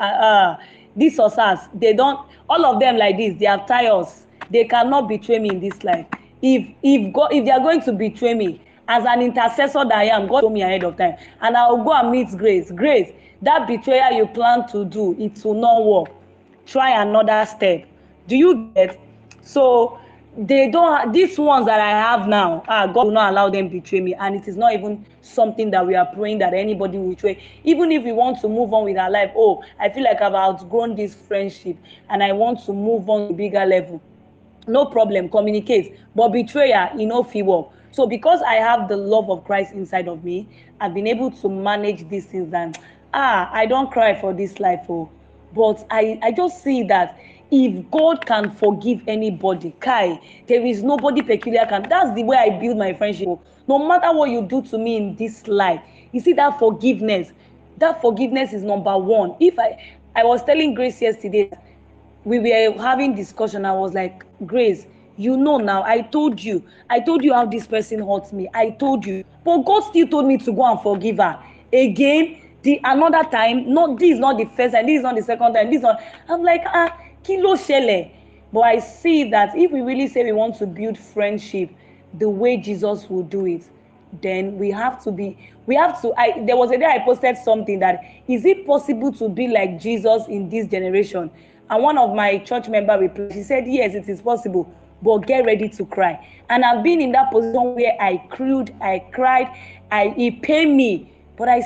this or that. They don't, all of them like this, they have tires. They cannot betray me in this life. If they are going to betray me, as an intercessor that I am, God told me ahead of time, and I will go and meet Grace. Grace, that betrayal you plan to do, it will not work. try another step. Do you get? So they don't, these ones that I have now, God will not allow them betray me, and it is not even something that we are praying that anybody will betray. Even if we want to move on with our life, oh, I feel like I've outgrown this friendship and I want to move on to a bigger level, no problem, communicate. But betrayal, fit work. So because I have the love of Christ inside of me, I've been able to manage these things. And I don't cry for this life, oh, but I just see that if God can forgive anybody, Kai, there is nobody peculiar can. That's the way I build my friendship. No matter what you do to me in this life, you see that forgiveness. That forgiveness is number one. If I was telling Grace yesterday, we were having discussion. I was like, Grace, now, I told you how this person hurt me. I told you, but God still told me to go and forgive her again. The another time, not this is not the first time, this is not the second time, this is not. I'm like, kilo shele. But I see that if we really say we want to build friendship the way Jesus will do it, then we have to there was a day I posted something that, is it possible to be like Jesus in this generation? And one of my church member replied, she said, yes, it is possible, but get ready to cry. And I've been in that position where I cried, it pained me, but I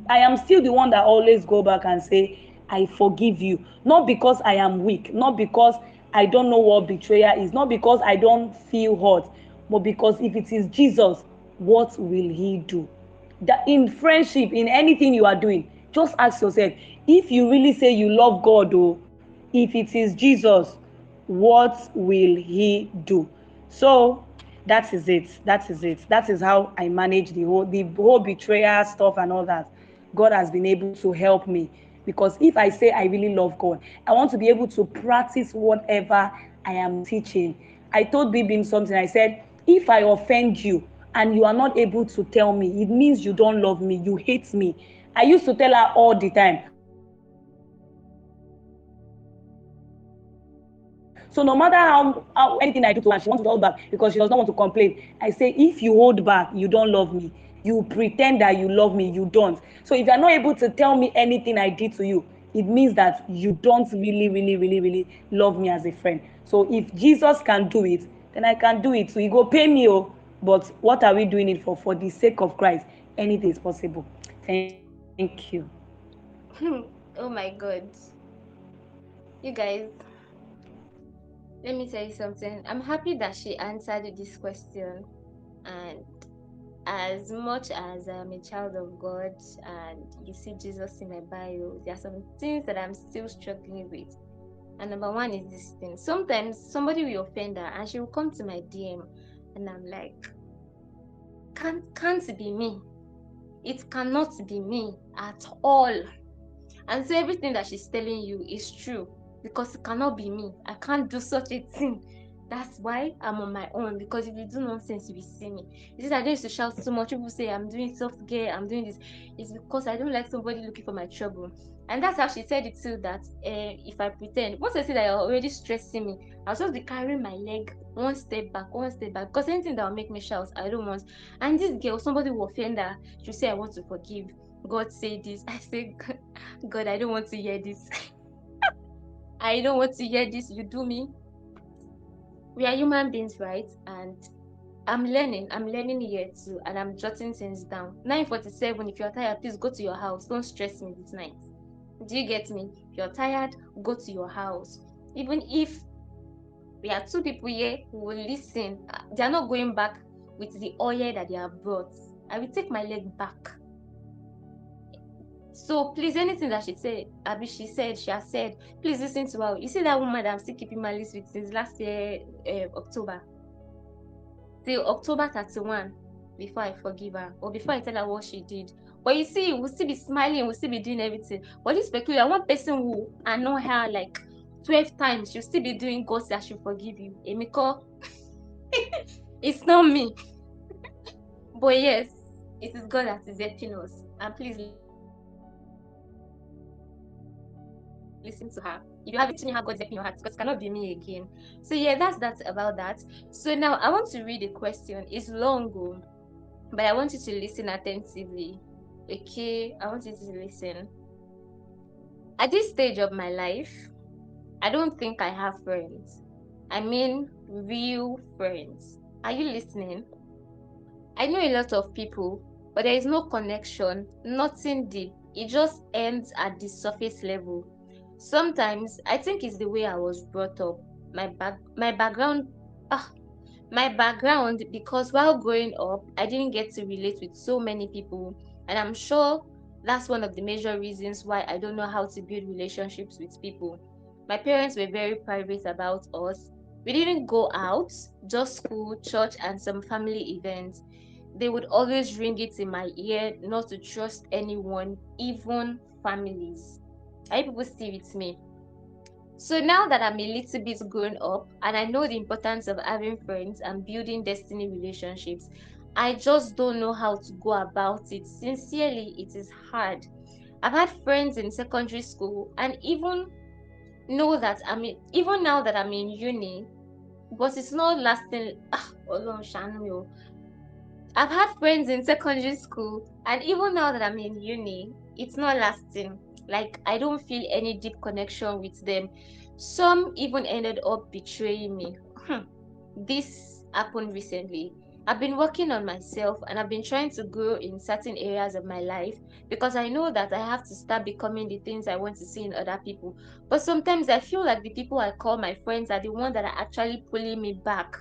am still the one that always go back and say, I forgive you. Not because I am weak, not because I don't know what betrayal is, not because I don't feel hurt, but because if it is Jesus, what will he do? That in friendship, in anything you are doing, just ask yourself, if you really say you love God, if it is Jesus, what will he do? So that is it. That is how I manage the whole betrayal stuff and all that. God has been able to help me, because if I say I really love God, I want to be able to practice whatever I am teaching. I told Bibim something. I said, if I offend you and you are not able to tell me, it means you don't love me, you hate me. I used to tell her all the time. So no matter how anything I do to her, she wants to hold back because she does not want to complain. I say, if you hold back, you don't love me. You pretend that you love me, you don't. So if you're not able to tell me anything I did to you, it means that you don't really, really, really, really love me as a friend. So if Jesus can do it, then I can do it. So he go pay me, but what are we doing it for? For the sake of Christ, anything is possible. Thank you. Oh my God. You guys, let me tell you something. I'm happy that she answered this question. And as much as I'm a child of God and you see Jesus in my bio, there are some things that I'm still struggling with. And number one is this thing. Sometimes somebody will offend her and she will come to my DM and I'm like, can't be me. It cannot be me at all. And so everything that she's telling you is true, because it cannot be me. I can't do such a thing. That's why I'm on my own, because if you do nonsense, you will see me. You see, I don't used to shout so much. People say I'm doing soft gear, I'm doing this. It's because I don't like somebody looking for my trouble. And that's how she said it too, that if I pretend, once I see that you're already stressing me, I'll just be carrying my leg one step back, because anything that will make me shout, I don't want. And this girl, somebody will offend her, she'll say, I want to forgive. God say this. I say, God, I don't want to hear this. I don't want to hear this. You do me. We are human beings, right? And I'm learning here too, and I'm jotting things down. 9:47, if you're tired, please go to your house. Don't stress me this night. Do you get me? If you're tired, go to your house. Even if we are two people here who will listen, they are not going back with the oil that they have brought. I will take my leg back. So please, anything that she has said, please listen to her. You see that woman that I'm still keeping my list with since last year, October, till October 31, before I forgive her or before I tell her what she did. But you see, we'll still be smiling, we'll still be doing everything. But this peculiar one person who I know her like 12 times, she'll still be doing God that she'll forgive you. Emiko, it's not me. But yes, it is God that is helping us. And please listen to her. If you haven't seen how God's helping your heart, because it cannot be me again. So yeah, that's that about that. So now I want to read a question. It's long, but I want you to listen attentively. Okay, I want you to listen. At this stage of my life, I don't think I have friends. I mean, real friends. Are you listening? I know a lot of people, but there is no connection, nothing deep. It just ends at the surface level. Sometimes I think it's the way I was brought up. My background ah, my background, because while growing up, I didn't get to relate with so many people, and I'm sure that's one of the major reasons why I don't know how to build relationships with people. My parents were very private about us. We didn't go out, just school, church, and some family events. They would always ring it in my ear not to trust anyone, even families. Are you people still with me? So now that I'm a little bit grown up and I know the importance of having friends and building destiny relationships, I just don't know how to go about it. Sincerely, it is hard. I've had friends in secondary school and even now that I'm in uni, but it's not lasting. Ọlọ́run ṣàánú mi o. I've had friends in secondary school, and even now that I'm in uni, it's not lasting. Like, I don't feel any deep connection with them. Some even ended up betraying me. This happened recently. I've been working on myself and I've been trying to grow in certain areas of my life because I know that I have to start becoming the things I want to see in other people. But sometimes I feel like the people I call my friends are the ones that are actually pulling me back.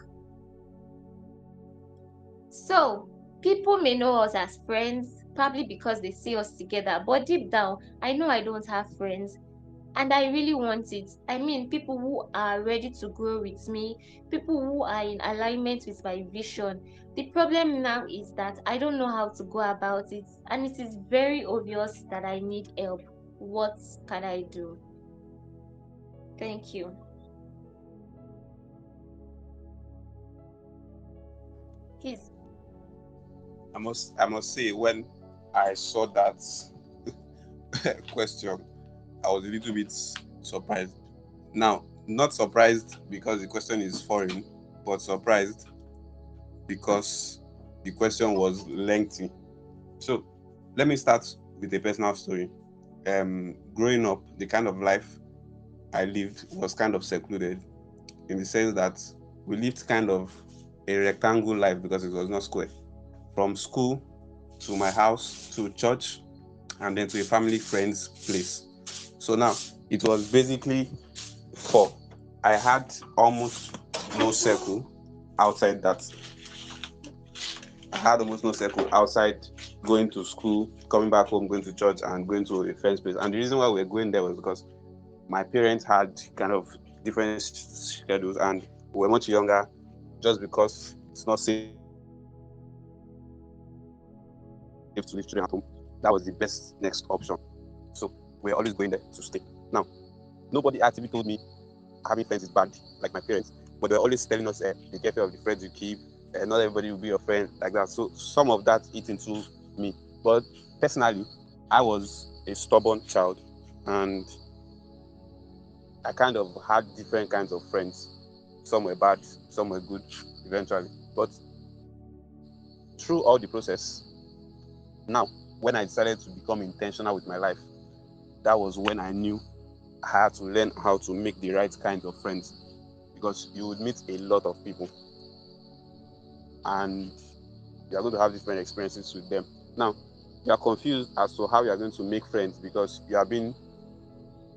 So, people may know us as friends probably because they see us together, but deep down, I know I don't have friends and I really want it. I mean, people who are ready to grow with me, people who are in alignment with my vision. The problem now is that I don't know how to go about it, and it is very obvious that I need help. What can I do? Thank you. Please. I must say, when I saw that question, I was a little bit surprised. Now, not surprised because the question is foreign, but surprised because the question was lengthy. So, let me start with a personal story. Growing up, the kind of life I lived was kind of secluded in the sense that we lived kind of a rectangle life because it was not square. From school to my house to church and then to a family friend's place. So now it was basically four. I had almost no circle outside that. I had almost no circle outside going to school, coming back home, going to church, and going to a friend's place. And the reason why we were going there was because my parents had kind of different schedules and we were much younger just because it's not safe to leave children at home. That was the best next option. So we're always going there to stay. Now, nobody actually told me having friends is bad, like my parents, but they're always telling us, be careful of the friends you keep. Not everybody will be your friend, like that. So some of that eat into me. But personally, I was a stubborn child, and I kind of had different kinds of friends. Some were bad, some were good, eventually. But through all the process, now when I decided to become intentional with my life, that was when I knew I had to learn how to make the right kinds of friends because you would meet a lot of people and you are going to have different experiences with them. Now, you are confused as to how you are going to make friends because you have been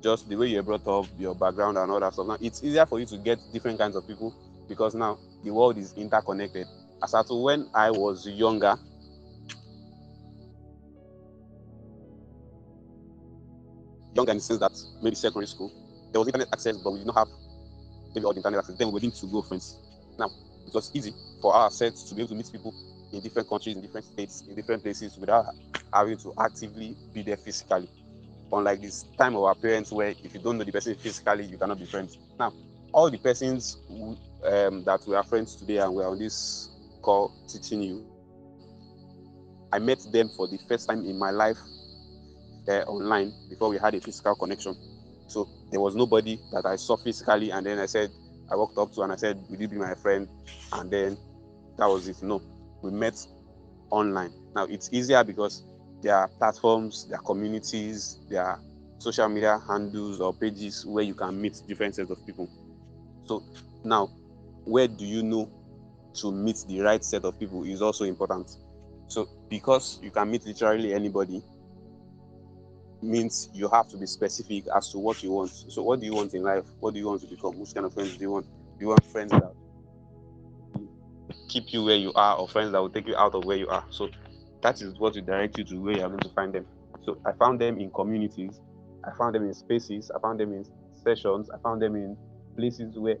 just the way you're brought up, your background, and all that stuff. Now, it's easier for you to get different kinds of people because now the world is interconnected. As at when I was younger, younger in the sense that maybe secondary school, there was internet access, but we did not have maybe all the internet access. Then we were to go friends. Now, it was easy for our sets to be able to meet people in different countries, in different states, in different places without having to actively be there physically. Unlike this time of our parents, where if you don't know the person physically, you cannot be friends. Now, all the persons that we are friends today and we're on this call teaching you, I met them for the first time in my life online before we had a physical connection. So there was nobody that I saw physically, and then I walked up to and I said, "Will you be my friend?" And then that was it. No, we met online. Now it's easier because there are platforms, there are communities, there are social media handles or pages where you can meet different sets of people. So now, where do you know to meet the right set of people is also important. So because you can meet literally anybody, means you have to be specific as to what you want. So what do you want in life? What do you want to become? Which kind of friends do you want? Do you want friends that keep you where you are, or friends that will take you out of where you are? So that is what will direct you to where you're going to find them. So I found them in communities, I found them in spaces, I found them in sessions, I found them in places where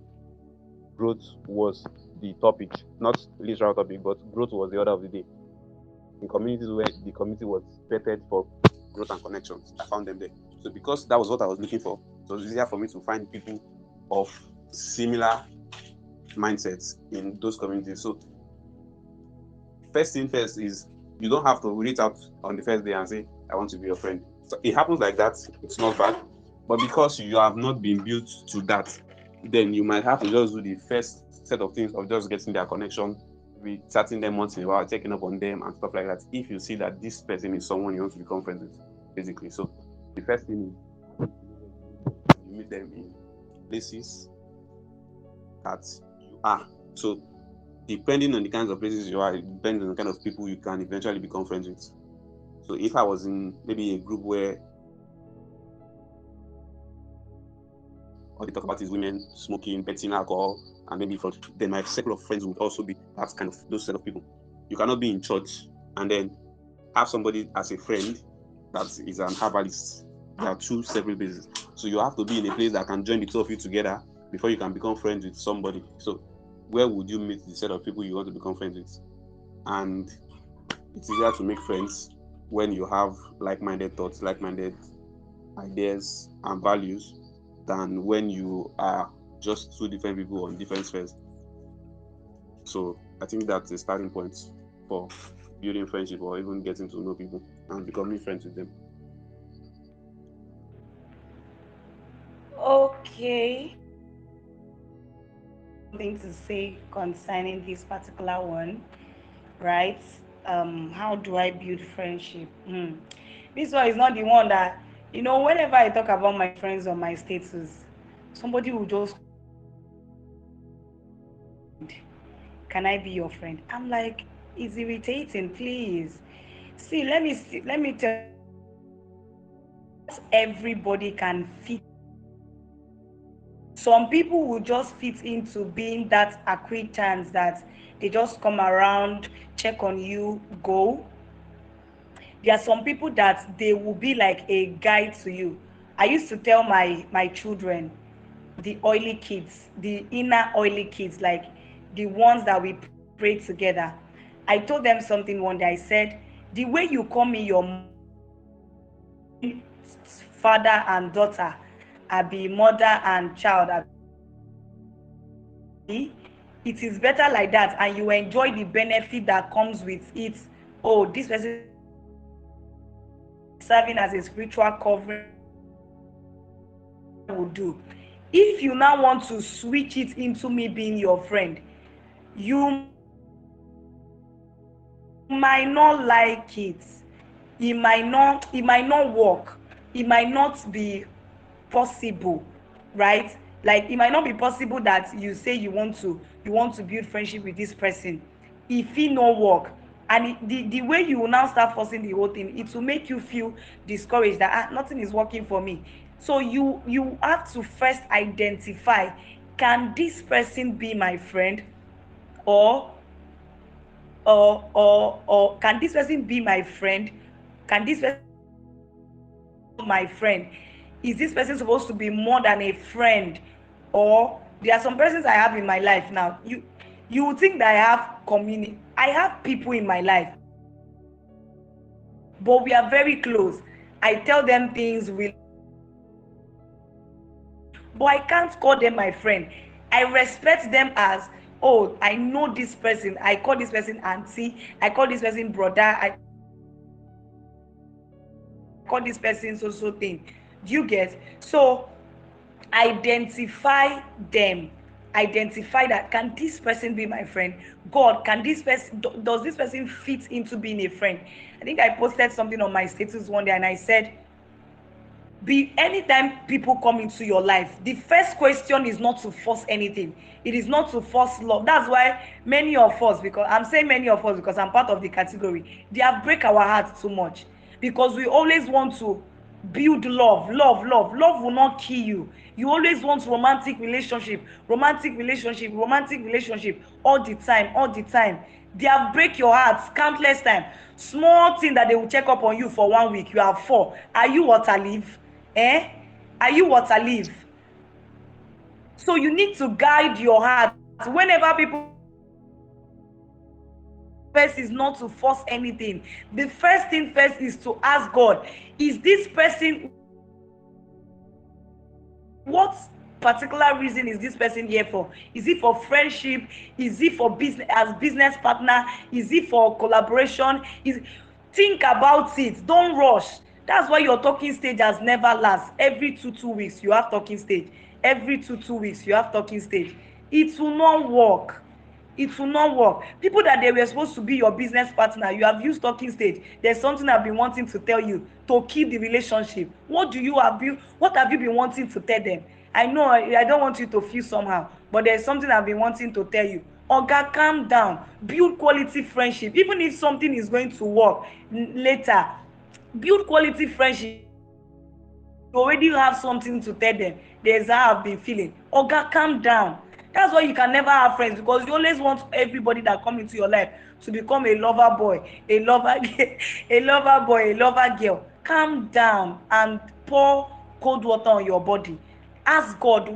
growth was the topic, not literal topic, but growth was the order of the day. In communities where the community was vetted for growth and connections, I found them there. So because that was what I was looking for, it was easier for me to find people of similar mindsets in those communities. So first thing first is you don't have to reach out on the first day and say, I want to be your friend. So it happens like that, it's not bad. But because you have not been built to that, then you might have to just do the first set of things of just getting their connection, be chatting them once in a while, checking up on them and stuff like that. If you see that this person is someone you want to become friends with, basically. So the first thing is you meet them in places that you are. So depending on the kinds of places you are, it depends on the kind of people you can eventually become friends with. So if I was in maybe a group where all they talk about is women smoking, betting, alcohol, and maybe fraud, then my circle of friends would also be that kind of those set of people. You cannot be in church and then have somebody as a friend that is an herbalist. There are two separate places. So you have to be in a place that can join the two of you together before you can become friends with somebody. So where would you meet the set of people you want to become friends with? And it's easier to make friends when you have like-minded thoughts, like-minded ideas and values than when you are just two different people on different spheres. So I think that's a starting point for building friendship or even getting to know people and becoming friends with them. Okay. Something to say concerning this particular one, right? How do I build friendship? This one is not the one that, whenever I talk about my friends on my status, somebody will just, can I be your friend? I'm like, it's irritating, please. Let me tell you, everybody can fit. Some people will just fit into being that acquaintance that they just come around, check on you, go. There are some people that they will be like a guide to you. I used to tell my children, the oily kids, the inner oily kids, like the ones that we pray together. I told them something one day. I said, the way you call me your father and daughter, I be mother and child, it is better like that, and you enjoy the benefit that comes with it. Oh, this person serving as a spiritual covering will do. If you now want to switch it into me being your friend, you might not like it. It might not work. It might not be possible, right? Like it might not be possible that you say you want to build friendship with this person. If it no work, and the way you will now start forcing the whole thing, it will make you feel discouraged that nothing is working for me. So you have to first identify, can this person be my friend, or or can this person be my friend? Can this person be my friend? Is this person supposed to be more than a friend? Or there are some persons I have in my life now. You would think that I have community. I have people in my life, but we are very close. I tell them things will, but I can't call them my friend. I respect them as, oh, I know this person. I call this person auntie. I call this person brother. I call this person so thing. Do you get? So identify them. Identify that, can this person be my friend? God, can this person, does this person fit into being a friend? I think I posted something on my status one day and I said, Anytime people come into your life, the first question is not to force anything. It is not to force love. That's why many of us, because I'm saying many of us because I'm part of the category, they have break our hearts too much, because we always want to build love will not kill you. You always want romantic relationship all the time. They have break your heart countless time. Small thing that they will check up on you for 1 week, you have 4. Are you water leave? Are you water leave? So you need to guide your heart whenever people. First is not to force anything. The first thing first is to ask God, is this person, what particular reason is this person here for? Is it for friendship? Is it for business, as business partner? Is it for collaboration? Think about it. Don't rush. That's why your talking stage has never last. Every two weeks you have talking stage. Every two weeks you have talking stage. It will not work. It will not work. People that they were supposed to be your business partner, you have used talking stage. There's something I've been wanting to tell you to keep the relationship. What have you been wanting to tell them? I know I don't want you to feel somehow, but there's something I've been wanting to tell you. Oga, calm down. Build quality friendship. Even if something is going to work later, build quality friendship. You already have something to tell them. There's how I've been feeling. Oga, calm down. That's why you can never have friends, because you always want everybody that come into your life to become a lover boy, a lover boy, a lover girl. Calm down and pour cold water on your body. Ask God,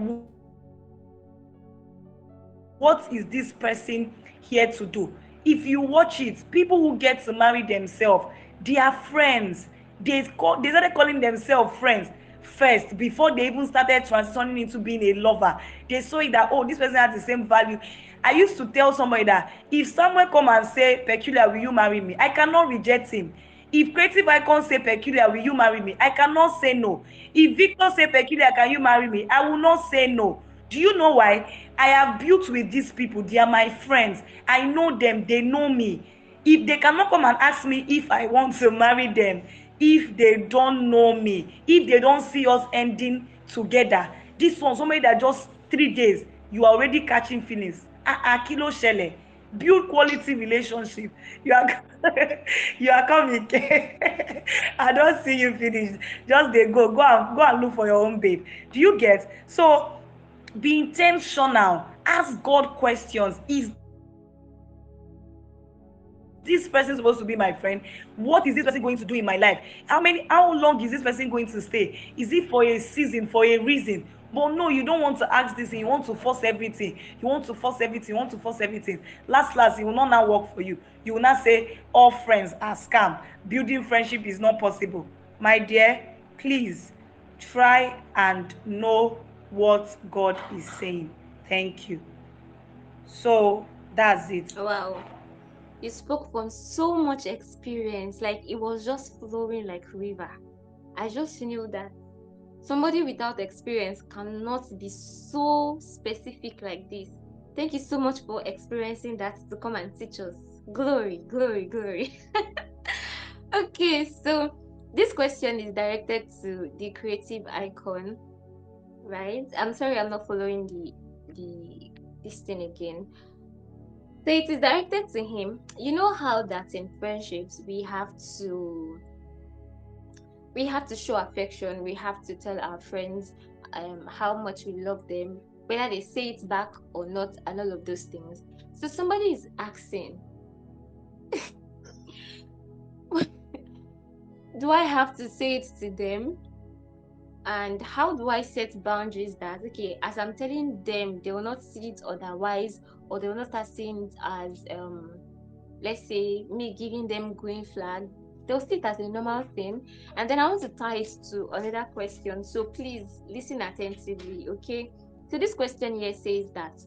what is this person here to do? If you watch it, people who get to marry themselves, they are friends. They started calling themselves friends first before they even started transitioning into being a lover. They saw it that, oh, this person has the same value. I used to tell somebody that if someone come and say, Peculiar, will you marry me? I cannot reject him. If Creative Icon say, Peculiar, will you marry me? I cannot say no. If Victor say, Peculiar, can you marry me? I will not say no. Do you know why? I have built with these people. They are my friends. I know them. They know me. If they cannot come and ask me if I want to marry them, if they don't know me, if they don't see us ending together, this one, somebody that just 3 days, you are already catching feelings. Kilo shele. Build quality relationship. You are you are coming. I don't see you finish. Just they go and look for your own babe. Do you get? So be intentional. Ask God questions. Is this person supposed to be my friend? What is this person going to do in my life? How long is this person going to stay? Is it for a season, for a reason? But no, you don't want to ask this and you want to force everything. Last, it will not now work for you. You will not say all friends are scam. Building friendship is not possible. My dear, please try and know what God is saying. Thank you. So that's it. Wow. You spoke from so much experience, like it was just flowing like river. I just knew that somebody without experience cannot be so specific like this. Thank you so much for experiencing that to come and teach us. Glory, glory, glory. Okay, so this question is directed to the creative icon, right? I'm sorry, I'm not following this thing again. So it is directed to him. You know how that in friendships we have to show affection. We have to tell our friends how much we love them, whether they say it back or not, and all of those things. So somebody is asking, do I have to say it to them? And how do I set boundaries that, okay, as I'm telling them, they will not see it otherwise, or they will not start seeing it as let's say me giving them green flag. They'll see it as a normal thing. And then I want to tie it to another question, so please listen attentively, okay? So this question here says that,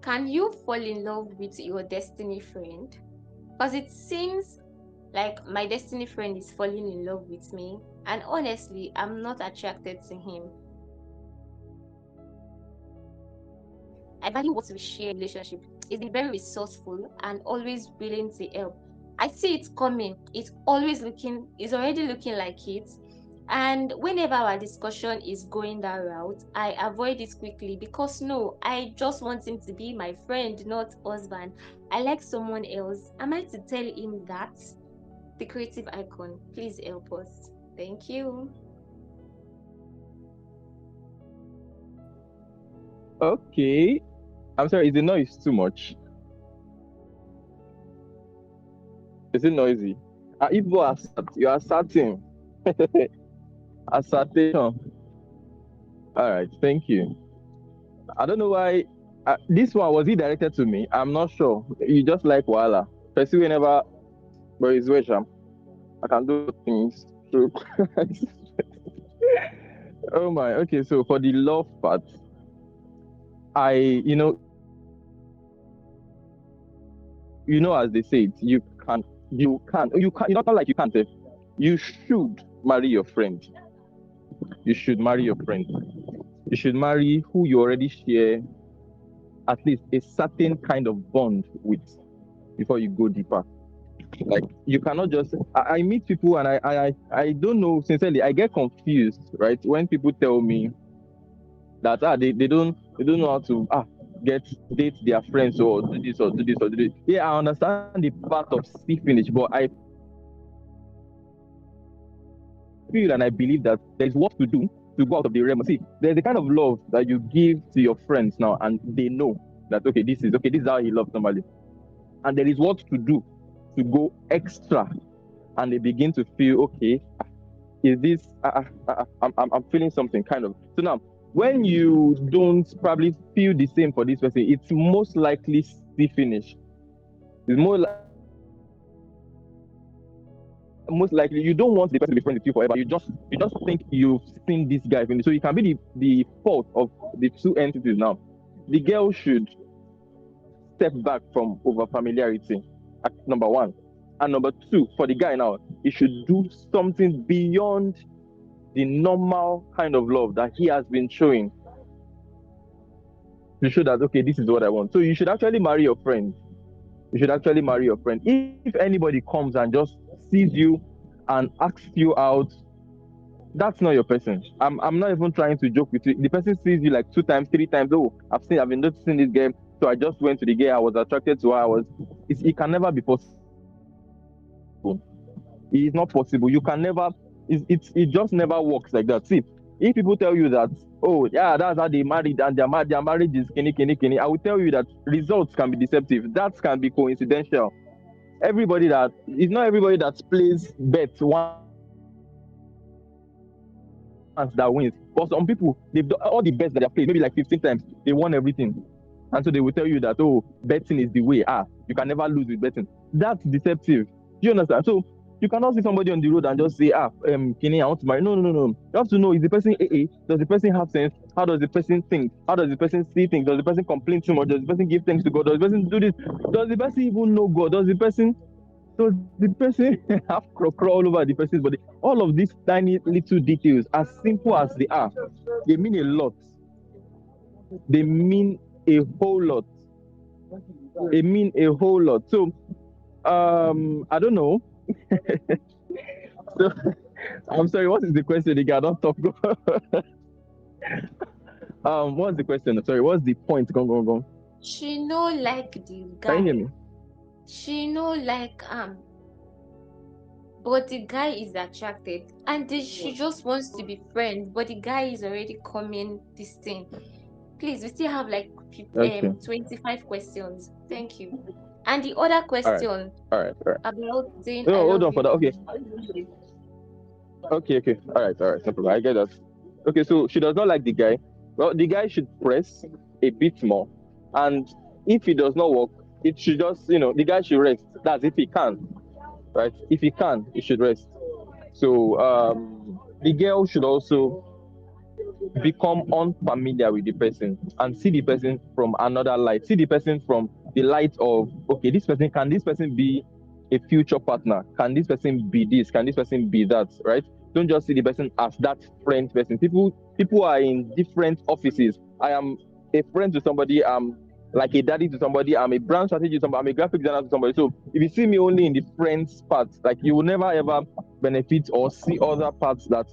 can you fall in love with your destiny friend? Because it seems like my destiny friend is falling in love with me, and honestly, I'm not attracted to him. I value what we share in relationship. He's been very resourceful and always willing to help. I see it coming. It's already looking like it. And whenever our discussion is going that route, I avoid it quickly because no, I just want him to be my friend, not husband. I like someone else. Am I to tell him that? The creative icon, please help us. Thank you. Okay. I'm sorry, is the noise too much? Is it noisy? Igbo assert, you are asserting. Assertion. All right, thank you. I don't know why this one was he directed to me. I'm not sure. You just like Wala. Pursue whenever, but it's which I can do things. So, oh my. Okay, so for the love part, as they say it, you can. Not like you can't. You should marry your friend. You should marry your friend. You should marry who you already share at least a certain kind of bond with before you go deeper. Like you cannot just. I meet people and I don't know, sincerely. I get confused, right, when people tell me that they don't know how to date their friends or do this or do this or do this. Yeah, I understand the part of see finish, but I feel and I believe that there is work to do to go out of the realm. See, there's the kind of love that you give to your friends now, and they know that this is how he loves somebody, and there is work to do to go extra, and they begin to feel okay. Is this? I'm feeling something kind of. So now, when you don't probably feel the same for this person, it's most likely see finish. It's most likely you don't want the person to be friends with you forever. You just think you've seen this guy finish. So it can be the fault of the two entities now. The girl should step back from over familiarity, number one. And number two, for the guy now, he should do something beyond the normal kind of love that he has been showing to show that, okay, this is what I want. So you should actually marry your friend. You should actually marry your friend. If anybody comes and just sees you and asks you out, that's not your person. I'm not even trying to joke with you. The person sees you like 2 times, 3 times. Oh, I've been noticing this game, so I just went to the girl. I was attracted to her. It can never be possible. It is not possible. You can never. It just never works like that. See, if people tell you that, oh yeah, that's how they married and their marriage is kenny, I will tell you that results can be deceptive. That can be coincidental. It's not everybody that plays bets once that wins. But some people, they've done all the bets that they've played, maybe like 15 times, they won everything. And so they will tell you that, oh, betting is the way. You can never lose with betting. That's deceptive. Do you understand? So you cannot see somebody on the road and just say, Kenny, I want to marry. No. You have to know, is the person AA? Does the person have sense? How does the person think? How does the person see things? Does the person complain too much? Does the person give thanks to God? Does the person do this? Does the person even know God? Does the person have crow all over the person's body? All of these tiny little details, as simple as they are, they mean a lot. They mean a whole lot. They mean a whole lot. So, I don't know. So, I'm sorry, what is the question again? I don't talk. What's the question? Sorry, what's the point? Go. She no like the guy. Can you hear me? She no like but the guy is attracted, and she just wants to be friends, but the guy is already coming this thing. Please, we still have like 25 questions. Thank you. And the other question all right. about saying no, hold on for that. Okay. All right. No problem. I get that. Okay, so she does not like the guy. Well, the guy should press a bit more, and if it does not work, it should just, the guy should rest. That's if he can, right? If he can, he should rest. So the girl should also become unfamiliar with the person and see the person from another light. See the person from the light of, okay, can this person be a future partner? Can this person be this? Can this person be that? Right? Don't just see the person as that friend person. People are in different offices. I am a friend to somebody. I'm like a daddy to somebody. I'm a brand strategist to somebody. I'm a graphic designer to somebody. So if you see me only in the friends part, like you will never ever benefit or see other parts that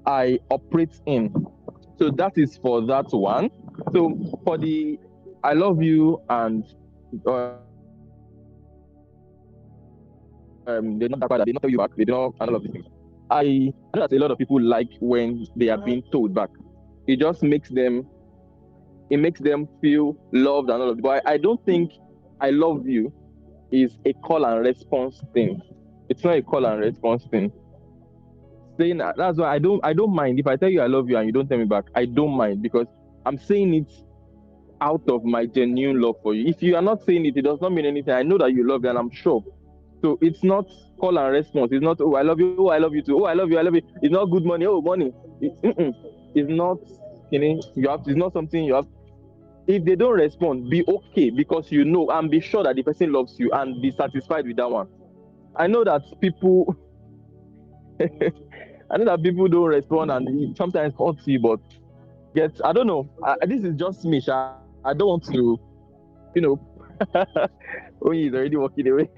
I operate in. So that is for that one. So for the I love you and they don't they not tell you back, they don't and all of these things. I know that a lot of people like when they are being told back. It just makes them feel loved and all of that. But I don't think I love you is a call and response thing. It's not a call and response thing. Saying that's why I don't mind if I tell you I love you and you don't tell me back. I don't mind because I'm saying it out of my genuine love for you. If you are not saying it, it does not mean anything. I know that you love me and I'm sure. So it's not call and response. It's not, oh, I love you. Oh, I love you too. Oh, I love you. I love you. It's not good money. Oh, money. It's not, it's not something you have. If they don't respond, be okay because you know and be sure that the person loves you and be satisfied with that one. I know that people, don't respond and it sometimes hurts you, but I don't know. This is just me. I don't want to, he's already walking away.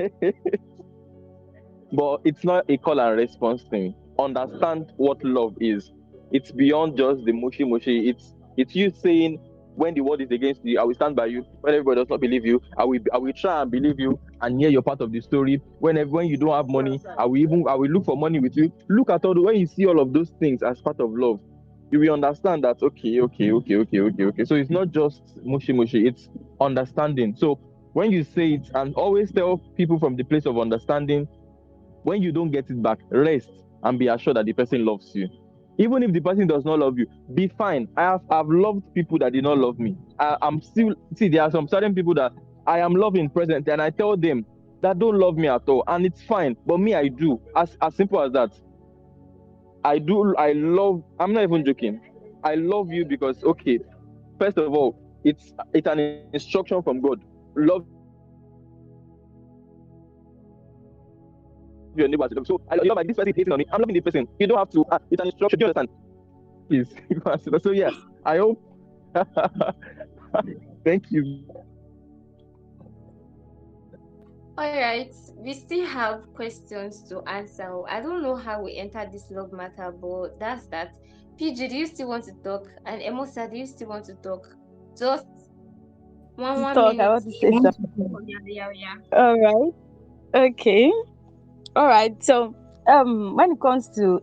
But it's not a call and response thing. Understand what love is. It's beyond just the mushy. It's you saying when the world is against you, I will stand by you. When everybody does not believe you, I will try and believe you and hear your part of the story. When you don't have money, I will look for money with you. Look at when you see all of those things as part of love, you will understand that okay. So it's not just mushy, it's understanding. So when you say it, and always tell people from the place of understanding, when you don't get it back, rest and be assured that the person loves you. Even if the person does not love you, be fine. I've loved people that did not love me. I'm still there are some certain people that I am loving present, and I tell them that don't love me at all, and it's fine. But me, I do. As simple as that. I do. I'm not even joking. I love you because first of all, it's an instruction from God. Love your neighbor. So I love this person hating on me. I'm loving this person. You don't have to. It's an instruction. Do you understand? Please. So yeah, I hope. Thank you. All right, we still have questions to answer. I don't know how we entered this love matter, but that's that. PG, do you still want to talk? And Emosa, do you still want to talk? Just one talk. minute. I want to say something. Yeah. All right. Okay. All right. So, when it comes to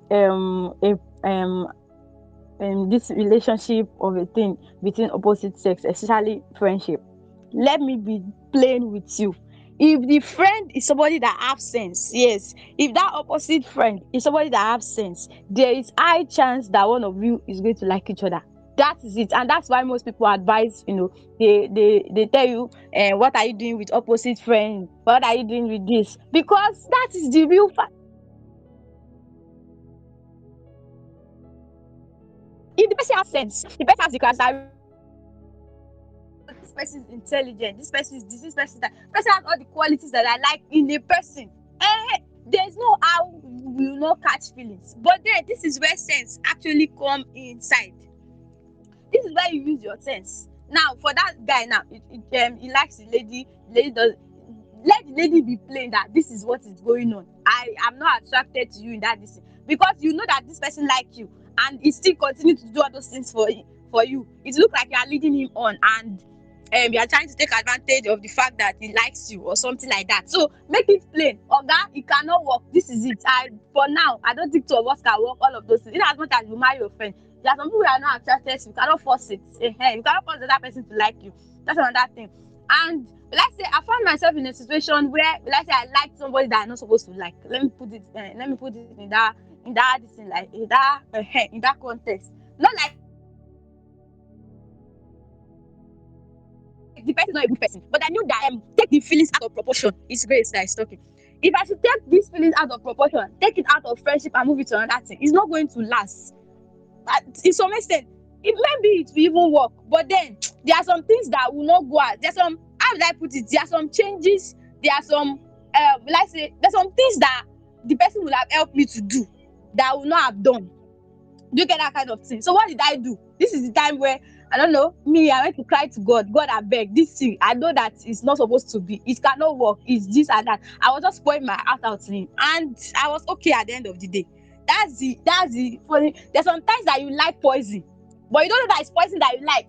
this relationship of a thing between opposite sex, especially friendship, let me be plain with you. If the friend is somebody that have sense, yes, if that opposite friend is somebody that have sense, there is high chance that one of you is going to like each other. That is it. And that's why most people advise, they tell you, what are you doing with opposite friend, what are you doing with this, because that is the real fact. If the person has sense, the person has the character, this person is intelligent, this person is this person is that, person has all the qualities that I like in a person, there's no how we will not catch feelings. But then this is where sense actually come inside. This is where you use your sense. Now for that guy now, he likes the lady does, let the lady be plain that this is what is going on. I am not attracted to you in that this, because you know that this person like you and he still continue to do all those things for you. It look like you are leading him on, and you are trying to take advantage of the fact that he likes you or something like that. So make it plain. Oga, it cannot work. This is it. For now, I don't think two of us can work all of those things. In as much as you marry your friend, there are some people who are not attracted to you. You cannot force it. You cannot force the other person to like you. That's another thing. And let's say I found myself in a situation where, let's say, I like somebody that I'm not supposed to like. Let me put it in that this thing, like in that context. Not like the person is not a good person, but I knew that take the feelings out of proportion. It's Grace that is talking. If I should take these feelings out of proportion, take it out of friendship and move it to another thing, it's not going to last. But in some extent, it will even work, but then there are some things that will not go out. There's some, how would I put it? There are some changes. There are some, there's some things that the person will have helped me to do that I will not have done. Do you get that kind of thing? So what did I do? This is the time where, I don't know, I went to cry to God. God, I beg, this thing, I know that it's not supposed to be. It cannot work. It's this and that. I was just pouring my heart out to him. And I was okay at the end of the day. That's the funny. There's sometimes that you like poison, but you don't know that it's poison that you like.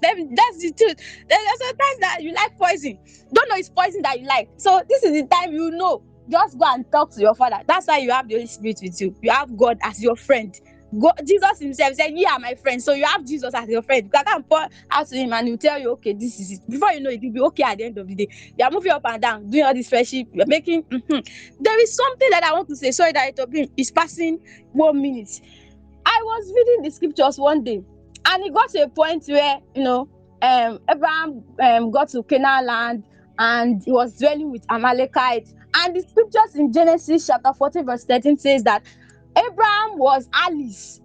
That's the truth. There's sometimes that you like poison, don't know it's poison that you like. So this is the time you know. Just go and talk to your father. That's why you have the Holy Spirit with you. You have God as your friend. God, Jesus himself said, "You are my friend." So you have Jesus as your friend. You can come pour out to him and he'll tell you, okay, this is it. Before you know it, you'll be okay at the end of the day. You are moving up and down, doing all this friendship. You're making. There is something that I want to say. Sorry that it's passing 1 minute. I was reading the scriptures one day, and it got to a point where Abraham got to Canaan land, and he was dwelling with Amalekites. And the scriptures in Genesis chapter 14 verse 13 says that Abraham was Alice.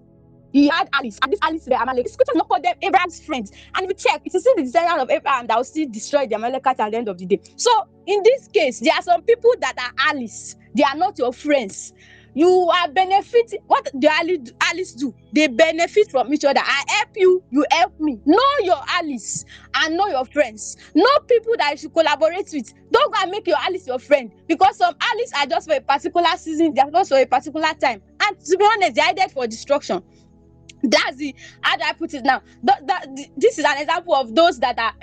He had Alice, and this Alice were Amalek. The scripture not call them Abraham's friends. And if you check, it is still the descendant of Abraham that will still destroy the Amalekites at the end of the day. So in this case, there are some people that are Alice. They are not your friends. You are benefiting. What do Alice do? They benefit from each other. I help you, you help me. Know your Alice and know your friends. Know people that you should collaborate with. Don't go and make your Alice your friend, because some Alice are just for a particular season. They are just for a particular time. And to be honest, they are headed for destruction. That's the, how do I put it now? This is an example of those that are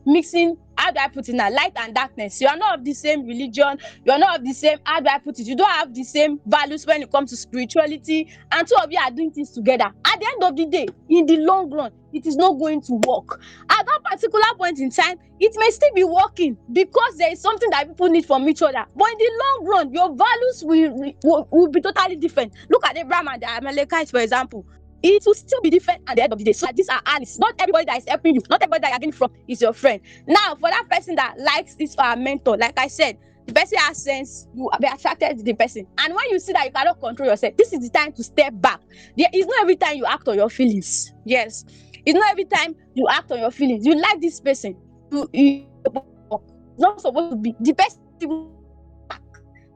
mixing, how do I put it now, light and darkness. You are not of the same religion, you are not of the same, how do I put it, you don't have the same values when it comes to spirituality, and two of you are doing things together. At the end of the day, in the long run, it is not going to work. At that particular point in time, it may still be working because there is something that people need from each other, but in the long run, your values will be totally different. Look at Abraham and the Amalekites, for example. It will still be different at the end of the day. So these are allies. Not everybody that is helping you, not everybody that you're getting from is your friend. Now, for that person that likes this for a mentor, like I said, the person has sense, you be attracted to the person. And when you see that you cannot control yourself, this is the time to step back. It's not every time you act on your feelings. Yes. It's not every time you act on your feelings. You like this person. You not supposed to be the person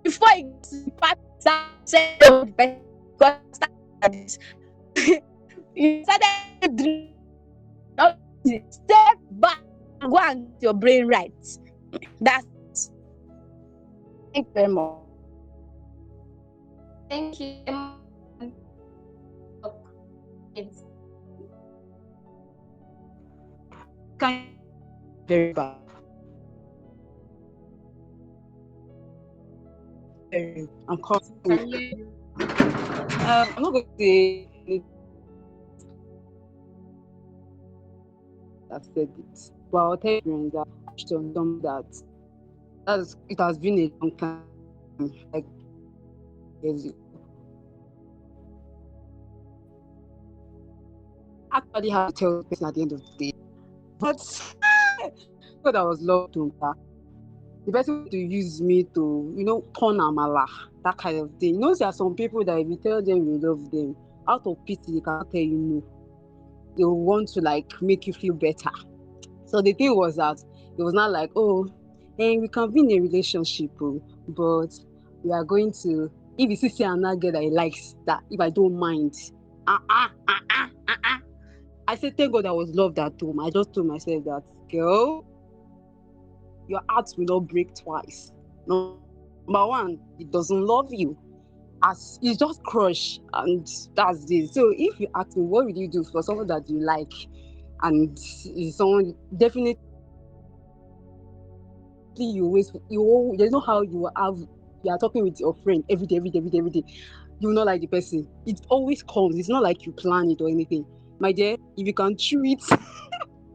before you say the person. You started dreaming. Step back and go and get your brain right. That's. Thank you very much. Thank you. Very bad. I'm calling. I'm not going to say I've said it, but I'll tell you that it has been a long time, like years ago. I actually have to tell the person at the end of the day, but God, I was loved to her. The person to use me to, turn amala, that kind of thing. There are some people that if you tell them you love them, out of pity, they can't tell you no. They will want to make you feel better. So the thing was that it was not like, we can be in a relationship, but we are going to, if you see another girl that he likes, that if I don't mind, I said, thank God I was loved at home. I just told myself that, girl, your heart will not break twice. Number one, it doesn't love you. As it's just crush, and that's it. So if you ask me, what would you do for someone that you like, and someone definitely there's no how you are talking with your friend every day. You will not like the person. It always comes. It's not like you plan it or anything. My dear, if you can chew it,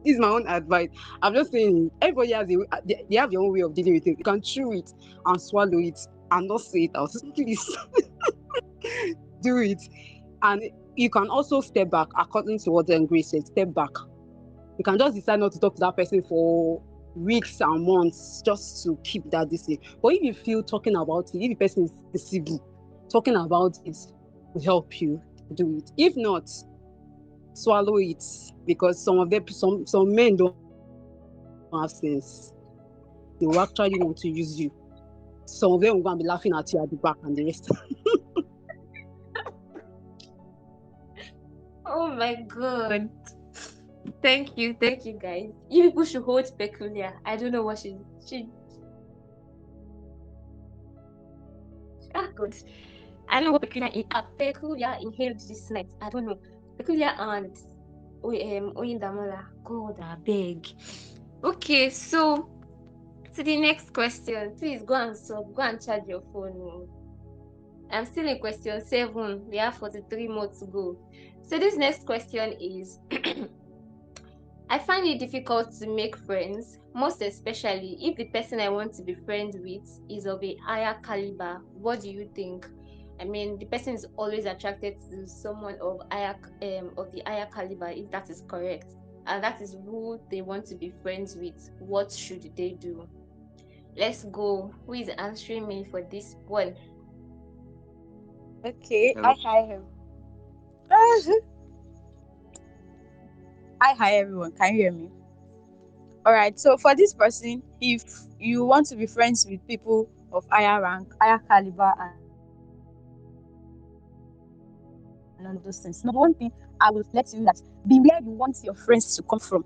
this is my own advice. I'm just saying, everybody has they have their own way of dealing with it. You can chew it and swallow it and not say it out. Please do it. And you can also step back according to what the Grace said. Step back. You can just decide not to talk to that person for weeks and months just to keep that distance. But if you feel talking about it, if the person is visible, talking about it will help you do it. If not, swallow it, because some men don't have sense. They will actually want to use you. Some of them will go and be laughing at you at the back and the rest. Oh my God. Thank you guys. You people should hold Peculiar. I don't know what she good. I don't know what Peculiar inhaled this night. I don't know. Peculiar and Oyindamola. God, I beg. Okay, so to the next question. Please go and charge your phone. I'm still in question 7. We have 43 more to go. So this next question is I find it difficult to make friends, most especially if the person I want to be friends with is of a higher caliber. What do you think? I mean, the person is always attracted to someone of the higher caliber, if that is correct, and that is who they want to be friends with. What should they do? Let's go. Who is answering me for this one? Okay, Hello. hi him. Hi everyone. Can you hear me? All right. So for this person, if you want to be friends with people of higher rank, higher caliber, and all those things, number one thing I will let you know that be where you want your friends to come from.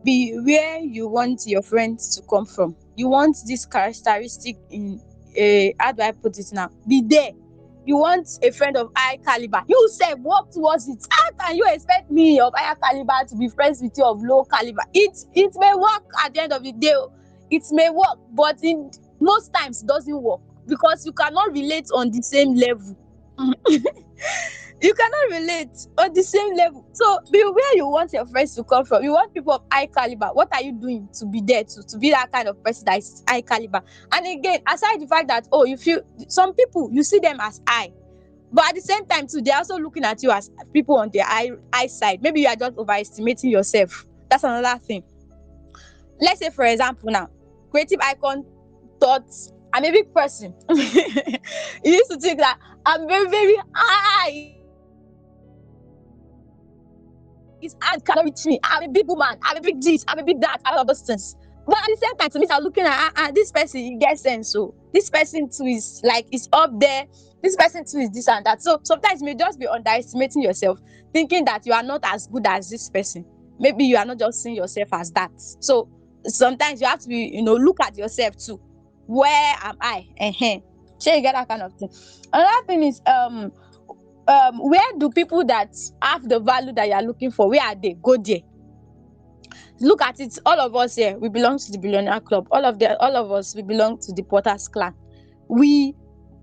Be where you want your friends to come from. You want this characteristic in a how do I put it now? Be there. You want a friend of high caliber. You sef work towards it. How can you expect me of higher caliber to be friends with you of low caliber? It may work at the end of the day. It may work, but in most times it doesn't work because you cannot relate on the same level. You cannot relate on the same level. So be where you want your friends to come from. You want people of high caliber. What are you doing to be there to be that kind of person that is high caliber? And again, aside the fact that you feel some people you see them as high, but at the same time too, they're also looking at you as people on their high side. Maybe you are just overestimating yourself. That's another thing. Let's say for example now, creative icon thought I'm a big person. You used to think that I'm very, very high. His hand cannot reach me. I'm a big woman. I'm a big this. I'm a big that. I'm all of those things. But at the same time, to me, I'm looking at this person. He gets sense. So this person too is like is up there. This person too is this and that. So sometimes you may just be underestimating yourself, thinking that you are not as good as this person. Maybe you are not just seeing yourself as that. So sometimes you have to be, look at yourself too. Where am I? Shey you get that kind of thing. Another thing is where do people that have the value that you are looking for, where are they? Go there. Look at it. All of us here, we belong to the billionaire club. All of us, we belong to the Potters clan. We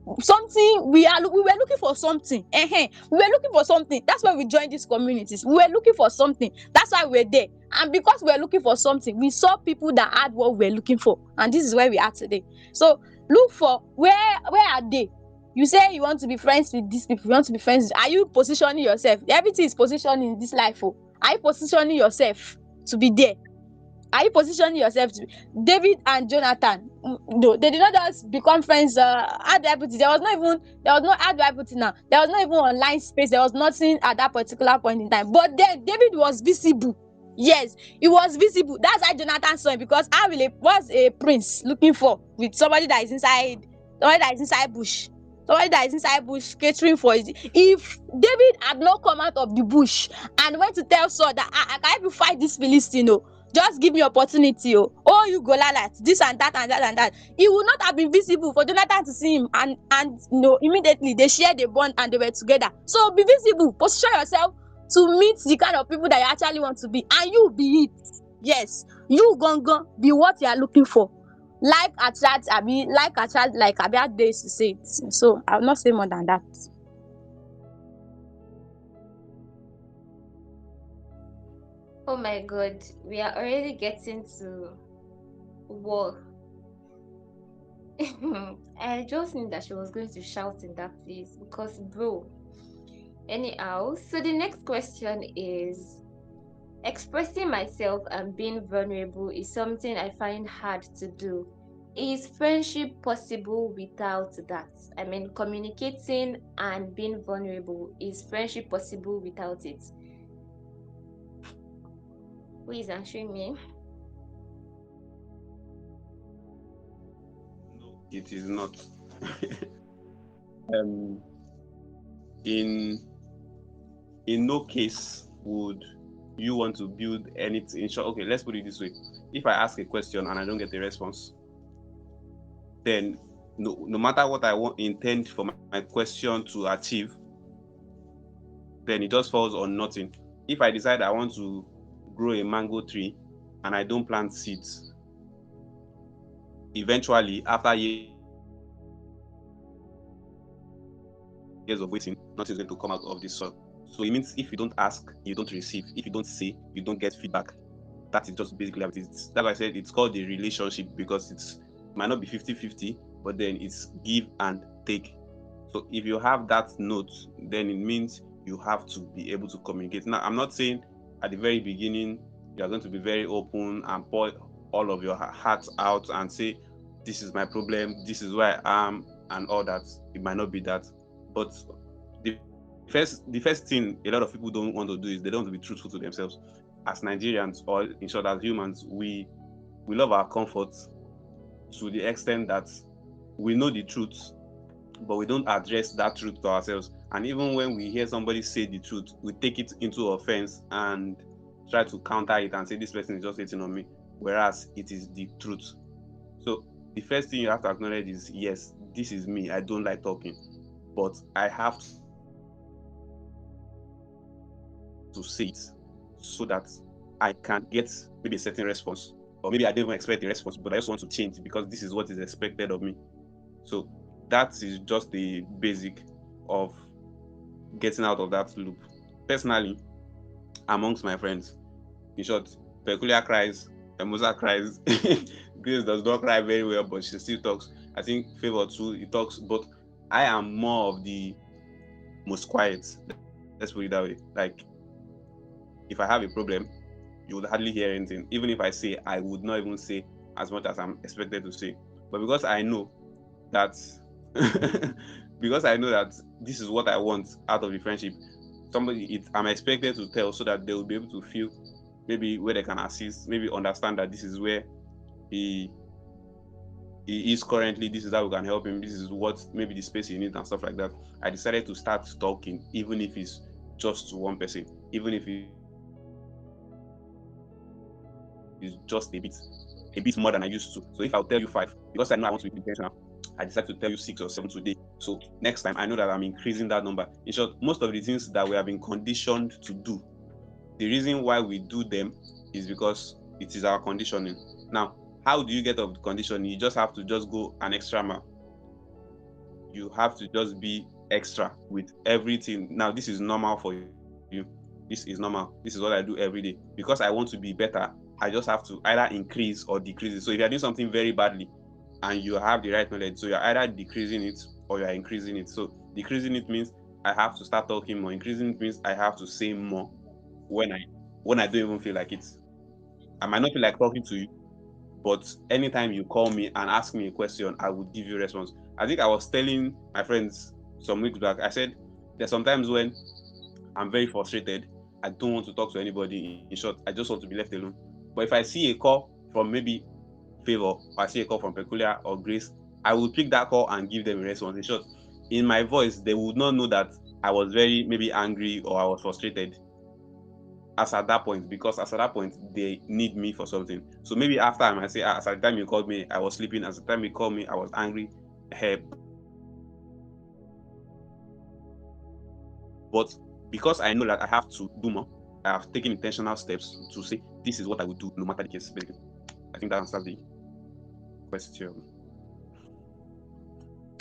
we were looking for something. We were looking for something. That's why we joined these communities. We were looking for something. That's why we're there. And because we were looking for something, we saw people that had what we were looking for. And this is where we are today. So look for where are they? You say you want to be friends with these people. You want to be friends. Are you positioning yourself? Everything is positioning in this life. Are you positioning yourself to be there? Are you positioning yourself to David and Jonathan? No, they did not just become friends. How do I put it? There was no how do I put it now? There was not even online space. There was nothing at that particular point in time. But then David was visible. Yes, he was visible. That's why Jonathan saw him, because how will what's a prince looking for with somebody that is inside bush? Somebody that is inside bush catering for it. If David had not come out of the bush and went to tell Saul that I can help you fight this Philistine, just give me opportunity, you Goliath, this and that and that and that, he would not have been visible for Jonathan to see him, and immediately they shared a bond and they were together. So be visible, position yourself to meet the kind of people that you actually want to be, and you be it. Yes, you gongon be what you are looking for. Like Abia they used to say it. So I will not say more than that. Oh my god, we are already getting to war. I just knew that she was going to shout in that place because, bro. Anyhow, so the next question is expressing myself and being vulnerable is something I find hard to do. Is friendship possible without that? I mean, communicating and being vulnerable, is friendship possible without it? Who is answering me? No, it is not. um, in no case would you want to build anything. In short, okay, let's put it this way: if I ask a question and I don't get a response, then no matter what I intend for my question to achieve, then it just falls on nothing. If I decide I want to grow a mango tree and I don't plant seeds, eventually after years of waiting, nothing is going to come out of this soil. So it means if you don't ask, you don't receive. If you don't say, you don't get feedback. That is just basically how it is. That's why I said it's called a relationship, because it might not be 50-50, but then it's give and take. So if you have that note, then it means you have to be able to communicate. Now, I'm not saying at the very beginning you are going to be very open and pour all of your heart out and say, this is my problem, this is where I am, and all that. It might not be that. But the first thing a lot of people don't want to do is they don't want to be truthful to themselves. As Nigerians, or in short, as humans, we love our comfort to the extent that we know the truth, but we don't address that truth to ourselves. And even when we hear somebody say the truth, we take it into offense and try to counter it and say this person is just hating on me, whereas it is the truth. So the first thing you have to acknowledge is, yes, this is me. I don't like talking, but I have to say it so that I can get maybe a certain response, or maybe I don't even expect a response, but I just want to change because this is what is expected of me. So that is just the basic of getting out of that loop. Personally, amongst my friends, in short, Peculiar cries, Emusa cries, Grace does not cry very well, but she still talks. I think Favor too, he talks, but I am more of the most quiet. Let's put it that way. Like, if I have a problem, you would hardly hear anything. Even if I say, I would not even say as much as I'm expected to say. But because I know that because I know that this is what I want out of the friendship, I'm expected to tell so that they will be able to feel maybe where they can assist, maybe understand that this is where he is currently, this is how we can help him, this is what maybe the space he needs and stuff like that. I decided to start talking, even if it's just to one person, even if it's just a bit more than I used to. So if I'll tell you 5, because I know I want to be intentional, I decided to tell you 6 or 7 today. So next time I know that I'm increasing that number. In short, most of the things that we have been conditioned to do, the reason why we do them is because it is our conditioning. Now, how do you get off the conditioning? You just have to just go an extra mile. You have to just be extra with everything. Now, this is normal for you. This is normal. This is what I do every day. Because I want to be better, I just have to either increase or decrease it. So if you're doing something very badly and you have the right knowledge, so you're either decreasing it or you're increasing it. So decreasing it means I have to start talking more. Increasing it means I have to say more when I don't even feel like it. I might not feel like talking to you, but anytime you call me and ask me a question, I would give you a response. I think I was telling my friends some weeks back, I said there's sometimes when I'm very frustrated, I don't want to talk to anybody. In short, I just want to be left alone. But if I see a call from maybe Favor, or I see a call from Peculiar or Grace, I will pick that call and give them a response. In short, in my voice, they would not know that I was very maybe angry or I was frustrated as at that point, because as at that point they need me for something. So maybe after I might say, as at the time you called me, I was sleeping. As the time you called me, I was angry. But because I know that I have to do more, I have taken intentional steps to say this is what I would do no matter the case. Basically, I think that answers the question.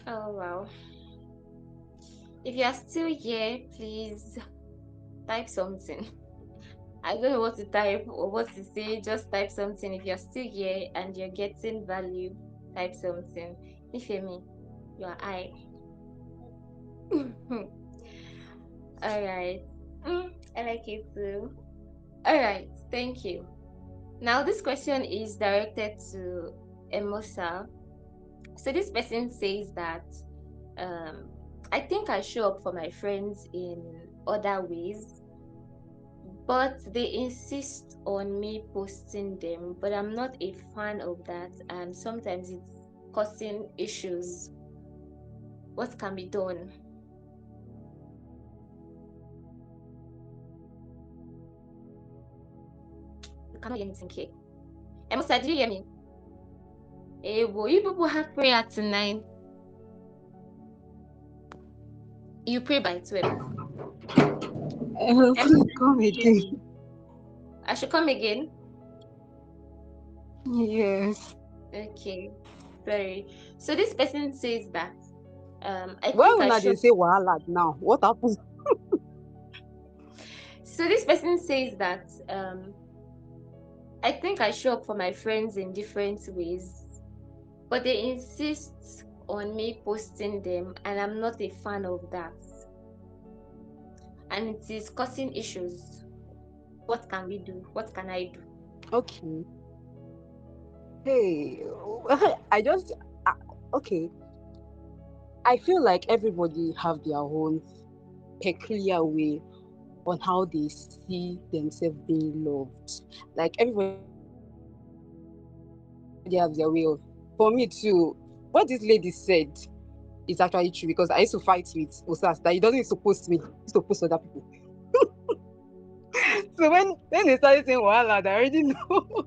Oh wow. If you are still here, please type something. I don't know what to type or what to say. Just type something. If you're still here and you're getting value, type something. If you me, you are I. All right. I like it too. All right. Thank you. Now this question is directed to Emosa. So this person says that I think I show up for my friends in other ways, but they insist on me posting them, but I'm not a fan of that, and sometimes it's causing issues. What can be done? You cannot hear anything here. Emosa, did you hear me? Hey, boy, you people have prayer tonight. You pray by 12. Please come again. I should come again. Yes. Okay. Sorry. So this person says that I Why think I would not should. they say wahala now? What happened? So this person says that I think I show up for my friends in different ways, but they insist on me posting them, and I'm not a fan of that. And it is causing issues. What can we do? What can I do? Okay. Hey, I just okay. I feel like everybody have their own peculiar way on how they see themselves being loved. Like everybody have their way of. For me too, what this lady said is actually true because I used to fight with Osas that he doesn't used to post me, he used to post other people. So when they started saying wahala, I already know.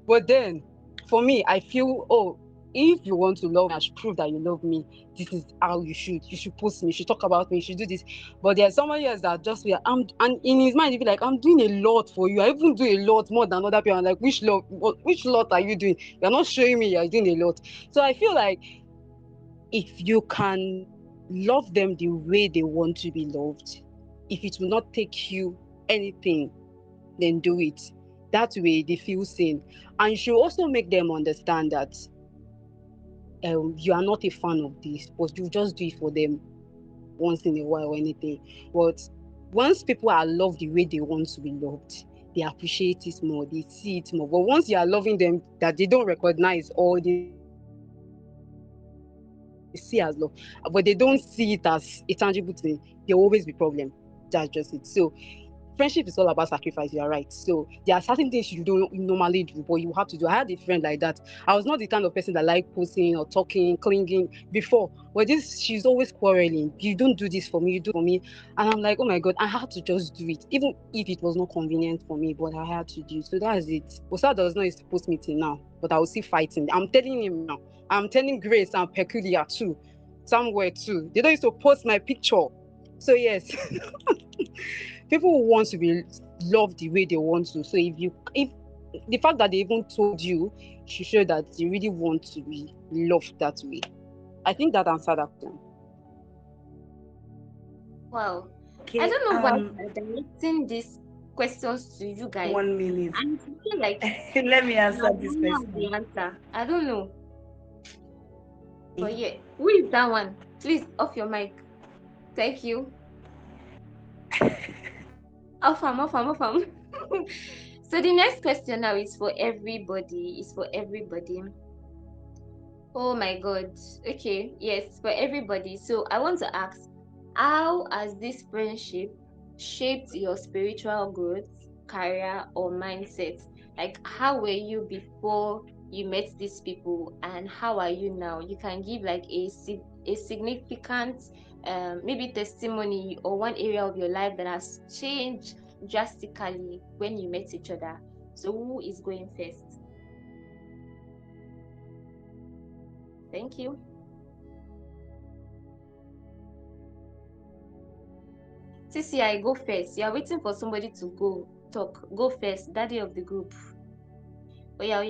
But then, for me, I feel, oh, if you want to love me, I should prove that you love me. This is how you should. You should post me. You should talk about me. You should do this. But there's somebody else that just be, and in his mind, he'll be like, I'm doing a lot for you. I even do a lot more than other people. I'm like, which lot are you doing? You're not showing me you're doing a lot. So I feel like if you can love them the way they want to be loved, if it will not take you anything, then do it. That way they feel seen. And you should also make them understand that you are not a fan of this, but you just do it for them once in a while or anything. But once people are loved the way they want to be loved, they appreciate it more, they see it more. But once you are loving them that they don't recognize or they see as love, but they don't see it as a tangible thing, there will always be problem. That's just it. So friendship is all about sacrifice. You are right. So there are certain things you don't normally do, but you have to do. I had a friend like that. I was not the kind of person that like posting or talking, clinging before. But she's always quarreling. You don't do this for me. You do for me, and I'm like, oh my god, I had to just do it, even if it was not convenient for me. But I had to do. So that's it. Osa does not used to post me till now, but I will see fighting. I'm telling him now. I'm telling Grace and Peculiar too, somewhere too. They don't used to post my picture. So yes. People want to be loved the way they want to. So if the fact that they even told you should show that they really want to be loved that way. I think that answered that question. Wow. I Okay, don't know why I'm directing these questions to you guys. 1 minute. And I feel like Let me answer I this don't know the question. answer. I don't know. But yeah, who is that one? Please off your mic. Thank you. Off am. So the next question now is for everybody. Oh my god. Okay, yes, for everybody. So I want to ask, how has this friendship shaped your spiritual growth, career, or mindset? Like, how were you before you met these people, and how are you now? You can give like a significant maybe testimony or one area of your life that has changed drastically when you met each other. So who is going first? Thank you. Sisi, I go first. You are waiting for somebody to go talk. Go first, daddy of the group. Oh yeah.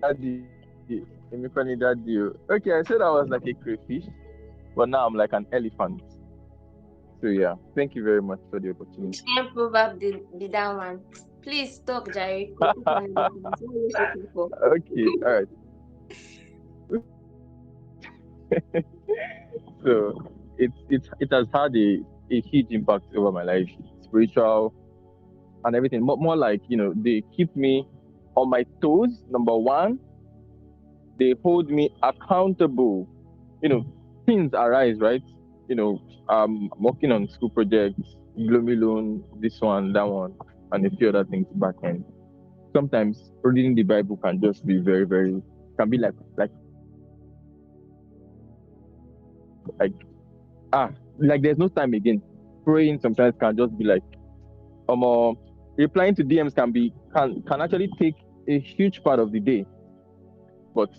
Daddy, let me call it daddy. Okay, I said I was like a crayfish, but now I'm like an elephant. So yeah, thank you very much for the opportunity. Can't prove up the that one. Please talk, Jerry. What are you waiting for? Okay, all right. So it has had a huge impact over my life, spiritual and everything. More like, they keep me on my toes. Number one, they hold me accountable. Things arise, right? I'm working on school projects, Glomy loan, this one, that one, and a few other things back end. Sometimes reading the Bible can just be very, very, can be like there's no time again. Praying sometimes can just be like, replying to DMs can actually take a huge part of the day. But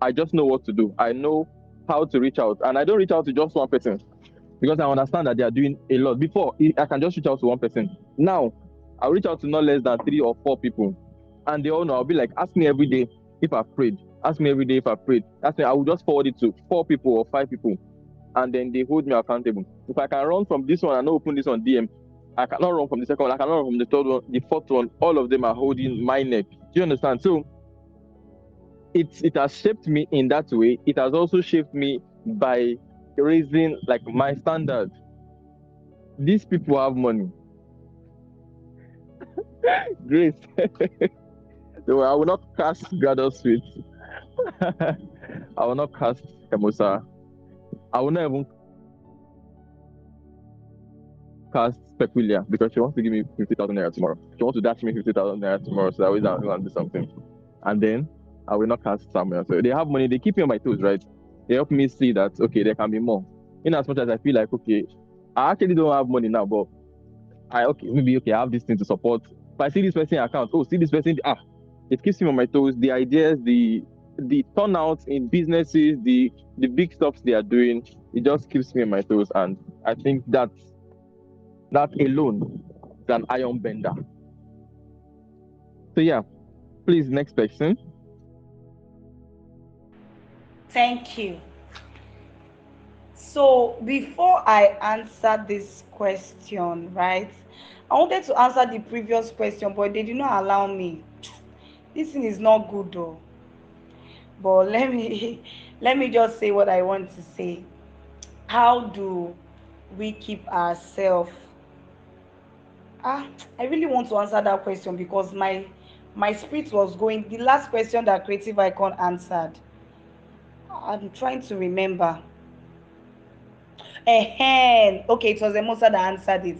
I just know what to do. I know how to reach out. And I don't reach out to just one person because I understand that they are doing a lot. Before, I can just reach out to one person. Now, I'll reach out to not less than 3 or 4 people. And they all know. I'll be like, ask me every day if I've prayed. Ask me every day if I've prayed. Ask me, I will just forward it to 4 people or 5 people. And then they hold me accountable. If I can run from this one and not open this on DM, I cannot run from the second one, I cannot run from the third one, the fourth one. All of them are holding my neck. Do you understand? So it has shaped me in that way. It has also shaped me by raising like my standard. These people have money. Grace. So I will not cast Gradus Sweet. I will not cast Kemosa. I will not even cast Peculiar because she wants to give me 50,000 naira tomorrow. She wants to dash me 50,000 naira tomorrow so that way I can do something. And then I will not cast Samuel. So they have money, they keep me on my toes, right? They help me see that, okay, there can be more. In as much as I feel like, okay, I actually don't have money now, but I have this thing to support. If I see this person account, see this person, it keeps me on my toes. The ideas, the turnouts in businesses, the big stuff they are doing, it just keeps me on my toes. And I think that alone is an iron bender. So yeah, please, next person. Thank you. So before I answer this question, right, I wanted to answer the previous question, but they did not allow me. This thing is not good though. But let me just say what I want to say. How do we keep ourselves? I really want to answer that question because my spirit was going. The last question that Creative Icon answered, I'm trying to remember. Okay, it was Emosa that answered it.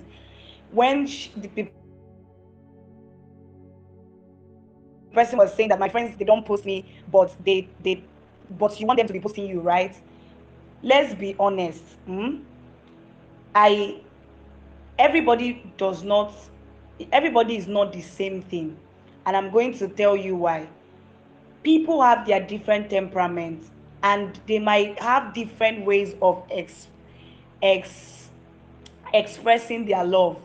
When the person was saying that my friends, they don't post me, but but you want them to be posting you, right? Let's be honest. Everybody is not the same thing, and I'm going to tell you why. People have their different temperaments, and they might have different ways of expressing their love.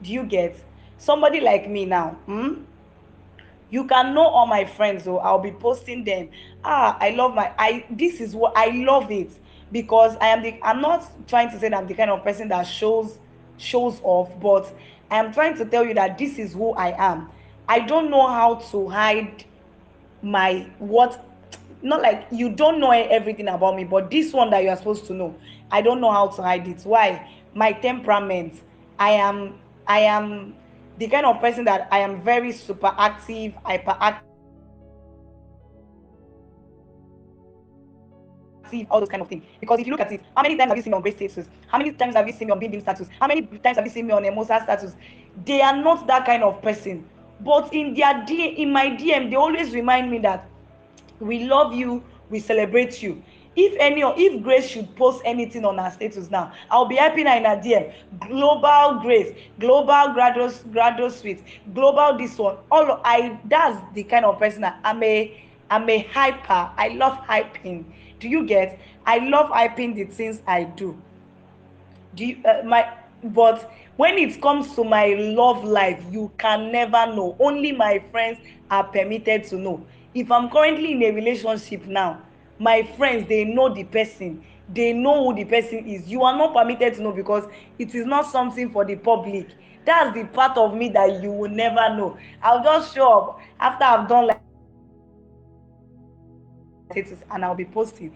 Do you get? Somebody like me now, you can know all my friends, so I'll be posting them. This is what I love it, because I'm not trying to say that I'm the kind of person that shows off, but I am trying to tell you that this is who I am. I don't know how to hide not like you don't know everything about me, but this one that you are supposed to know, I don't know how to hide it. Why? My temperament. I am the kind of person that I am very super active, hyperactive, all those kind of things. Because if you look at it, how many times have you seen me on Grace status? How many times have you seen me on Bim status? How many times have you seen me on Emosa status? They are not that kind of person. But in my DM, they always remind me that we love you, we celebrate you. If Grace should post anything on her status now, I'll be helping her in her DM. Global Grace, global Grado Suite, global this one. That's the kind of person I'm a hyper. I love hyping. Do you get? I love hyping the things I do. But when it comes to my love life, you can never know. Only my friends are permitted to know. If I'm currently in a relationship now, my friends, they know the person. They know who the person is. You are not permitted to know because it is not something for the public. That's the part of me that you will never know. I'll just show up after I've done like status and I'll be posting.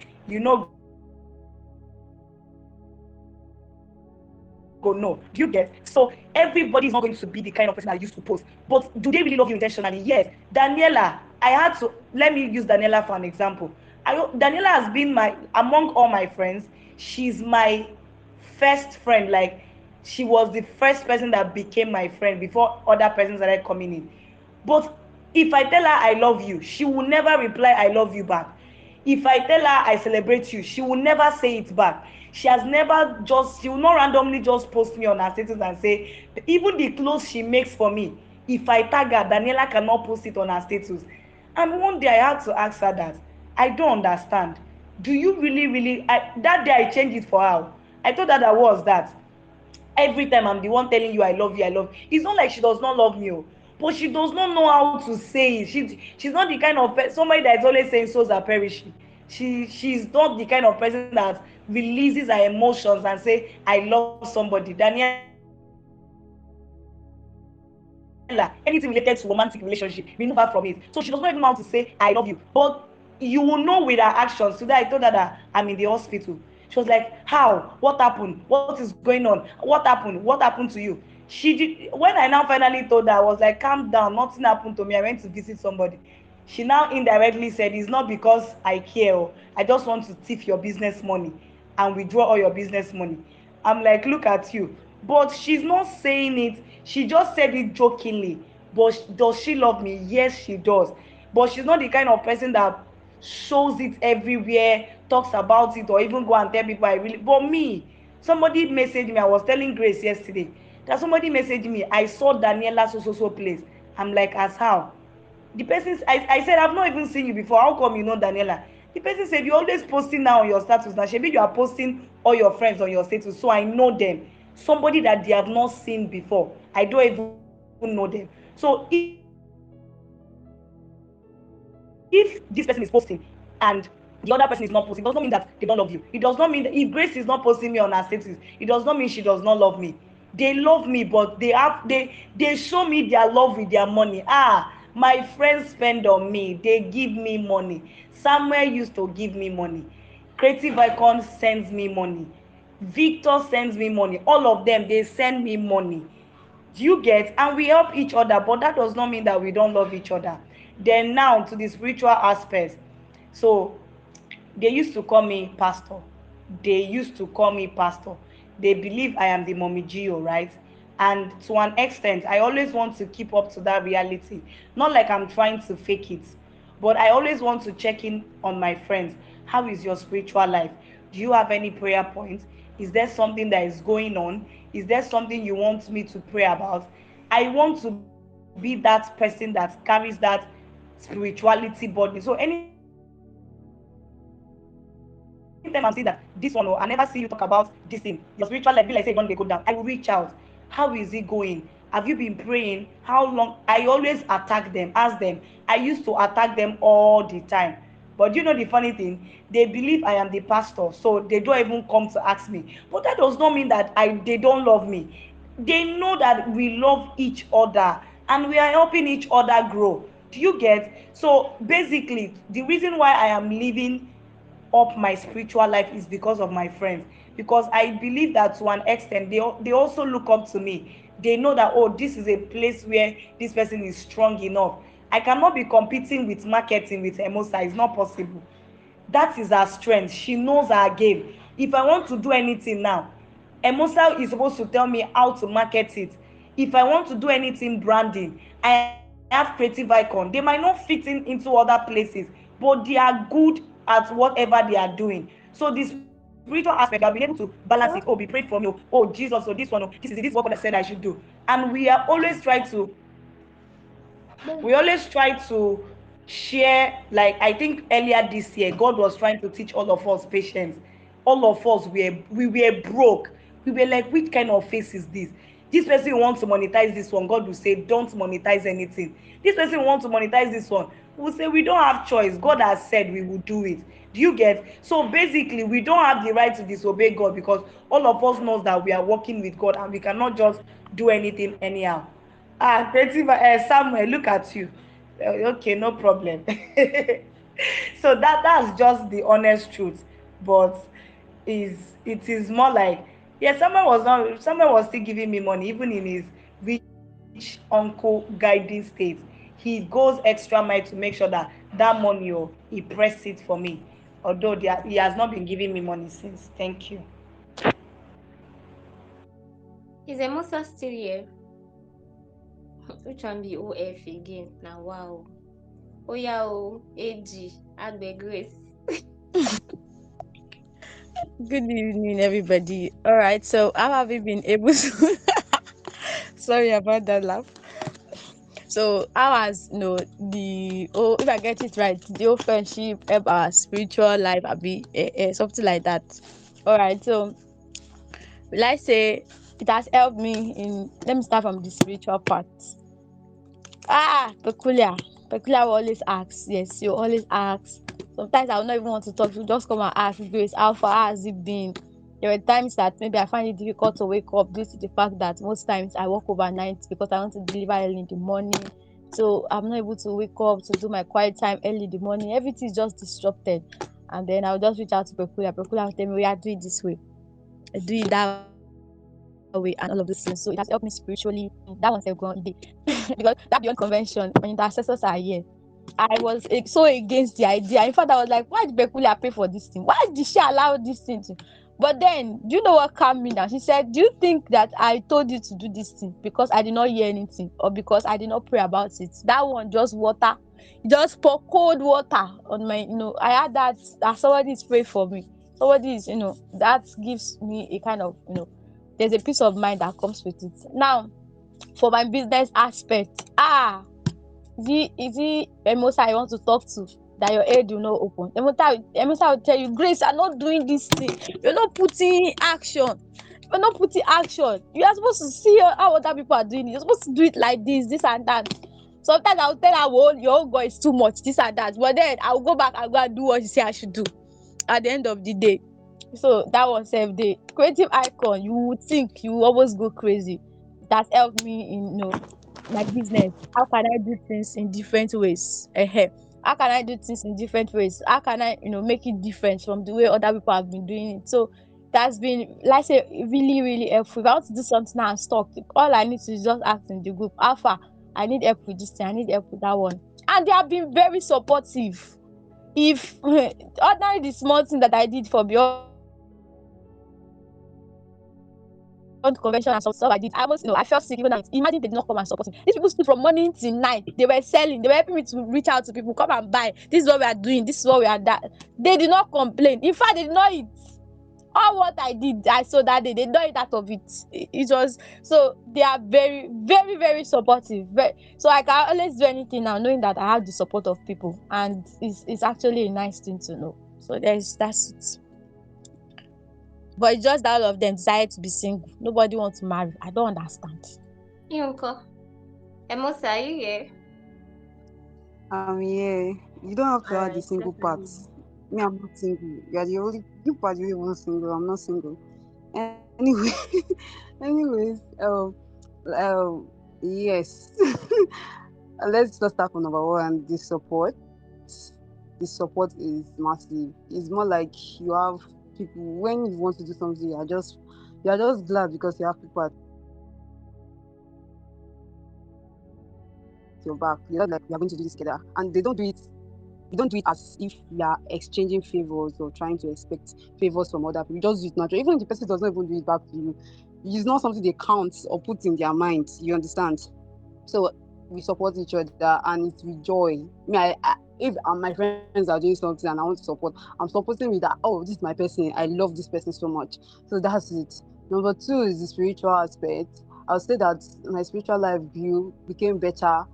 Go no. Do you get? So everybody's not going to be the kind of person that used to post. But do they really love you intentionally? Yes. Daniela, let me use Daniela for an example. Daniela has been among all my friends, she's my first friend. Like, she was the first person that became my friend before other persons started coming in. But if I tell her I love you, she will never reply I love you back. If I tell her I celebrate you, she will never say it back. She will not randomly just post me on her status and say, even the clothes she makes for me, if I tag her, Daniela cannot post it on her status. And one day I had to ask her that. I don't understand. Do you really? That day I changed it for her. I told her that was that. Every time I'm the one telling you I love you, I love you. It's not like she does not love me, but she does not know how to say it. She's not the kind of somebody that is always saying souls are perishing. She's not the kind of person that releases her emotions and say I love somebody. Daniela, anything related to romantic relationship, we know her from it. So she does not even know how to say I love you. But you will know with her actions. Today I told her that I'm in the hospital. She was like, how? What happened? What is going on? What happened to you? When I now finally told her, I was like, calm down, nothing happened to me. I went to visit somebody. She now indirectly said, it's not because I care. I just want to thief your business money and withdraw all your business money. I'm like, look at you. But she's not saying it. She just said it jokingly. But does she love me? Yes, she does. But she's not the kind of person that shows it everywhere, talks about it, or even go and tell people I really. But me, somebody messaged me. I was telling Grace yesterday that somebody messaged me. I saw Daniela so place. I'm like, as how? The person, I said, I've not even seen you before. How come you know Daniela? The person said, you're always posting now on your status. Now, maybe you are posting all your friends on your status, so I know them. Somebody that they have not seen before. I don't even know them. So if this person is posting and the other person is not posting, it does not mean that they don't love you. It does not mean that if Grace is not posting me on her status, it does not mean she does not love me. They love me, but they show me their love with their money. My friends spend on me, they give me money. Samuel used to give me money. Creative Icon sends me money. Victor sends me money. All of them, they send me money. Do you get? And we help each other, but that does not mean that we don't love each other. Then now to the spiritual aspect. So they used to call me pastor. They believe I am the mommy Gio, right? And to an extent, I always want to keep up to that reality. Not like I'm trying to fake it, but I always want to check in on my friends. How is your spiritual life? Do you have any prayer points? Is there something that is going on? Is there something you want me to pray about? I want to be that person that carries that spirituality burden. So anytime I'm seeing that this one, I never see you talk about this thing, your spiritual life be like say you don't dey go down, I will reach out. How is it going? Have you been praying? How long? I always attack them, ask them. I used to attack them all the time. But you know the funny thing, they believe I am the pastor, so they don't even come to ask me. But that does not mean that they don't love me. They know that we love each other and we are helping each other grow. Do you get? So basically, the reason why I am living up my spiritual life is because of my friends, because I believe that to an extent they also look up to me. They know that, oh, this is a place where this person is strong enough. I cannot be competing with marketing with Emosa. It's not possible. That is her strength. She knows her game. If I want to do anything now, Emosa is supposed to tell me how to market it. If I want to do anything branding, I have Creative Icon. They might not fit in into other places, but they are good at whatever they are doing. So the spiritual aspect, I've been able to balance it. Oh, be prayed for me. Oh, Jesus, oh, this one, oh, this is what God has said I should do. And we always try to share. Like, I think earlier this year, God was trying to teach all of us patience. All of us we were broke. We were like, which kind of face is this? This person wants to monetize this one, God will say don't monetize anything. This person wants to monetize this one, we will say we don't have choice, God has said we will do it. Do you get? So basically we don't have the right to disobey God, because all of us knows that we are working with God and we cannot just do anything anyhow. Creative, Samuel, look at you. Okay, no problem. So that's just the honest truth. But it is more like, yeah, someone was still giving me money even in his rich uncle guiding state. He goes extra mile to make sure that that money, oh, he pressed it for me, although he has not been giving me money since. Thank you. Is Emosa still here? Which one be OF again? Now, wow. Oh, yeah, oh, AG, Agbe Grace. Good evening, everybody. All right, so how have you been able to? Sorry about that laugh. So how has the if I get it right, the whole friendship help our spiritual life, be something like that. All right. So will I say it has helped me in? Let me start from the spiritual part. Peculiar. Peculiar will always ask. Yes, you always ask. Sometimes I will not even want to talk. You just come and ask Grace, how far has it been? There were times that maybe I find it difficult to wake up due to the fact that most times I work overnight because I want to deliver early in the morning. So I'm not able to wake up to do my quiet time early in the morning. Everything is just disrupted. And then I'll just reach out to Peculiar. Peculiar will tell me, we are doing this way. Do it that way and all of those things. So it has helped me spiritually. That one's a good day. Because that beyond convention, when intercessors are here, I was so against the idea. In fact, I was like, why did Peculiar pay for this thing? Why did she allow this thing to? But then, do you know what calmed me down? She said, do you think that I told you to do this thing because I did not hear anything or because I did not pray about it? That one, just water, just pour cold water on my, I had that somebody is praying for me. Somebody is, that gives me a kind of, there's a peace of mind that comes with it. Now, for my business aspect, is it Emosa I want to talk to that your head will not open? Emosa will tell you, Grace, I'm not doing this thing. You're not putting action. You're not putting action. You are supposed to see how other people are doing it. You're supposed to do it like this and that. Sometimes I'll tell her, well, your own God is too much, this and that. But then I'll go back and go and do what she say I should do at the end of the day. So that was the creative icon. You would think you always go crazy. That helped me in my business. How can I do things in different ways? How can I do things in different ways? How can I make it different from the way other people have been doing it? So that's been, like I say, really really helpful. If I want to do something and I'm stuck, all I need to is just ask in the group, Alpha, I need help with this thing, I need help with that one, and they have been very supportive. If ordinary the small thing that I did for beyond convention and some stuff I did, I almost, I felt sick even now. Imagine they did not come and support me. These people stood from morning till night. They were selling. They were helping me to reach out to people, come and buy. This is what we are doing. This is what we are that. They did not complain. In fact, they did not eat. All what I did, I saw that day. They did not eat out of it. It was so they are very, very, very supportive. So I can always do anything now, knowing that I have the support of people, and it's actually a nice thing to know. So that's it. But it's just that all of them decided to be single. Nobody wants to marry. I don't understand. You uncle. Emosa, are you here? Yeah. You don't have to add the Alright, single part. definitely. Me, I'm not single. You are the only you are the only one single. I'm not single. Anyway, anyways, yes. Let's just start from number one. The support. The support is massive. It's more like you have people when you want to do something. You are just glad because you have people at your back. You're not like we are going to do this together, and they don't do it. We don't do it as if we are exchanging favors or trying to expect favors from other people. We just do it naturally. Even if the person does not even do it back to you, it's not something they count or put in their mind. You understand? So we support each other, and it's with joy. If my friends are doing something and I want to support, I'm supporting with that. Oh, this is my person. I love this person so much. So that's it. Number two is the spiritual aspect. I'll say that my spiritual life became better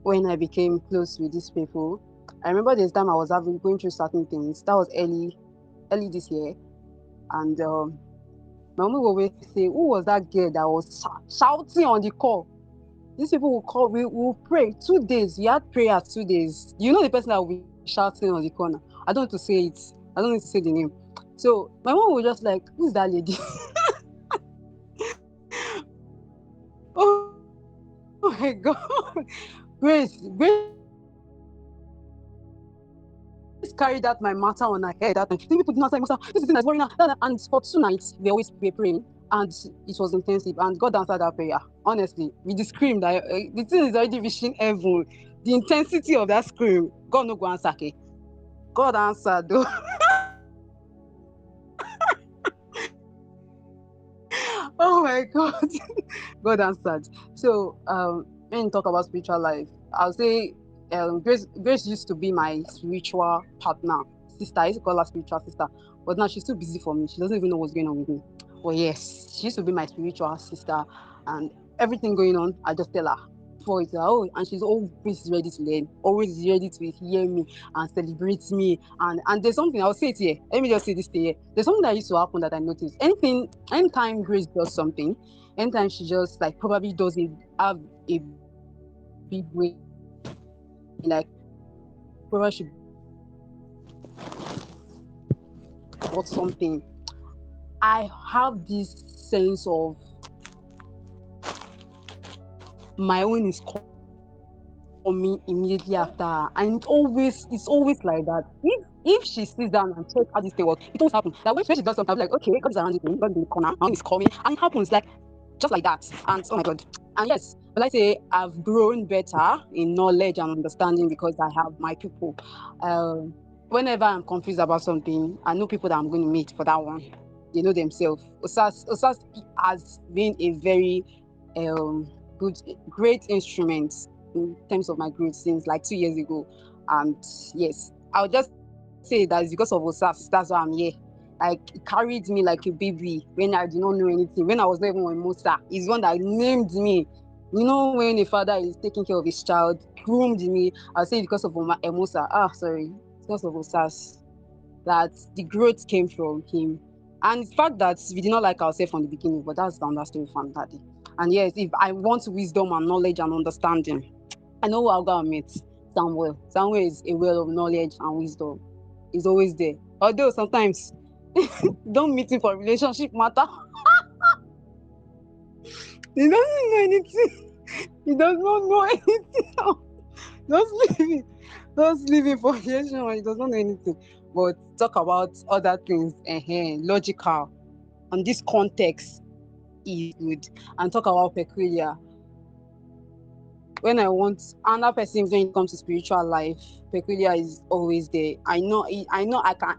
when I became close with these people. I remember this time I was going through certain things. That was early this year, and my mom will always say, "Who was that girl that was shouting on the call?" These people will call. We will pray 2 days. We had prayer 2 days. You know the person that will be shouting on the corner. I don't want to say it. I don't need to say the name. So my mom was just like, "Who's that lady?" Oh my God, Grace carried out my matter on her head. That people did not say, this is the thing that's worrying her. And for 2 nights, we always were praying, and it was intensive. And God answered that prayer. Honestly, we just screamed that the thing is already reaching heaven. The intensity of that scream, God no go answer. Okay? God answered though. Oh my God, God answered. So when you talk about spiritual life, I'll say Grace used to be my spiritual partner, sister. I used to call her spiritual sister, but now she's too busy for me. She doesn't even know what's going on with me. But yes, she used to be my spiritual sister, and everything going on, I just tell her. for it. Oh, and she's always ready to learn, always ready to hear me and celebrate me. And there's something I'll say it here. Let me just say this here. There's something that used to happen that I noticed. Anytime Grace does something, anytime she just like probably doesn't have a big way, like probably she bought something, I have this sense of my own is coming immediately after her. And it's always like that. If she sits down and checks how this thing works, it always happens. That when she does something, I'll be like, okay, God is around the thing, God is in the corner, my own is coming. And it happens like just like that. And oh my God. And yes, but I say I've grown better in knowledge and understanding because I have my people. Whenever I'm confused about something, I know people that I'm going to meet for that one. They know themselves. Osas has been a very great instrument in terms of my growth since like 2 years ago. And yes, I'll just say that it's because of Osas. That's why I'm here. Like, he carried me like a baby when I did not know anything. When I was not even on Musa, he's one that named me. You know, when a father is taking care of his child, groomed me. I'll say because of Musa. It's because of Osas that the growth came from him. And the fact that we did not like ourselves from the beginning, but that's another story from daddy. And yes, if I want wisdom and knowledge and understanding, I know who I'll go and meet. Samuel. Samuel is a well of knowledge and wisdom. He's always there. Although sometimes don't meet him for relationship matter. He doesn't know anything. He does not know anything. Just leave it. Just leave it for relationship. He does not know anything. But talk about other things, logical. On this context is good. And talk about peculiar. When I want another person when it comes to spiritual life, peculiar is always there. I know I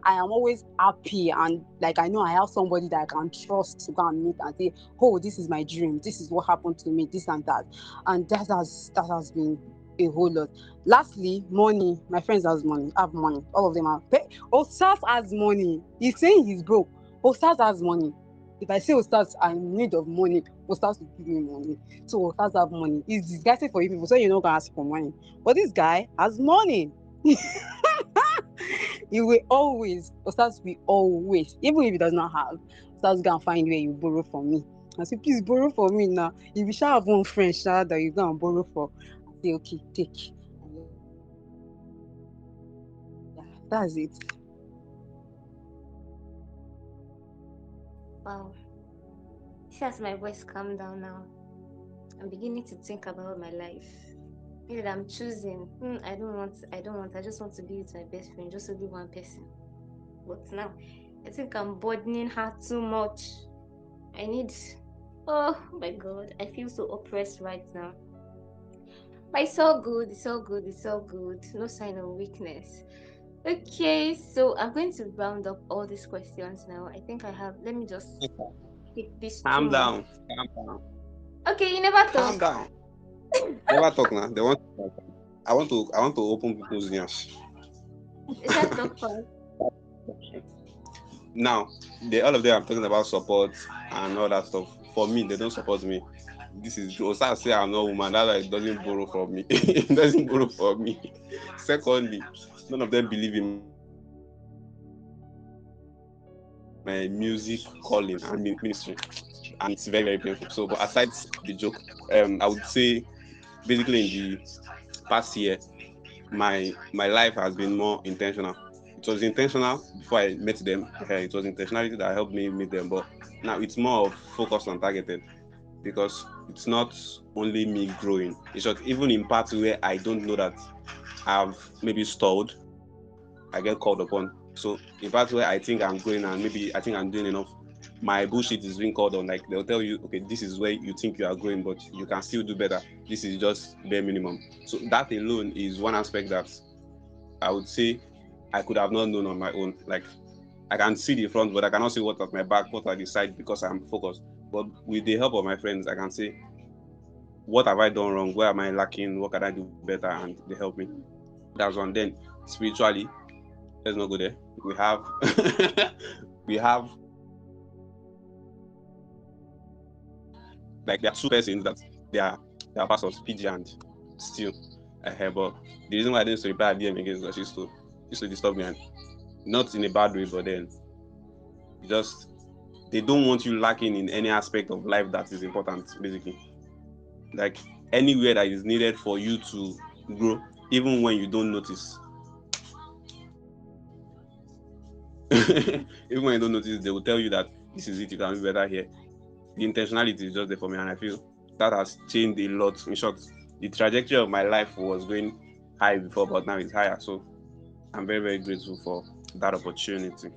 am always happy, and like I know I have somebody that I can trust to go and meet and say, oh, this is my dream, this is what happened to me, this and that. And that has been a whole lot. Lastly, money. My friends have money. All of them have. Osas has money. He's saying he's broke. Osas has money. If I say Osas, I'm in need of money, Osas will give me money. So Osas have money. He's disguising for you people, so you're not gonna ask for money. But this guy has money. He will always, Osas will always, even if he does not have, Osas gonna find where you borrow from me. I say, please borrow for me now. If you shall have one friend that you go and borrow for, I say, okay, take. Yeah, that's it. Wow. See as my voice calm down now. I'm beginning to think about my life. Maybe that I'm choosing. I don't want. I just want to be with my best friend, just only one person. But now, I think I'm burdening her too much. I need. Oh my God, I feel so oppressed right now. But it's all good. It's all good. It's all good. No sign of weakness. Okay, so I'm going to round up all these questions now. I think I have. Let me just pick these two Calm more. down. Calm down. Okay, you never Calm talk. down. Never talk now. They want. I want to open people's ears. Is that talk first? Now, all of them are talking about support and all that stuff. For me, they don't support me. This is Osa say I'm not woman. That's why it doesn't borrow from me. It doesn't borrow from me. Secondly, none of them believe in my music calling and ministry, and it's very, very painful. So, but aside the joke, I would say basically in the past year, my life has been more intentional. It was intentional before I met them. It was intentionality that helped me meet them, but now it's more of focused and targeted because it's not only me growing. It's just even in parts where I don't know that I've maybe stalled, I get called upon. So in parts where I think I'm growing and maybe I think I'm doing enough, my bullshit is being called on. Like they'll tell you, okay, this is where you think you are growing, but you can still do better. This is just bare minimum. So that alone is one aspect that I would say I could have not known on my own. Like I can see the front, but I cannot see what's at my back, what at the side because I'm focused. But with the help of my friends, I can say, what have I done wrong? Where am I lacking? What can I do better? And they help me. That's one. Then spiritually, let's not go there. We have we have like there are two persons that they are their passwords, PG and still. But the reason why I didn't reply DM again is because she used to disturb me, and not in a bad way, but then just they don't want you lacking in any aspect of life that is important, basically. Like anywhere that is needed for you to grow, even when you don't notice. Even when you don't notice, they will tell you that this is it, you can be better here. The intentionality is just there for me, and I feel that has changed a lot. In short, the trajectory of my life was going high before, but now it's higher. So I'm very, very grateful for that opportunity.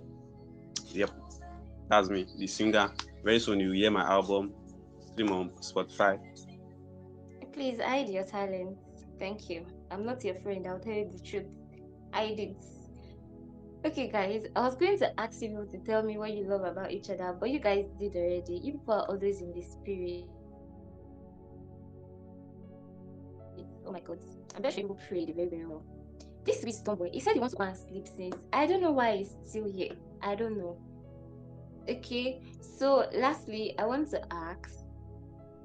Yep, that's me, the singer. Very soon you'll hear my album, stream on Spotify. Please hide your talent. Thank you. I'm not your friend. I'll tell you the truth. Hide it. Okay, guys, I was going to ask you to tell me what you love about each other, but you guys did already. You people are always in the spirit. Oh my God. I'm very sure you prayed very, very well. This wisdom boy, he said he wants to go and sleep since. I don't know why he's still here. I don't know. Okay, so lastly, I want to ask,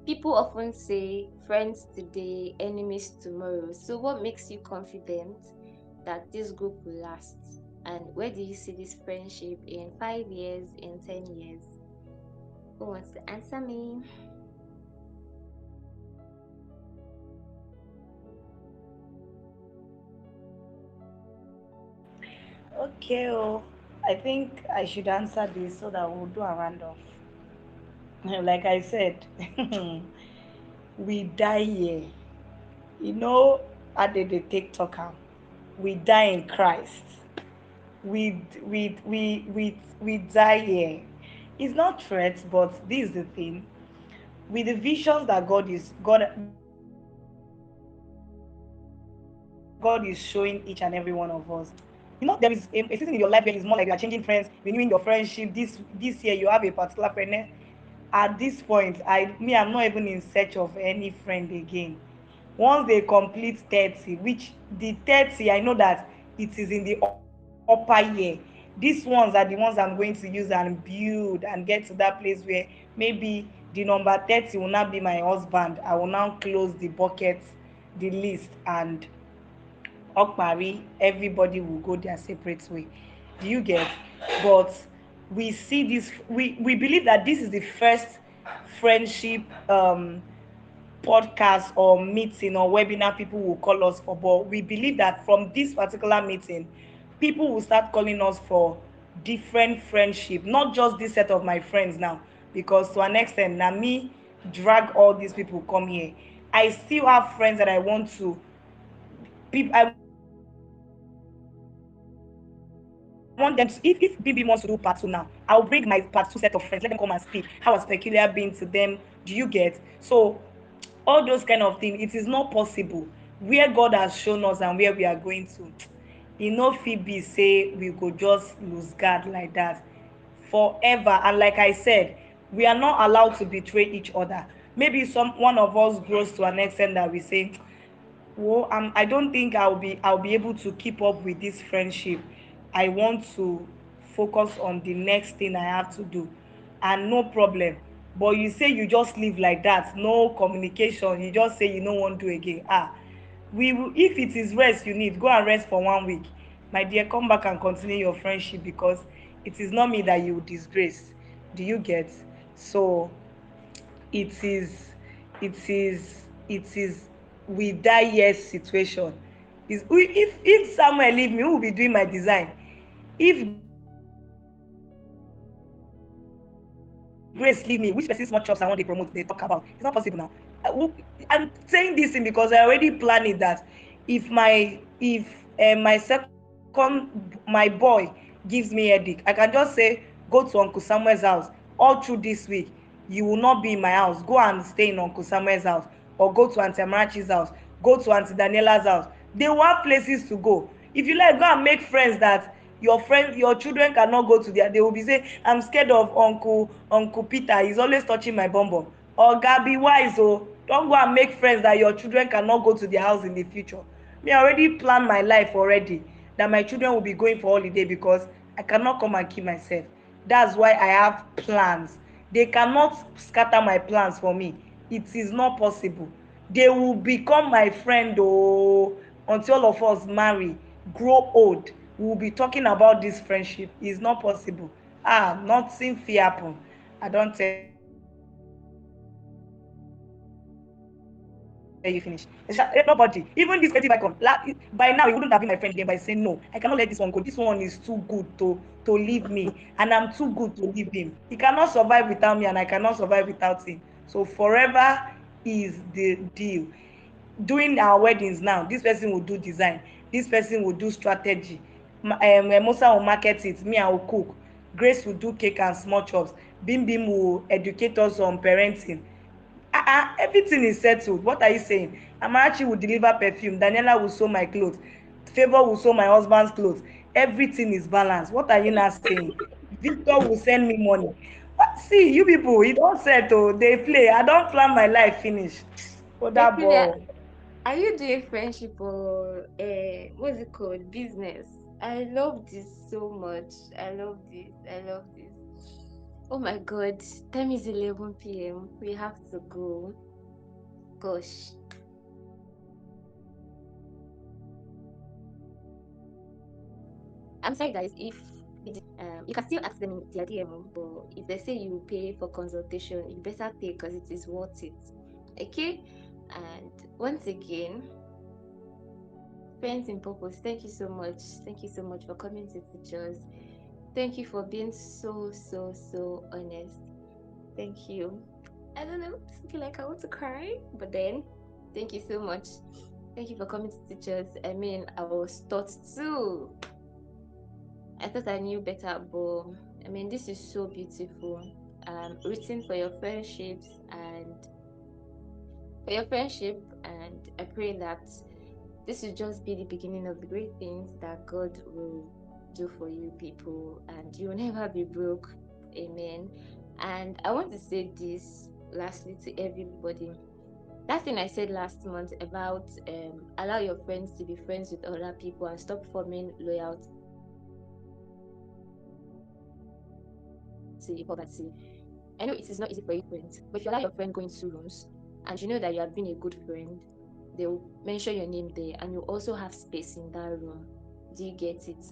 people often say friends today, enemies tomorrow. So what makes you confident that this group will last? And where do you see this friendship in 5 years, in 10 years? Who wants to answer me? Okay, I think I should answer this so that we'll do a round-off. Like I said, we die here. You know, how did they take talker? We die in Christ. We die here. It's not threats, but this is the thing. With the visions that God is showing each and every one of us. You know, there is a season in your life where it's more like you are changing friends, renewing your friendship. This year you have a particular friend. At this point, I'm not even in search of any friend again. Once they complete 30, which the 30, I know that it is in the upper year. These ones are the ones I'm going to use and build and get to that place where maybe the number 30 will not be my husband. I will now close the bucket, the list, and Okpari, everybody will go their separate way. Do you get? But we see this, we believe that this is the first friendship podcast or meeting or webinar people will call us for. But we believe that from this particular meeting, people will start calling us for different friendship, not just this set of my friends now, because to an extent, now me drag all these people come here. I still have friends that I want to, I want them to, if BB wants to do part 2 now, I'll bring my part 2 set of friends, let them come and speak. How has Peculiar been to them? Do you get? So all those kind of things, it is not possible. Where God has shown us and where we are going to, you know, Phoebe say we go just lose guard like that forever. And like I said, we are not allowed to betray each other. Maybe one of us grows to an extent that we say, well, I don't think I'll be able to keep up with this friendship. I want to focus on the next thing I have to do, and no problem. But you say you just live like that, no communication. You just say you no wan do again. We will, if it is rest you need, go and rest for 1 week. My dear, come back and continue your friendship, because it is not me that you disgrace. Do you get? So it is it is it is we die yes situation. Is if Samuel leave me, who will be doing my design? If Grace leave me, which person small chops I want to promote they talk about? It's not possible now. I'm saying this thing because I already planned it, that if my second, my boy gives me headache, I can just say go to Uncle Samuel's house. All through this week you will not be in my house, go and stay in Uncle Samuel's house, or go to Auntie Amarachi's house, go to Auntie Daniela's house. They will have places to go. If you like, go and make friends that your children cannot go to their, they will be saying, I'm scared of Uncle Peter, he's always touching my bum bum. Oga, be wise. Don't go and make friends that your children cannot go to their house in the future. Me, I already plan my life already, that my children will be going for holiday, because I cannot come and kill myself. That's why I have plans. They cannot scatter my plans for me. It is not possible. They will become my friend oh, until all of us marry, grow old. We will be talking about this friendship. It's not possible. Nothing fit happen. I don't tell you finish. Nobody, even this creative icon, by now he wouldn't have been my friend again by saying no. I cannot let this one go. This one is too good to leave me, and I'm too good to leave him. He cannot survive without me, and I cannot survive without him. So forever is the deal. During our weddings now, this person will do design, this person will do strategy, Musa will market it, me I will cook, Grace will do cake and small chops, Bim Bim will educate us on parenting. Everything is settled. What are you saying? Amarachi will deliver perfume, Daniela will sew my clothes, Favor will sew my husband's clothes. Everything is balanced. What are you not saying? Victor will send me money. What? See, you people, you don't settle, they play. I don't plan my life finish. Oh, that Peculiar, boy. are you doing friendship or what's it called? Business. I love this so much. I love this. I love this. Oh my god. Time is 11 p.m. We have to go. Gosh. I'm sorry guys if you can still ask them in their DM, but if they say you pay for consultation, you better pay because it is worth it. Okay? And once again, Friends in Purpose, thank you so much. Thank you so much for coming to teach us. Thank you for being so, so, so honest. Thank you. I don't know, I feel like I want to cry, but then thank you so much. Thank you for coming to teach us. I mean, I was taught too. I thought I knew better, but I mean, this is so beautiful. Rooting for your friendships and for your friendship, and I pray that this will just be the beginning of the great things that God will do for you people, and you will never be broke. Amen. And I want to say this lastly to everybody. That thing I said last month about allow your friends to be friends with other people and stop forming loyalty poverty. I know it is not easy for you friends, but if you allow your friend go into rooms and you know that you have been a good friend, they will mention your name there and you also have space in that room. Do you get it?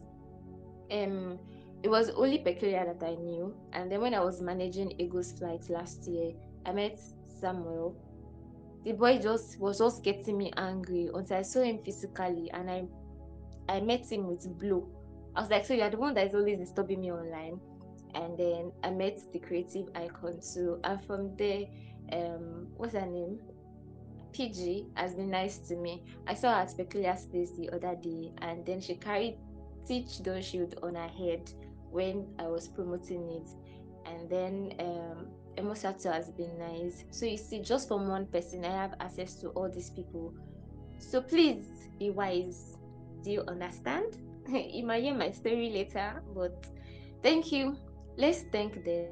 Um it was only Peculiar that I knew, and then when I was managing Ego's flight last year, I met Samuel. The boy just was just getting me angry until I saw him physically, and I met him with Blue. I was like, so you're the one that is always disturbing me online. And then I met the creative icon too. And from there, what's her name? PG has been nice to me. I saw her at Peculiar Space the other day, and then she carried Teach Don't Shield on her head when I was promoting it. And then Emosato has been nice. So you see, just from one person, I have access to all these people. So please be wise. Do you understand? You might hear my story later, but thank you. Let's thank them.